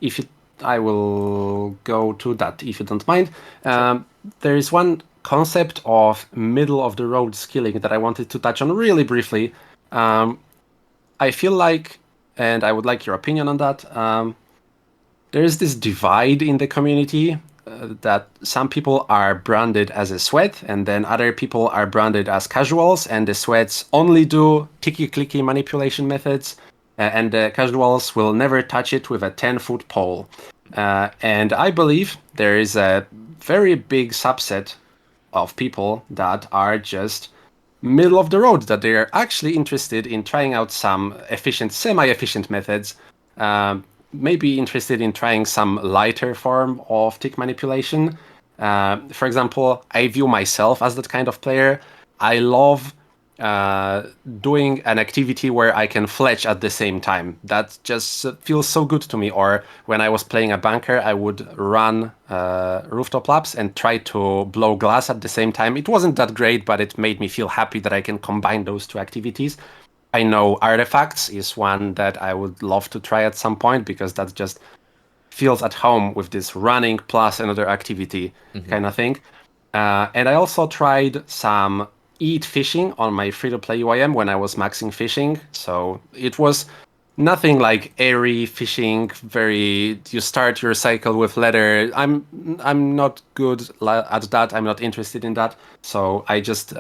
If you, I will go to that if you don't mind. Sure. There is one concept of middle of the road skilling that I wanted to touch on really briefly. Um, I feel like, and I would like your opinion on that. There is this divide in the community that some people are branded as a sweat, and then other people are branded as casuals, and the sweats only do ticky-clicky manipulation methods, and the casuals will never touch it with a 10-foot pole. And I believe there is a very big subset of people that are just middle of the road, that they are actually interested in trying out some efficient, semi-efficient methods, maybe interested in trying some lighter form of tick manipulation. For example, I view myself as that kind of player. I love doing an activity where I can fletch at the same time. That just feels so good to me. Or when I was playing a bunker, I would run rooftop laps and try to blow glass at the same time. It wasn't that great, but it made me feel happy that I can combine those two activities. I know artifacts is one that I would love to try at some point because that just feels at home with this running plus another activity kind of thing. And I also tried some eat fishing on my free-to-play UIM when I was maxing fishing. So it was nothing like airy fishing. Very, you start your cycle with leather. I'm not good at that. I'm not interested in that. So I just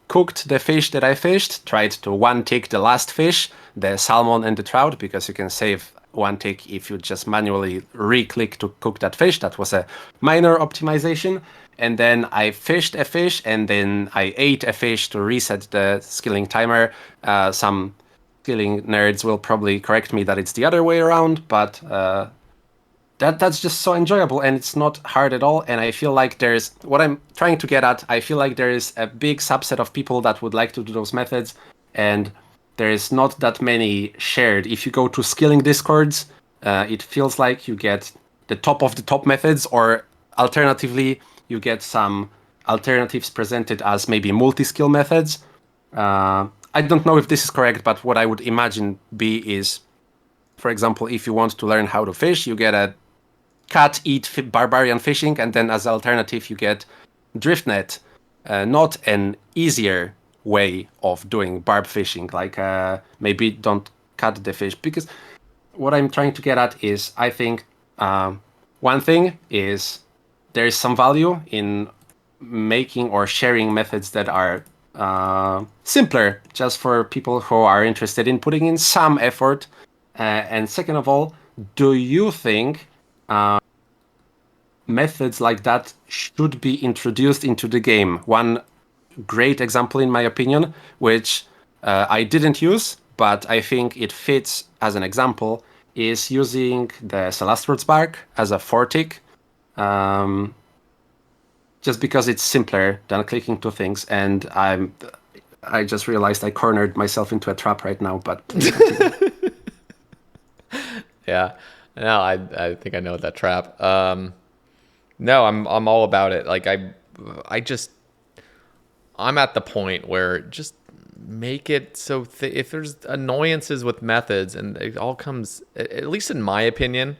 cooked the fish that I fished. Tried to one tick the last fish, the salmon and the trout, because you can save one tick if you just manually re-click to cook that fish. That was a minor optimization. And then I fished a fish, and then I ate a fish to reset the skilling timer. Some skilling nerds will probably correct me that it's the other way around, but that's just so enjoyable, and it's not hard at all. And I feel like there's what I'm trying to get at. I feel like there is a big subset of people that would like to do those methods, and there is not that many shared. If you go to skilling discords, it feels like you get the top of the top methods, or alternatively, you get some alternatives presented as maybe multi-skill methods. I don't know if this is correct, but what I would imagine is, for example, if you want to learn how to fish, you get a cat eat barbarian fishing, and then as alternative you get driftnet, not an easier way of doing barb fishing, like maybe don't cut the fish. Because what I'm trying to get at is, I think one thing is there is some value in making or sharing methods that are simpler, just for people who are interested in putting in some effort. And second of all, do you think methods like that should be introduced into the game? One great example, in my opinion, which I didn't use, but I think it fits as an example, is using the Celestwords bark as a 4-tick. Just because it's simpler than clicking two things, and I just realized I cornered myself into a trap right now, but please continue. Yeah. No, I think I know that trap. No, I'm all about it. Like I just I'm at the point where just make it so if there's annoyances with methods, and it all comes, at least in my opinion,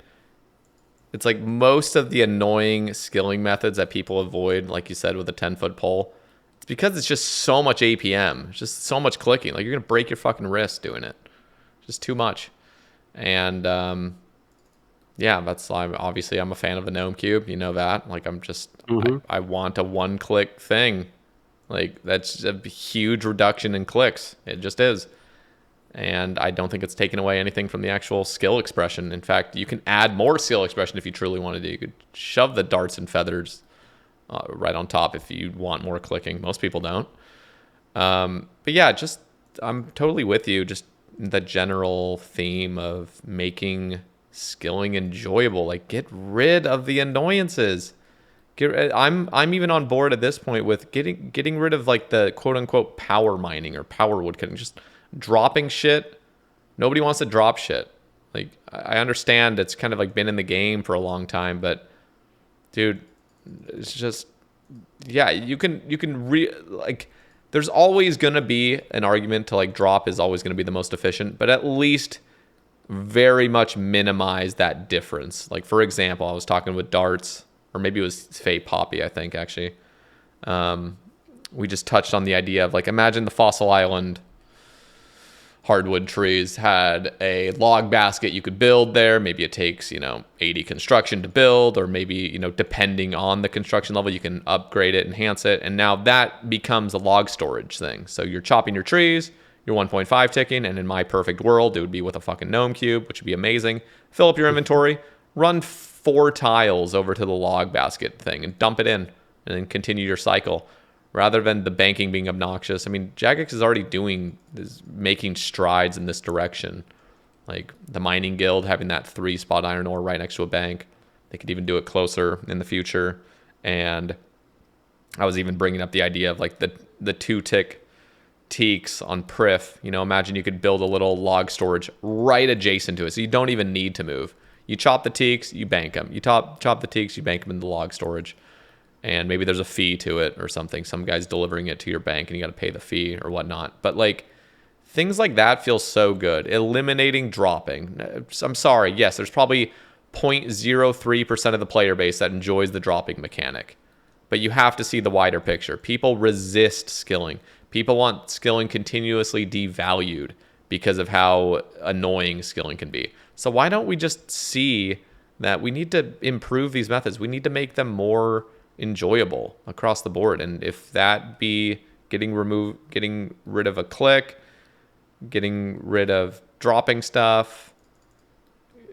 it's like most of the annoying skilling methods that people avoid, like you said, with a 10-foot pole, it's because it's just so much APM. It's just so much clicking. Like, you're going to break your fucking wrist doing it. Just too much. And yeah, I'm a fan of the Gnome Cube. You know that. Like, Mm-hmm. I want a one-click thing. Like, that's a huge reduction in clicks. It just is. And I don't think it's taken away anything from the actual skill expression. In fact, you can add more skill expression if you truly want to do. You could shove the darts and feathers right on top if you want more clicking. Most people don't. But yeah, just I'm totally with you. Just the general theme of making skilling enjoyable. Like, get rid of the annoyances. I'm even on board at this point with getting rid of like the quote unquote power mining or power woodcutting. Just dropping shit. Nobody wants to drop shit. Like, I understand it's kind of like been in the game for a long time, but dude, it's just, yeah, like, there's always gonna be an argument to like drop is always gonna be the most efficient, but at least very much minimize that difference. Like, for example, I was talking with Darts, or maybe it was Faye Poppy, I think, actually. We just touched on the idea of, like, imagine the Fossil Island hardwood trees had a log basket you could build there. Maybe it takes, 80 construction to build, or maybe, depending on the construction level, you can upgrade it, enhance it. And now that becomes a log storage thing. So you're chopping your trees, you're 1.5 ticking, and in my perfect world, it would be with a fucking gnome cube, which would be amazing. Fill up your inventory, run 4 tiles over to the log basket thing and dump it in, and then continue your cycle. Rather than the banking being obnoxious. I mean, Jagex is making strides in this direction. Like the mining guild having that 3-spot iron ore right next to a bank. They could even do it closer in the future. And I was even bringing up the idea of like the 2-tick teaks on Prif. Imagine you could build a little log storage right adjacent to it. So you don't even need to move. You chop the teaks, you bank them. You chop the teaks, you bank them in the log storage. And maybe there's a fee to it or something. Some guy's delivering it to your bank and you got to pay the fee or whatnot. But like things like that feel so good. Eliminating dropping. I'm sorry. Yes, there's probably 0.03% of the player base that enjoys the dropping mechanic. But you have to see the wider picture. People resist skilling. People want skilling continuously devalued because of how annoying skilling can be. So why don't we just see that we need to improve these methods? We need to make them more enjoyable across the board. And if that be getting rid of a click, getting rid of dropping stuff,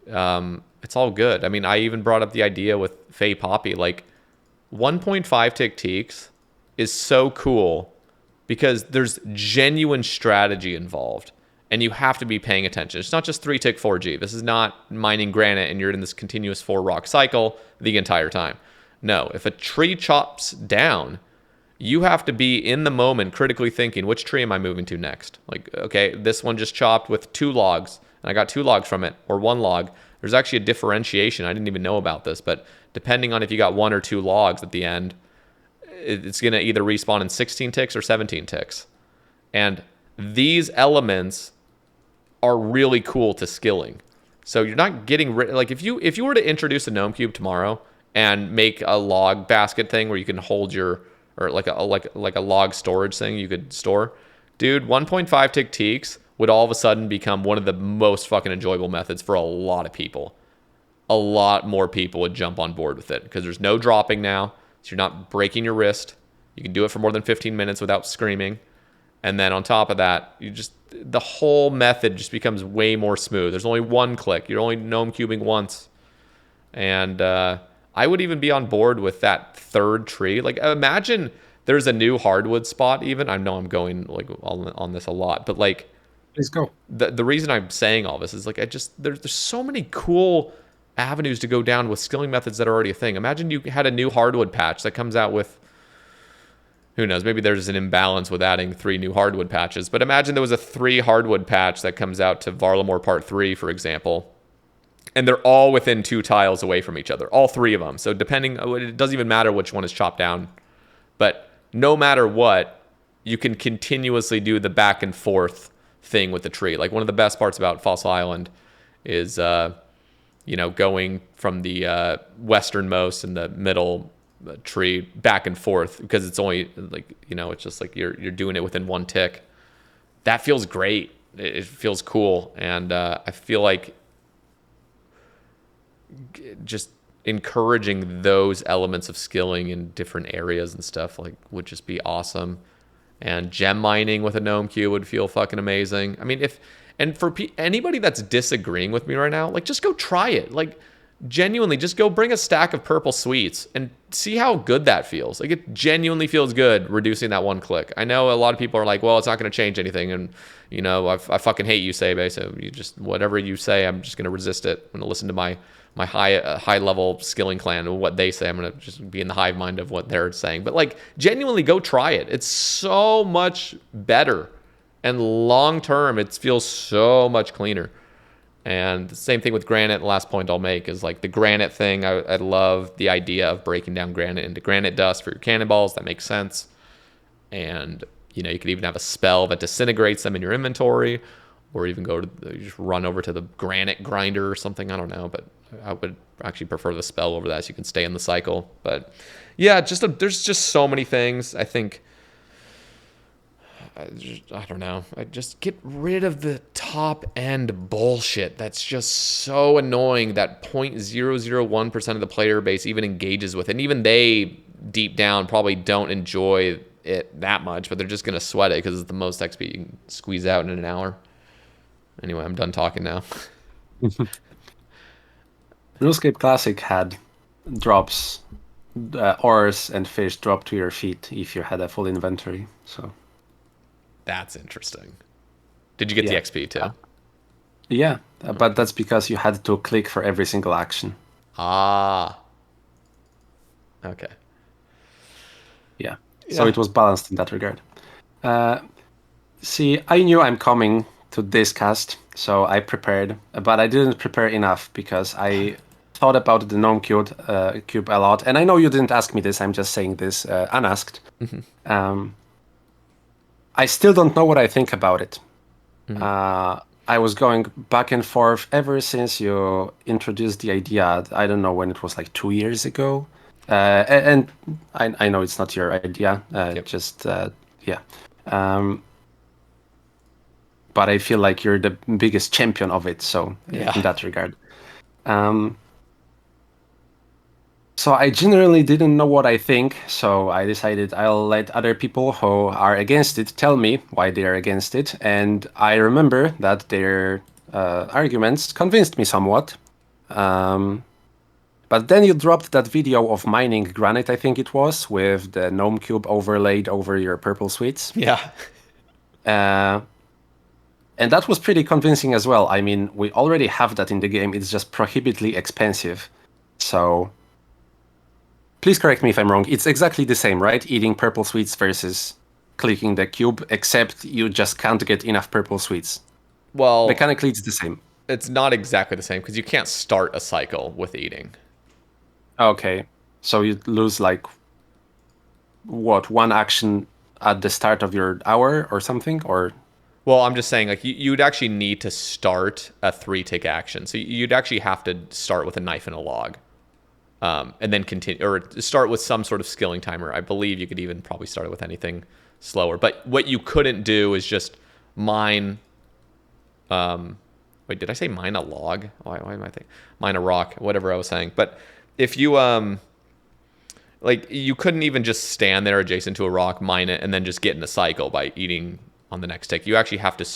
it's all good. I mean, I even brought up the idea with Faye Poppy, like 1.5 tick teaks is so cool because there's genuine strategy involved and you have to be paying attention. It's not just 3-tick 4G. This is not mining granite and you're in this continuous 4-rock cycle the entire time. No, if a tree chops down, you have to be in the moment critically thinking, which tree am I moving to next? Like, okay, this one just chopped with 2 logs, and I got 2 logs from it, or 1 log. There's actually a differentiation. I didn't even know about this, but depending on if you got 1 or 2 logs at the end, it's going to either respawn in 16 ticks or 17 ticks. And these elements are really cool to skilling. So you're not getting rid, like if you were to introduce a gnome cube tomorrow and make a log basket thing where you can hold your, or like a log storage thing you could store, dude, 1.5 tick teaks would all of a sudden become one of the most fucking enjoyable methods for a lot of people. A lot more people would jump on board with it because there's no dropping now, so you're not breaking your wrist. You can do it for more than 15 minutes without screaming. And then on top of that, the whole method just becomes way more smooth. There's only 1 click. You're only gnome cubing once. And I would even be on board with that 3rd tree. Like, imagine there's a new hardwood spot even. I know I'm going like on this a lot, but like, please go. The reason I'm saying all this is like, there's so many cool avenues to go down with skilling methods that are already a thing. Imagine you had a new hardwood patch that comes out with, who knows, maybe there's an imbalance with adding 3 new hardwood patches, but imagine there was a 3 hardwood patch that comes out to Varlamore Part 3, for example. And they're all within 2 tiles away from each other, all 3 of them. So depending, it doesn't even matter which one is chopped down. But no matter what, you can continuously do the back and forth thing with the tree. Like one of the best parts about Fossil Island is, going from the westernmost and the middle tree back and forth because it's only like, it's just like you're doing it within 1 tick. That feels great. It feels cool. And I feel like just encouraging those elements of skilling in different areas and stuff like would just be awesome. And gem mining with a gnome cube would feel fucking amazing. I mean, for anybody that's disagreeing with me right now, like just go try it. Like genuinely just go bring a stack of purple sweets and see how good that feels. Like it genuinely feels good reducing that 1 click. I know a lot of people are like, well, it's not going to change anything. And I fucking hate you, Sae Bae. So you just, whatever you say, I'm just going to resist it. I'm going to listen to my high level skilling clan and what they say. I'm going to just be in the hive mind of what they're saying. But like genuinely go try it. It's so much better. And long term, it feels so much cleaner. And the same thing with granite. The last point I'll make is like the granite thing. I love the idea of breaking down granite into granite dust for your cannonballs. That makes sense. And you could even have a spell that disintegrates them in your inventory. or even go to just run over to the granite grinder or something. I don't know, but I would actually prefer the spell over that, so you can stay in the cycle. But yeah, there's just so many things. I think I don't know. I just get rid of the top end bullshit. That's just so annoying that 0.001% of the player base even engages with it. And even they, deep down, probably don't enjoy it that much, but they're just going to sweat it because it's the most XP you can squeeze out in an hour. Anyway, I'm done talking now. RuneScape Classic had drops, ores and fish drop to your feet if you had a full inventory. So That's interesting. Did you get the XP too? Yeah, but that's because you had to click for every single action. Ah. Okay. Yeah. So it was balanced in that regard. See, I knew I'm coming to this cast, so I prepared, but I didn't prepare enough because I thought about the Gnome cube a lot. And I know you didn't ask me this, I'm just saying this unasked. I still don't know what I think about it. I was going back and forth ever since you introduced the idea. I don't know when it was, like 2 years ago. And I know it's not your idea, yeah. But I feel like you're the biggest champion of it, so in that regard. So I generally didn't know what I think, so I decided I'll let other people who are against it tell me why they are against it. And I remember that their arguments convinced me somewhat. But then you dropped that video of mining granite, I think it was, with the Gnome cube overlaid over your purple sweets. Yeah. And that was pretty convincing as well. I mean, we already have that in the game. It's just prohibitively expensive. So please correct me if I'm wrong. It's exactly the same, right? Eating purple sweets versus clicking the cube, except you just can't get enough purple sweets. Well, mechanically, it's the same. It's not exactly the same because you can't start a cycle with eating. Okay. So you lose, like, what, one action at the start of your hour or something? Or well, I'm just saying, like, you'd actually need to start a 3-tick action. So you'd actually have to start with a knife and a log. And then continue, or start with some sort of skilling timer. I believe you could even probably start with anything slower. But what you couldn't do is just mine. Wait, did I say mine a log? Why am I thinking mine a rock? Whatever I was saying. But if you like, you couldn't even just stand there adjacent to a rock, mine it, and then just get in a cycle by eating on the next tick. You actually have to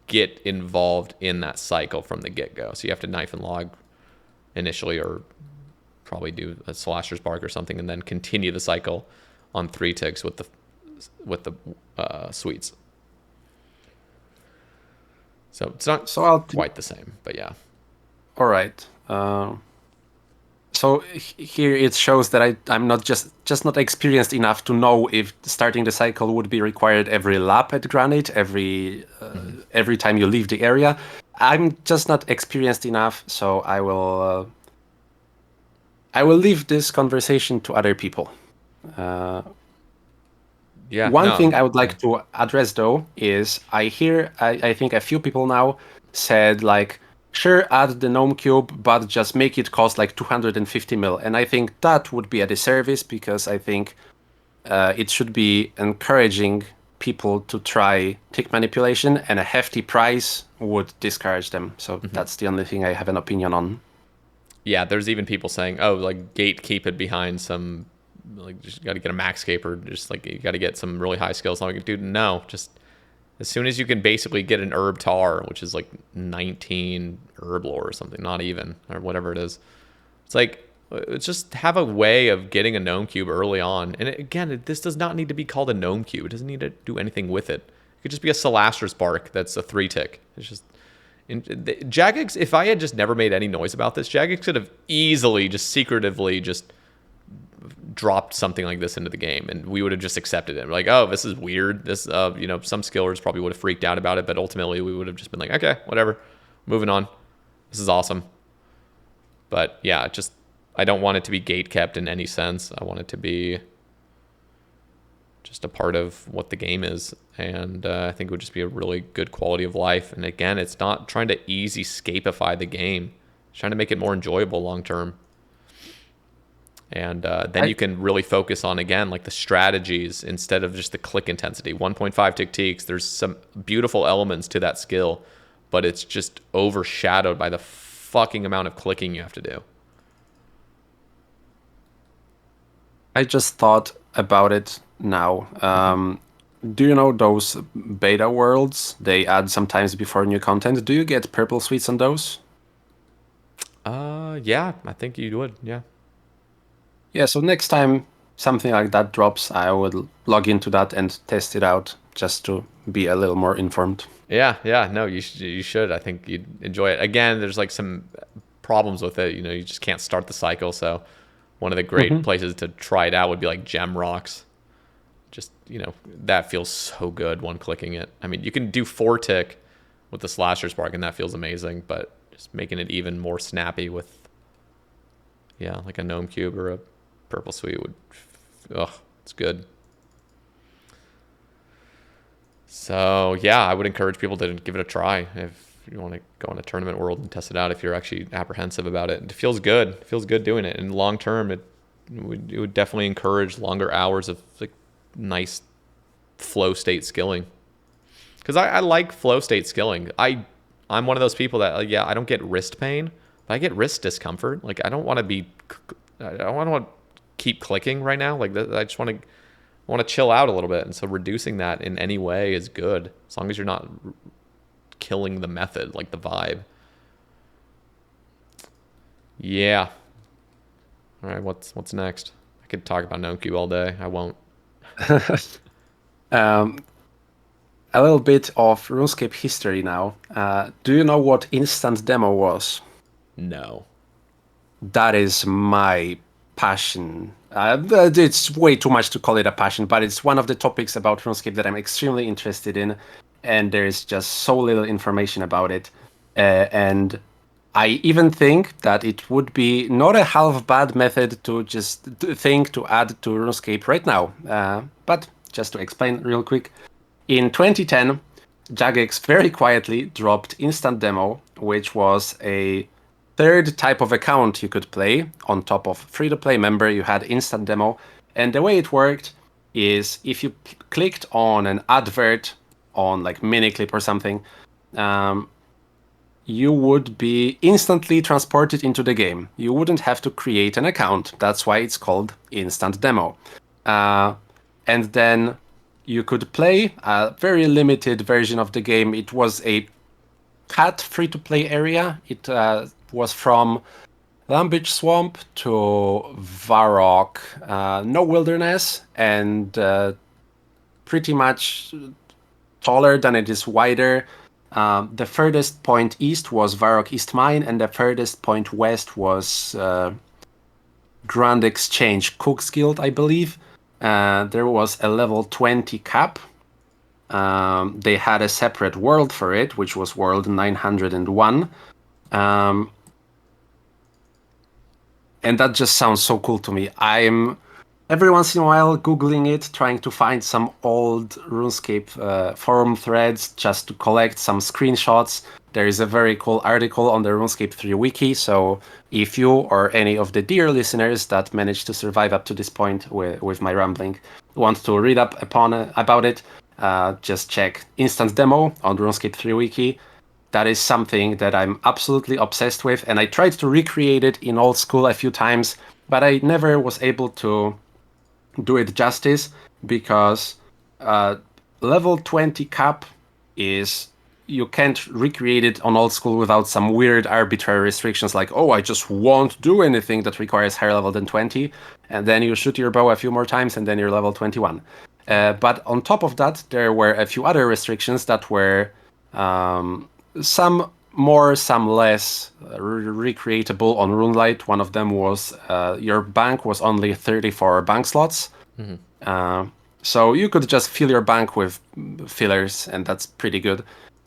get involved in that cycle from the get-go. So you have to knife and log initially, or probably do a Slasher's Bark or something, and then continue the cycle on 3 ticks with the sweets. So it's not quite the same, but yeah. All right. So here it shows that I'm not just not experienced enough to know if starting the cycle would be required every lap at Granite, every time you leave the area. I'm just not experienced enough, so I will leave this conversation to other people. One thing I would like to address, though, is I think a few people now said, like, sure, add the Gnome cube, but just make it cost like 250 mil. And I think that would be a disservice, because I think it should be encouraging people to try tick manipulation, and a hefty price would discourage them. So that's the only thing I have an opinion on. Yeah, there's even people saying, oh, like, gatekeep it behind some, like, just got to get a max cape, or just, like, you got to get some really high skills. I'm like, dude, no, just as soon as you can basically get an herb tar, which is like 19 herb lore or something, not even, or whatever it is. It's like, it's just have a way of getting a Gnome cube early on. And again, this does not need to be called a Gnome cube. It doesn't need to do anything with it. It could just be a Slasher's Bark that's a 3-tick. It's just, Jagex, if I had just never made any noise about this, Jagex could have easily just secretively just dropped something like this into the game, and we would have just accepted it. We're like, oh, this is weird. This, some skillers probably would have freaked out about it, but ultimately we would have just been like, okay, whatever, moving on. This is awesome. But yeah, I don't want it to be gate kept in any sense. I want it to be just a part of what the game is. And I think it would just be a really good quality of life. And again, it's not trying to easy escapify the game. It's trying to make it more enjoyable long term. And then you can really focus on, again, like the strategies instead of just the click intensity. 1.5 tick-teaks, there's some beautiful elements to that skill, but it's just overshadowed by the fucking amount of clicking you have to do. I just thought about it now. Do you know those beta worlds they add sometimes before new content? Do you get purple sweets on those? Yeah, I think you would, yeah. Yeah, so next time something like that drops, I will log into that and test it out just to be a little more informed. Yeah, no, you should. I think you'd enjoy it. Again, there's like some problems with it. You just can't start the cycle. So one of the great places to try it out would be like Gem Rocks. Just, that feels so good one clicking it. I mean, you can do 4-tick with the Slasher Spark, and that feels amazing, but just making it even more snappy with, like a Gnome Cube or a Purple Sweet it's good. So yeah, I would encourage people to give it a try if you want to go on a tournament world and test it out. If you're actually apprehensive about it, it feels good. It feels good doing it. And long term, it would definitely encourage longer hours of like nice flow state skilling. Because I like flow state skilling. I'm one of those people that I don't get wrist pain, but I get wrist discomfort. Like I don't want to keep clicking right now. Like I just want to chill out a little bit, and so reducing that in any way is good, as long as you're not killing the method, like the vibe. Yeah. All right, what's next? I could talk about NoQ all day. I won't. A little bit of RuneScape history now. Do you know what instant demo was? No. That is my passion. It's way too much to call it a passion, but it's one of the topics about RuneScape that I'm extremely interested in, and there's just so little information about it. And I even think that it would be not a half bad method to just think to add to RuneScape right now. But just to explain real quick, in 2010, Jagex very quietly dropped Instant Demo, which was a third type of account you could play. On top of free-to-play member, you had Instant Demo. And the way it worked is if you clicked on an advert on like Miniclip or something, you would be instantly transported into the game. You wouldn't have to create an account. That's why it's called Instant Demo. And then you could play a very limited version of the game. It was a cat free-to-play area. It was from Lambitch Swamp to Varrock. No wilderness, and pretty much taller than it is wider. The furthest point east was Varrock East Mine, and the furthest point west was Grand Exchange Cook's Guild, I believe. There was a level 20 cap. They had a separate world for it, which was world 901. And that just sounds so cool to me. I'm every once in a while Googling it, trying to find some old RuneScape forum threads just to collect some screenshots. There is a very cool article on the RuneScape 3 wiki, so if you or any of the dear listeners that managed to survive up to this point with my rambling want to read up about it, just check Instant Demo on the RuneScape 3 wiki. That is something that I'm absolutely obsessed with, and I tried to recreate it in old school a few times, but I never was able to do it justice because level 20 cap is, you can't recreate it on old school without some weird arbitrary restrictions like, oh, I just won't do anything that requires higher level than 20, and then you shoot your bow a few more times and then you're level 21. But on top of that, there were a few other restrictions that were some more, some less recreatable on RuneLite. One of them was your bank was only 34 bank slots. Mm-hmm. So you could just fill your bank with fillers, and that's pretty good.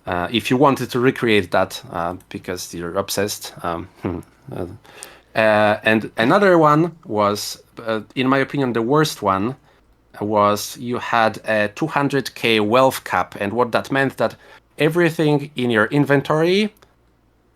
If you wanted to recreate that because you're obsessed. And another one was, in my opinion, the worst one. was you had a 200k wealth cap, and what that meant that everything in your inventory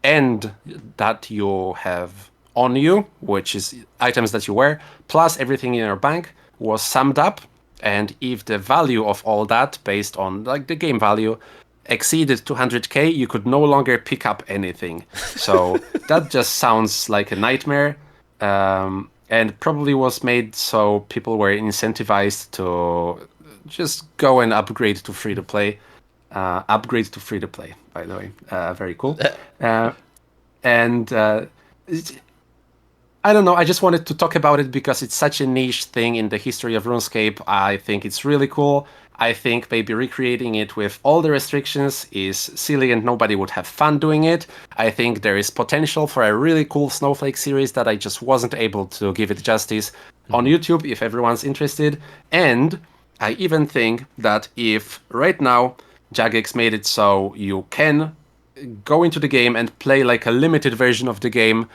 and that you have on you, which is items that you wear, plus everything in your bank, was summed up. And if the value of all that, based on like the game value, exceeded 200k, you could no longer pick up anything. So that just sounds like a nightmare, and probably was made so people were incentivized to just go and upgrade to free to play. Upgrade to free to play, by the way. Very cool. And I don't know. I just wanted to talk about it because it's such a niche thing in the history of RuneScape. I think it's really cool. I think maybe recreating it with all the restrictions is silly and nobody would have fun doing it. I think there is potential for a really cool Snowflake series that I just wasn't able to give it justice on YouTube if everyone's interested. And I even think that if right now Jagex made it so you can go into the game and play like a limited version of the game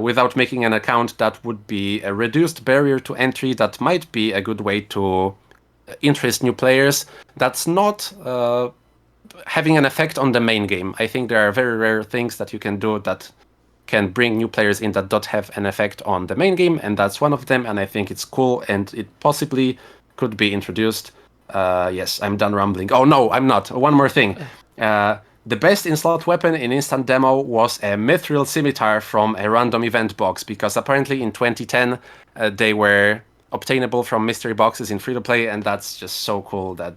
without making an account, that would be a reduced barrier to entry. That might be a good way to interest new players. That's not having an effect on the main game. I think there are very rare things that you can do that can bring new players in that don't have an effect on the main game, and that's one of them. And I think it's cool, and it possibly could be introduced. Yes, I'm done rambling. Oh no, I'm not. One more thing. The best in-slot weapon in instant demo was a mithril scimitar from a random event box, because apparently in 2010 they were obtainable from mystery boxes in free-to-play, and that's just so cool that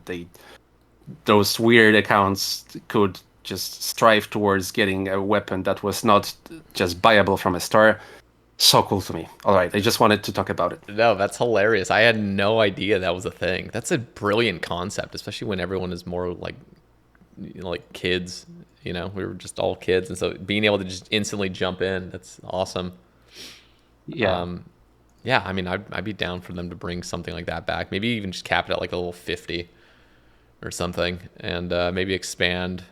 those weird accounts could just strive towards getting a weapon that was not just buyable from a store. So cool to me. All right, I just wanted to talk about it. No, that's hilarious. I had no idea that was a thing. That's a brilliant concept, especially when everyone is more like, you know, like kids. You know, we were just all kids, and so being able to just instantly jump in, that's awesome. Yeah. Yeah, I mean, I'd be down for them to bring something like that back. Maybe even just cap it at like a little 50 or something, and maybe expand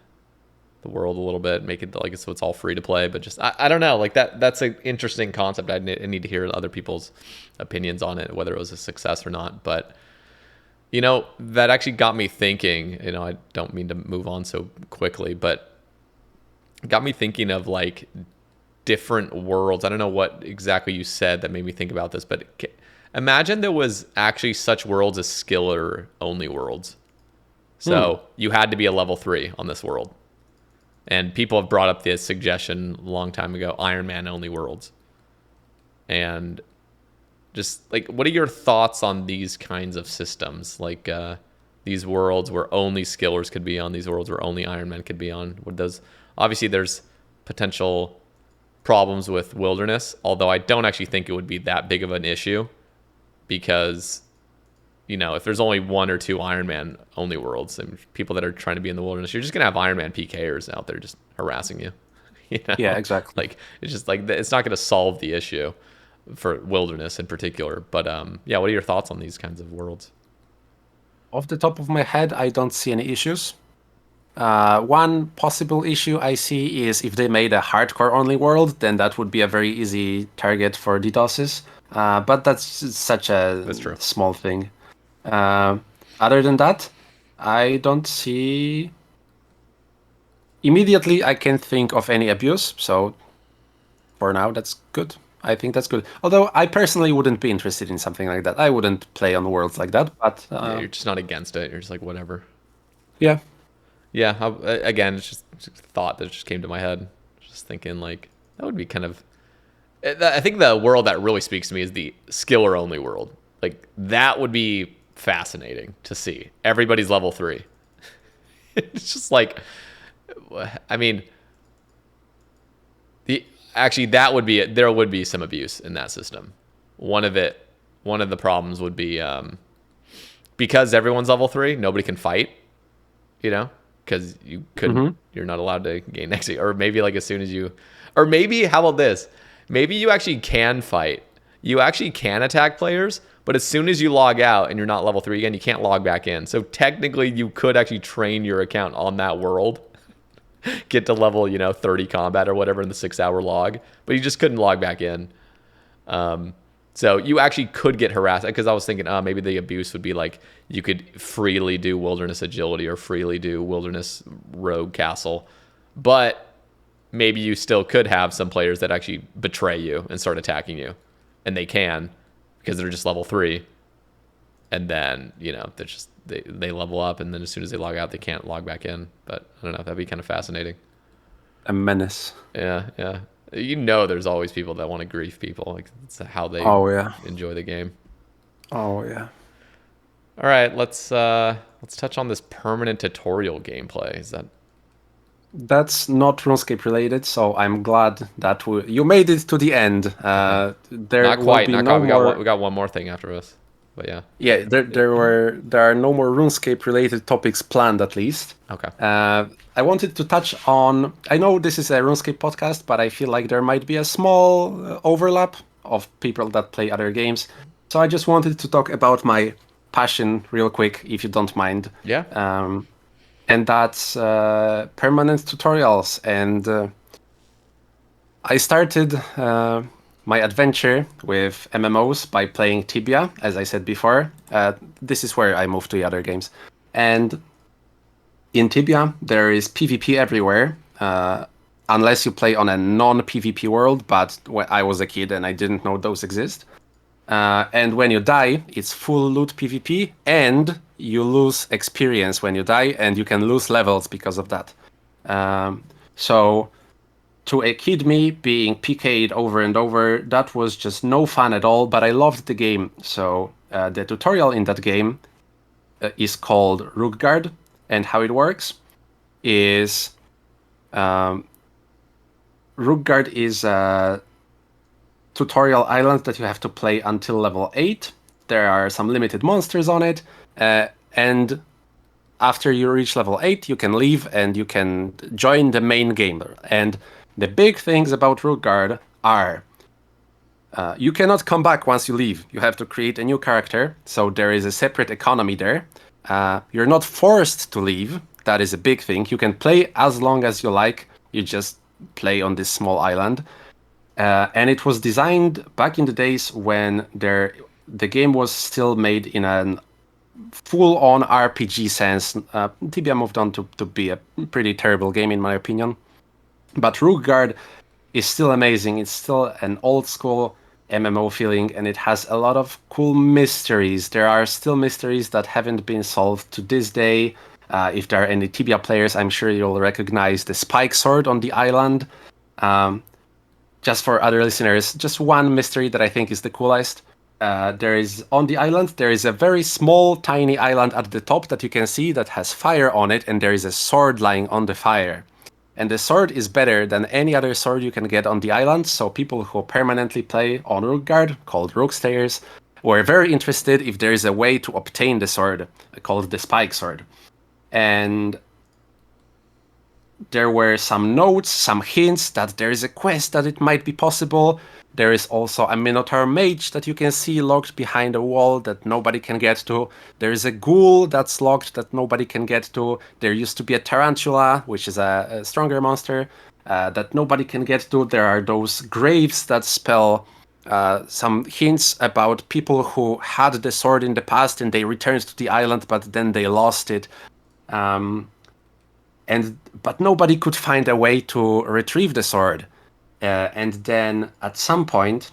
the world a little bit, make it like so it's all free to play. But just I don't know, like that's an interesting concept. I need to hear other people's opinions on it, whether it was a success or not. But you know, that actually got me thinking. You know, I don't mean to move on so quickly, but it got me thinking of like different worlds. I don't know what exactly you said that made me think about this, but imagine there was actually such worlds as skiller only worlds. So you had to be a level 3 on this world. And people have brought up this suggestion a long time ago, Iron Man only worlds. And just like, what are your thoughts on these kinds of systems? Like these worlds where only skillers could be on, these worlds where only Iron Man could be on. Would those, obviously there's potential problems with wilderness, although I don't actually think it would be that big of an issue, because you know, if there's only 1 or 2 Iron Man only worlds and people that are trying to be in the wilderness, you're just gonna have Iron Man PKers out there just harassing you. You know? Yeah, exactly. Like it's just like it's not gonna solve the issue for wilderness in particular. But yeah, what are your thoughts on these kinds of worlds? Off the top of my head, I don't see any issues. One possible issue I see is if they made a hardcore only world, then that would be a very easy target for DDoSes. But that's such a small thing. Other than that, I don't see. Immediately, I can't think of any abuse. So for now, that's good. I think that's good. Although I personally wouldn't be interested in something like that. I wouldn't play on worlds like that. But yeah, you're just not against it. You're just like whatever. Yeah. Yeah. Again, it's just a thought that just came to my head. Just thinking like that would be kind of. I think the world that really speaks to me is the skiller only world. Like that would be fascinating to see. Everybody's level 3. It's just like, I mean, that would be there would be some abuse in that system. One of the problems would be because everyone's level 3, nobody can fight. You know, because you couldn't, you're not allowed to gain XP, or maybe like as soon as you, or maybe how about this? Maybe you actually can fight. You actually can attack players, but as soon as you log out and you're not level 3 again, you can't log back in. So technically you could actually train your account on that world, get to level, 30 combat or whatever in the 6-hour log, but you just couldn't log back in. So So you actually could get harassed, because I was thinking, maybe the abuse would be like you could freely do wilderness agility or freely do wilderness rogue castle, but maybe you still could have some players that actually betray you and start attacking you, and they can because they're just level 3, and then they're just they level up, and then as soon as they log out, they can't log back in. But I don't know, that'd be kind of fascinating. A menace. Yeah. There's always people that want to grief people. Like, it's how they Oh yeah. enjoy the game. Oh yeah. All right, let's touch on this permanent tutorial gameplay. Is that That's not RuneScape related, so I'm glad that you made it to the end. There not will quite? be Not no quite. more. We got one more thing after this, but yeah. Yeah, there are no more RuneScape related topics planned, at least. Okay. I wanted to touch on. I know this is a RuneScape podcast, but I feel like there might be a small overlap of people that play other games. So I just wanted to talk about my passion real quick, if you don't mind. Yeah. And that's permanent tutorials. And I started my adventure with MMOs by playing Tibia, as I said before. This is where I moved to the other games. And in Tibia, there is PvP everywhere, unless you play on a non-PvP world, but when I was a kid and I didn't know those exist. And when you die, it's full loot PvP, and you lose experience when you die, and you can lose levels because of that. So to a kid me, being PK'd over and over, that was just no fun at all, but I loved the game. So the tutorial in that game is called Rookguard, and how it works is Rookguard is a tutorial island that you have to play until level 8. There are some limited monsters on it, and after you reach level 8, you can leave and you can join the main game. And the big things about Rookguard are you cannot come back once you leave. You have to create a new character, so there is a separate economy there. You're not forced to leave. That is a big thing. You can play as long as you like. You just play on this small island. And it was designed back in the days when the game was still made in a full-on RPG sense. Tibia moved on to be a pretty terrible game, in my opinion. But Rookguard is still amazing. It's still an old-school MMO feeling, and it has a lot of cool mysteries. There are still mysteries that haven't been solved to this day. If there are any Tibia players, I'm sure you'll recognize the spike sword on the island. Just for other listeners, just one mystery that I think is the coolest. There is on the island, there is a very small, tiny island at the top that you can see that has fire on it, and there is a sword lying on the fire. And the sword is better than any other sword you can get on the island, so people who permanently play on Rookguard, called Rookstayers, were very interested if there is a way to obtain the sword, called the Spike Sword. And there were some notes, some hints that there is a quest that it might be possible. There is also a Minotaur mage that you can see locked behind a wall that nobody can get to. There is a ghoul that's locked that nobody can get to. There used to be a tarantula, which is a stronger monster, that nobody can get to. There are those graves that spell some hints about people who had the sword in the past and they returned to the island, but then they lost it. But nobody could find a way to retrieve the sword. And then at some point,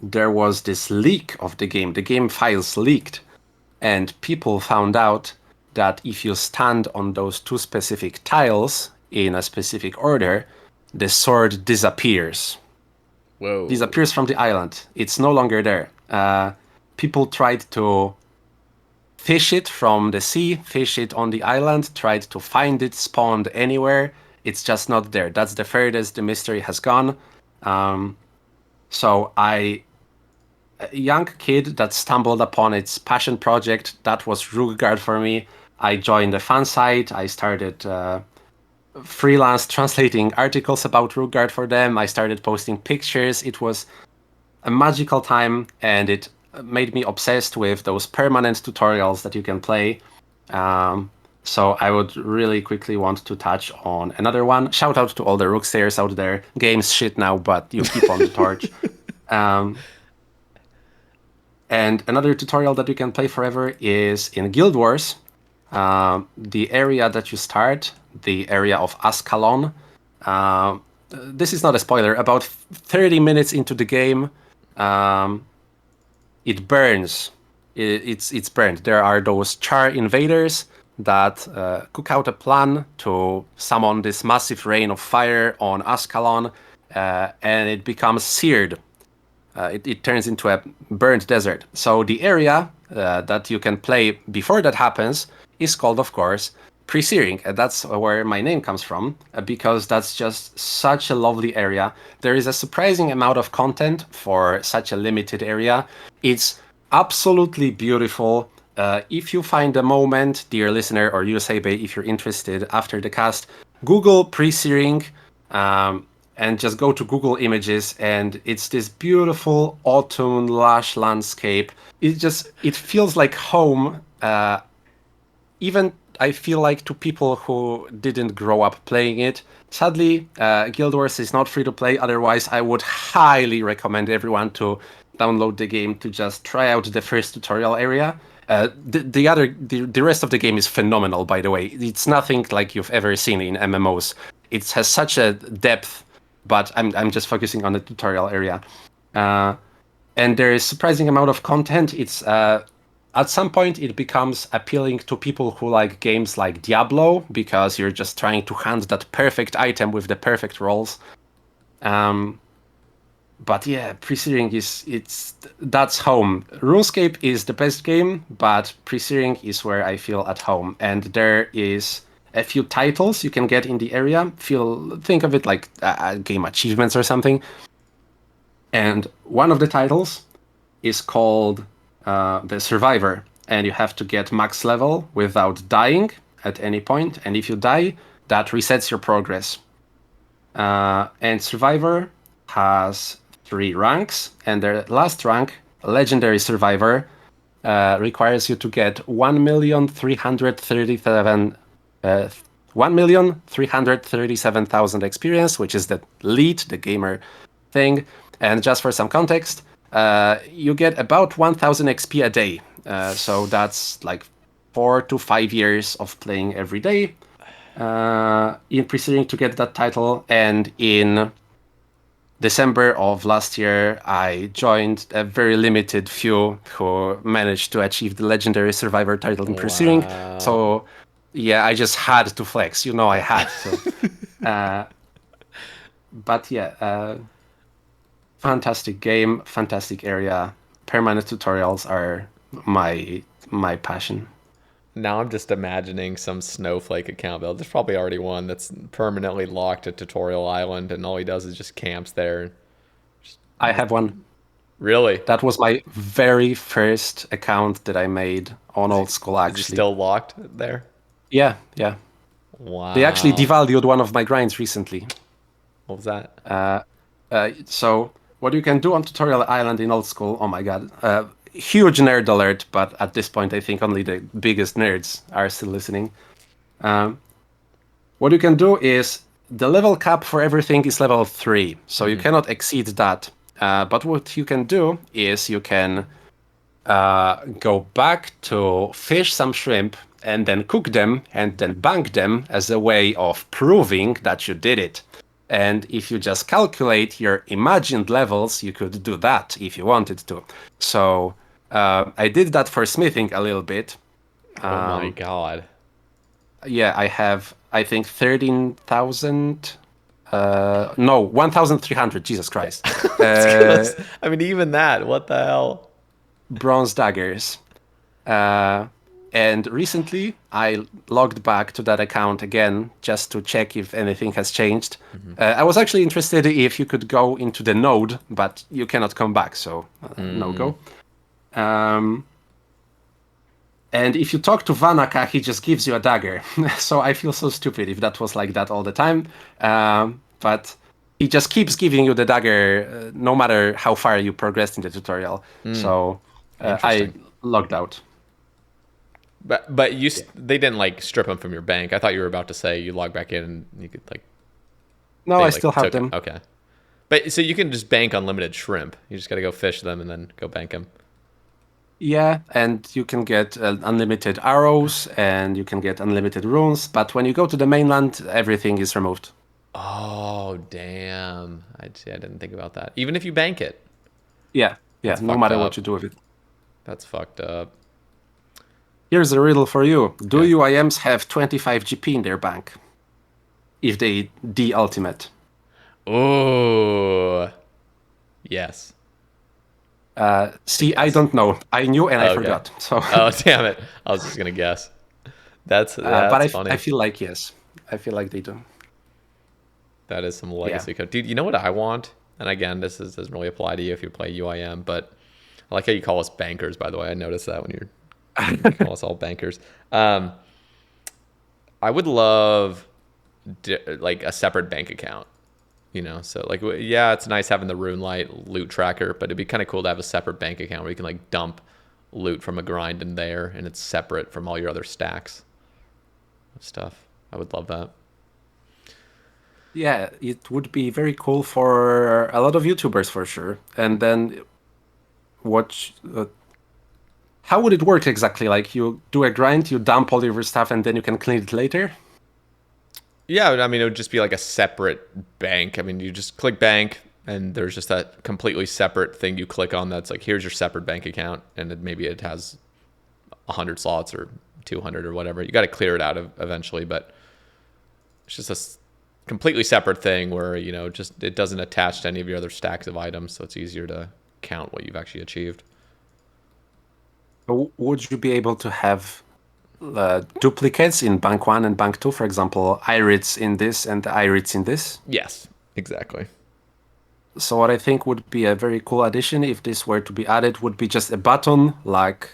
there was this leak of the game. The game files leaked, and people found out that if you stand on those two specific tiles in a specific order, the sword disappears. Whoa. Disappears from the island. It's no longer there. People tried to fish it from the sea, fish it on the island, tried to find it, spawned anywhere. It's just not there. That's the furthest the mystery has gone. So a young kid that stumbled upon its passion project, that was Rookguard for me. I joined a fan site. I started freelance translating articles about Rookguard for them. I started posting pictures. It was a magical time, and it made me obsessed with those permanent tutorials that you can play. So I would really quickly want to touch on another one. Shout out to all the Rookstayers out there. Game's shit now, but you keep on the torch. And another tutorial that you can play forever is in Guild Wars. The area that you start, the area of Ascalon. This is not a spoiler. About 30 minutes into the game, it burns. It's burned. There are those char invaders that cook out a plan to summon this massive rain of fire on Ascalon, and it becomes seared. It turns into a burnt desert. So the area that you can play before that happens is called, of course, Presearing. And that's where my name comes from, because that's just such a lovely area. There is a surprising amount of content for such a limited area. It's absolutely beautiful. If you find a moment, dear listener, or you, Sae Bae, if you're interested after the cast, Google Presearing, and just go to Google Images, and it's this beautiful autumn lush landscape. It feels like home. Even I feel like to people who didn't grow up playing it. Sadly, Guild Wars is not free to play. Otherwise, I would highly recommend everyone to download the game to just try out the first tutorial area. The rest of the game is phenomenal, by the way. It's nothing like you've ever seen in MMOs. It has such a depth, but I'm just focusing on the tutorial area. And there is surprising amount of content. It's at some point it becomes appealing to people who like games like Diablo, because you're just trying to hunt that perfect item with the perfect rolls. But yeah, Presearing that's home. RuneScape is the best game, but Presearing is where I feel at home. And there is a few titles you can get in the area. Think of it like game achievements or something. And one of the titles is called the Survivor, and you have to get max level without dying at any point. And if you die, that resets your progress. And Survivor has 3 ranks, and the last rank, Legendary Survivor, requires you to get 1,337,000 experience, which is the lead, the gamer thing. And just for some context, you get about 1,000 XP a day. So that's like 4 to 5 years of playing every day in Presearing to get that title. And in December of last year, I joined a very limited few who managed to achieve the Legendary Survivor title in Presearing. So yeah, I just had to flex. I had to. But yeah, fantastic game, fantastic area. Permanent tutorials are my passion. Now I'm just imagining some snowflake account build. There's probably already one that's permanently locked at Tutorial Island, and all he does is just camps there. I have one. Really? That was my very first account that I made on Old School, actually. Is he still locked there? Yeah. Wow. They actually devalued one of my grinds recently. What was that? So what you can do on Tutorial Island in Old School, oh my god, huge nerd alert, but at this point I think only the biggest nerds are still listening. What you can do is, the level cap for everything is level 3, so you cannot exceed that. But what you can do is you can go back to fish some shrimp and then cook them and then bank them as a way of proving that you did it. And if you just calculate your imagined levels, you could do that if you wanted to. So I did that for smithing a little bit. Oh my god. Yeah, I have, I think, 13,000... no, 1,300, Jesus Christ. I mean, even that, what the hell? Bronze daggers. And recently, I logged back to that account again just to check if anything has changed. I was actually interested if you could go into the node, but you cannot come back, so no go. And if you talk to Vanaka, he just gives you a dagger. So I feel so stupid if that was like that all the time. But he just keeps giving you the dagger no matter how far you progressed in the tutorial. So I logged out. But they didn't like strip them from your bank. I thought you were about to say you log back in and you could like. No, I still have them. Okay, but so you can just bank unlimited shrimp. You just got to go fish them and then go bank them. Yeah, and you can get unlimited arrows and you can get unlimited runes, but when you go to the mainland, everything is removed. Oh, damn. I didn't think about that. Even if you bank it. Yeah, yeah, That's no fucked matter what up. you do with it. That's fucked up. Here's a riddle for you. Do Okay. UIMs have 25 GP in their bank if they de-ultimate? Oh, yes. It's a See, I guess. don't know. I knew and I Oh, okay. forgot. So, Oh, damn it. I was just gonna guess. but That's I funny. feel like yes. I feel like they do. That is some Yeah. legacy code. Dude, you know what I want? And again, doesn't really apply to you if you play UIM, but I like how you call us bankers, by the way. I noticed that when you call us all bankers. Um, I would love like a separate bank account, so like, yeah, it's nice having the RuneLight loot tracker, but it'd be kind of cool to have a separate bank account where you can like dump loot from a grind in there and it's separate from all your other stacks of stuff. I would love that. Yeah, it would be very cool for a lot of YouTubers for sure. And then what? How would it work exactly? Like you do a grind, you dump all your stuff, and then you can clean it later. Yeah, I mean, it would just be like a separate bank. I mean, you just click bank, and there's just that completely separate thing you click on that's like, here's your separate bank account, and maybe it has 100 slots or 200 or whatever. You got to clear it out eventually, but it's just completely separate thing where, just it doesn't attach to any of your other stacks of items, so it's easier to count what you've actually achieved. Would you be able to have duplicates in Bank 1 and Bank 2? For example, Irids in this and Irids in this? Yes, exactly. So what I think would be a very cool addition if this were to be added would be just a button like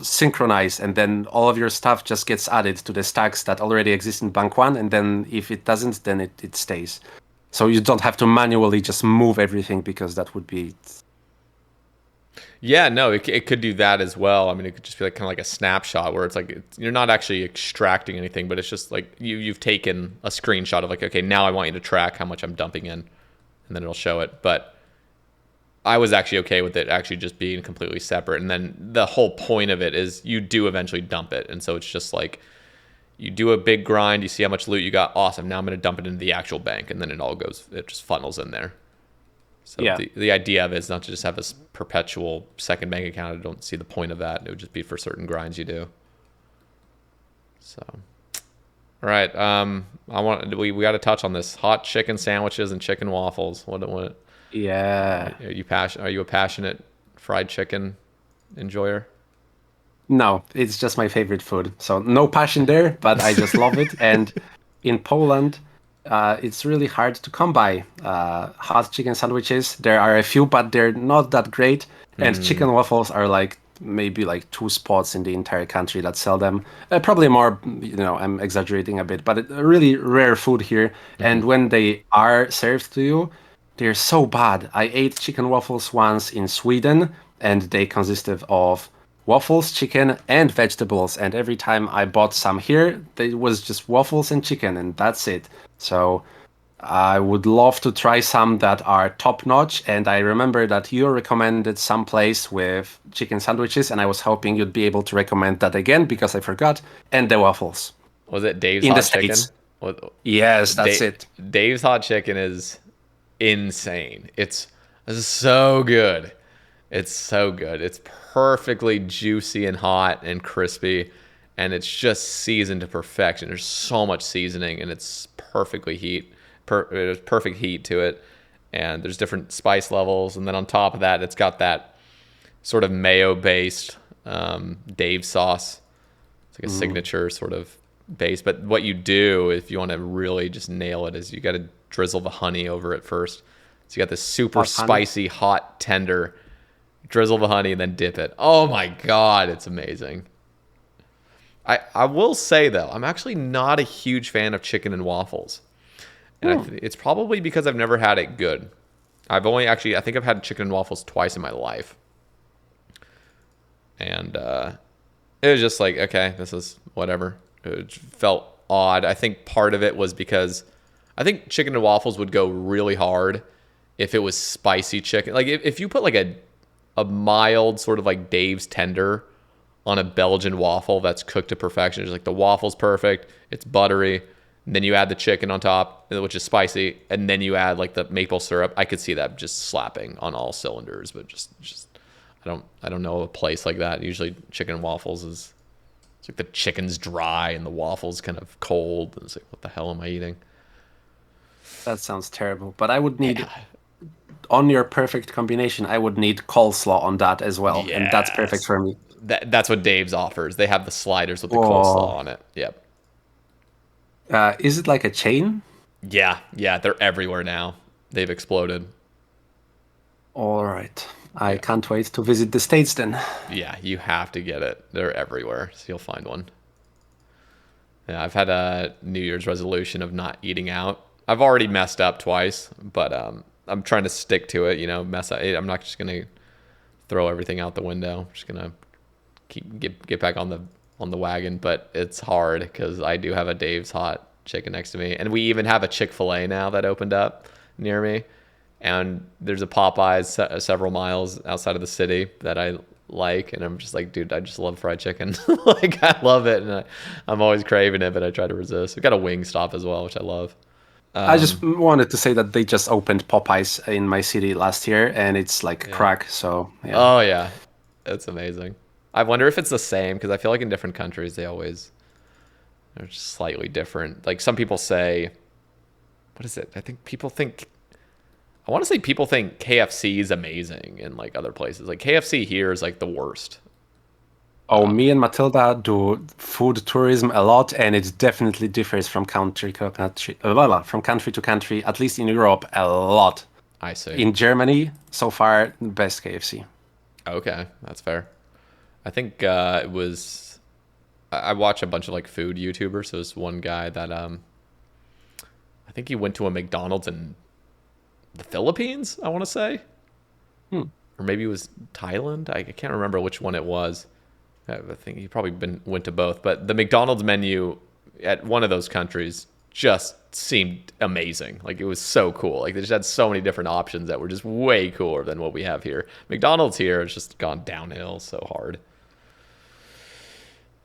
synchronize, and then all of your stuff just gets added to the stacks that already exist in Bank 1, and then if it doesn't, then it stays. So you don't have to manually just move everything because that would be... Yeah, no, it could do that as well. I mean, it could just be like kind of like a snapshot where it's like you're not actually extracting anything, but it's just like you've taken a screenshot of like, okay, now I want you to track how much I'm dumping in, and then it'll show it. But I was actually okay with it actually just being completely separate. And then the whole point of it is you do eventually dump it, and so it's just like you do a big grind, you see how much loot you got, awesome. Now I'm going to dump it into the actual bank, and then it just funnels in there. So Yeah. the idea of it is not to just have this perpetual second bank account. I don't see the point of that. It would just be for certain grinds you do. So, all right. We got to touch on this: hot chicken sandwiches and chicken waffles. What Yeah. Are you a passionate fried chicken enjoyer? No, it's just my favorite food. So no passion there, but I just love it. And in Poland, it's really hard to come by hot chicken sandwiches. There are a few, but they're not that great. And Mm, chicken waffles are like maybe like two spots in the entire country that sell them. Probably more, I'm exaggerating a bit, but a really rare food here. mm-hmm. And when they are served to you, they're so bad. I ate chicken waffles once in Sweden, and they consisted of waffles, chicken, and vegetables. And every time I bought some here, it was just waffles and chicken, and that's it. So I would love to try some that are top notch. And I remember that you recommended some place with chicken sandwiches, and I was hoping you'd be able to recommend that again because I forgot. And the waffles Was it Dave's in the Hot Chicken? States. Yes, that's it. Dave's Hot Chicken is insane. It's so good. It's so good. It's perfectly juicy and hot and crispy, and it's just seasoned to perfection. There's so much seasoning, and it's there's perfect heat to it. And there's different spice levels, and then on top of that, it's got that sort of mayo-based Dave sauce. It's like a Mm. signature sort of base. But what you do if you want to really just nail it is you got to drizzle the honey over it first. So you got this super Hot honey. spicy, hot, tender. Drizzle the honey and then dip it. Oh my god, it's amazing. I will say though, I'm actually not a huge fan of chicken and waffles, and Hmm. it's probably because I've never had it good. I think I've had chicken and waffles twice in my life, and it was just like, okay, this is whatever. It felt odd. I think part of it was because I think chicken and waffles would go really hard if it was spicy chicken. Like if you put like a a mild sort of like Dave's tender on a Belgian waffle that's cooked to perfection. It's like the waffle's perfect, it's buttery, and then you add the chicken on top, which is spicy, and then you add like the maple syrup. I could see that just slapping on all cylinders, but just I don't know a place like that. Usually chicken and waffles is it's like the chicken's dry and the waffle's kind of cold. And it's like, what the hell am I eating? That sounds terrible. But I would need, Yeah. on your perfect combination, I would need coleslaw on that as well. And that's perfect Yes. for me. That's what Dave's offers. They have the sliders with the coleslaw Oh, on it. Yep. is it like a chain? Yeah, yeah, they're everywhere now. They've exploded. All right. I Yeah. can't wait to visit the States then. Yeah, you have to get it. They're everywhere, so you'll find one. Yeah, I've had a New Year's resolution of not eating out. I've already messed up twice, but I'm trying to stick to it. You know, I'm not just gonna throw everything out the window. I'm just gonna get back on the wagon. But it's hard because I do have a Dave's Hot Chicken next to me, and we even have a Chick-fil-A now that opened up near me. And there's a Popeyes several miles outside of the city that I like, and I'm just like, dude, I just love fried chicken. Like I love it, and I'm always craving it, but I try to resist. We got a wing stop as well, which I love. I just wanted to say that they just opened Popeyes in my city last year, and it's like Yeah. crack. So yeah, Oh yeah, it's amazing. I wonder if it's the same because I feel like in different countries they're just slightly different. Like some people say, what is it? I want to say people think KFC is amazing in like other places. Like KFC here is like the worst. oh, me and Matilda do food tourism a lot, and it definitely differs from country to country. From country to country, at least in Europe, a lot. I see. In Germany, so far, best KFC. Okay, that's fair. I think it was. I watch a bunch of like food YouTubers. So there's one guy that I think he went to a McDonald's in the Philippines. I want to say, Hmm. or maybe it was Thailand. I can't remember which one it was. I think he probably went to both. But the McDonald's menu at one of those countries just seemed amazing. Like it was so cool. Like they just had so many different options that were just way cooler than what we have here. McDonald's here has just gone downhill so hard.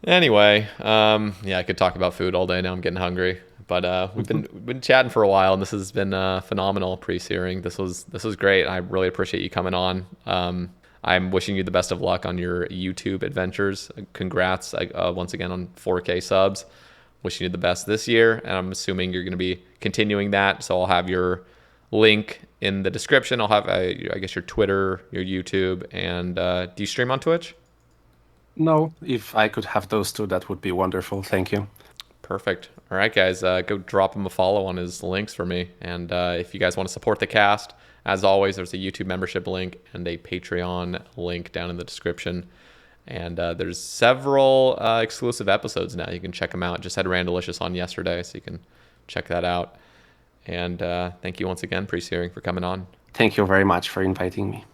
Anyway, yeah, I could talk about food all day now. I'm getting hungry, but we've been chatting for a while, and this has been phenomenal. Presearing, this was great. I really appreciate you coming on. I'm wishing you the best of luck on your YouTube adventures. Congrats once again on 4K subs. Wishing you the best this year, and I'm assuming you're going to be continuing that. So I'll have your link in the description. I'll have I guess your Twitter, your YouTube, and do you stream on Twitch? No, if I could have those two, that would be wonderful. Thank you. Perfect. All right, guys, go drop him a follow on his links for me. And if you guys want to support the cast, as always, there's a YouTube membership link and a Patreon link down in the description. And there's several exclusive episodes now. You can check them out. Just had Randalicious on yesterday, so you can check that out. And thank you once again, Presearing, for coming on. Thank you very much for inviting me.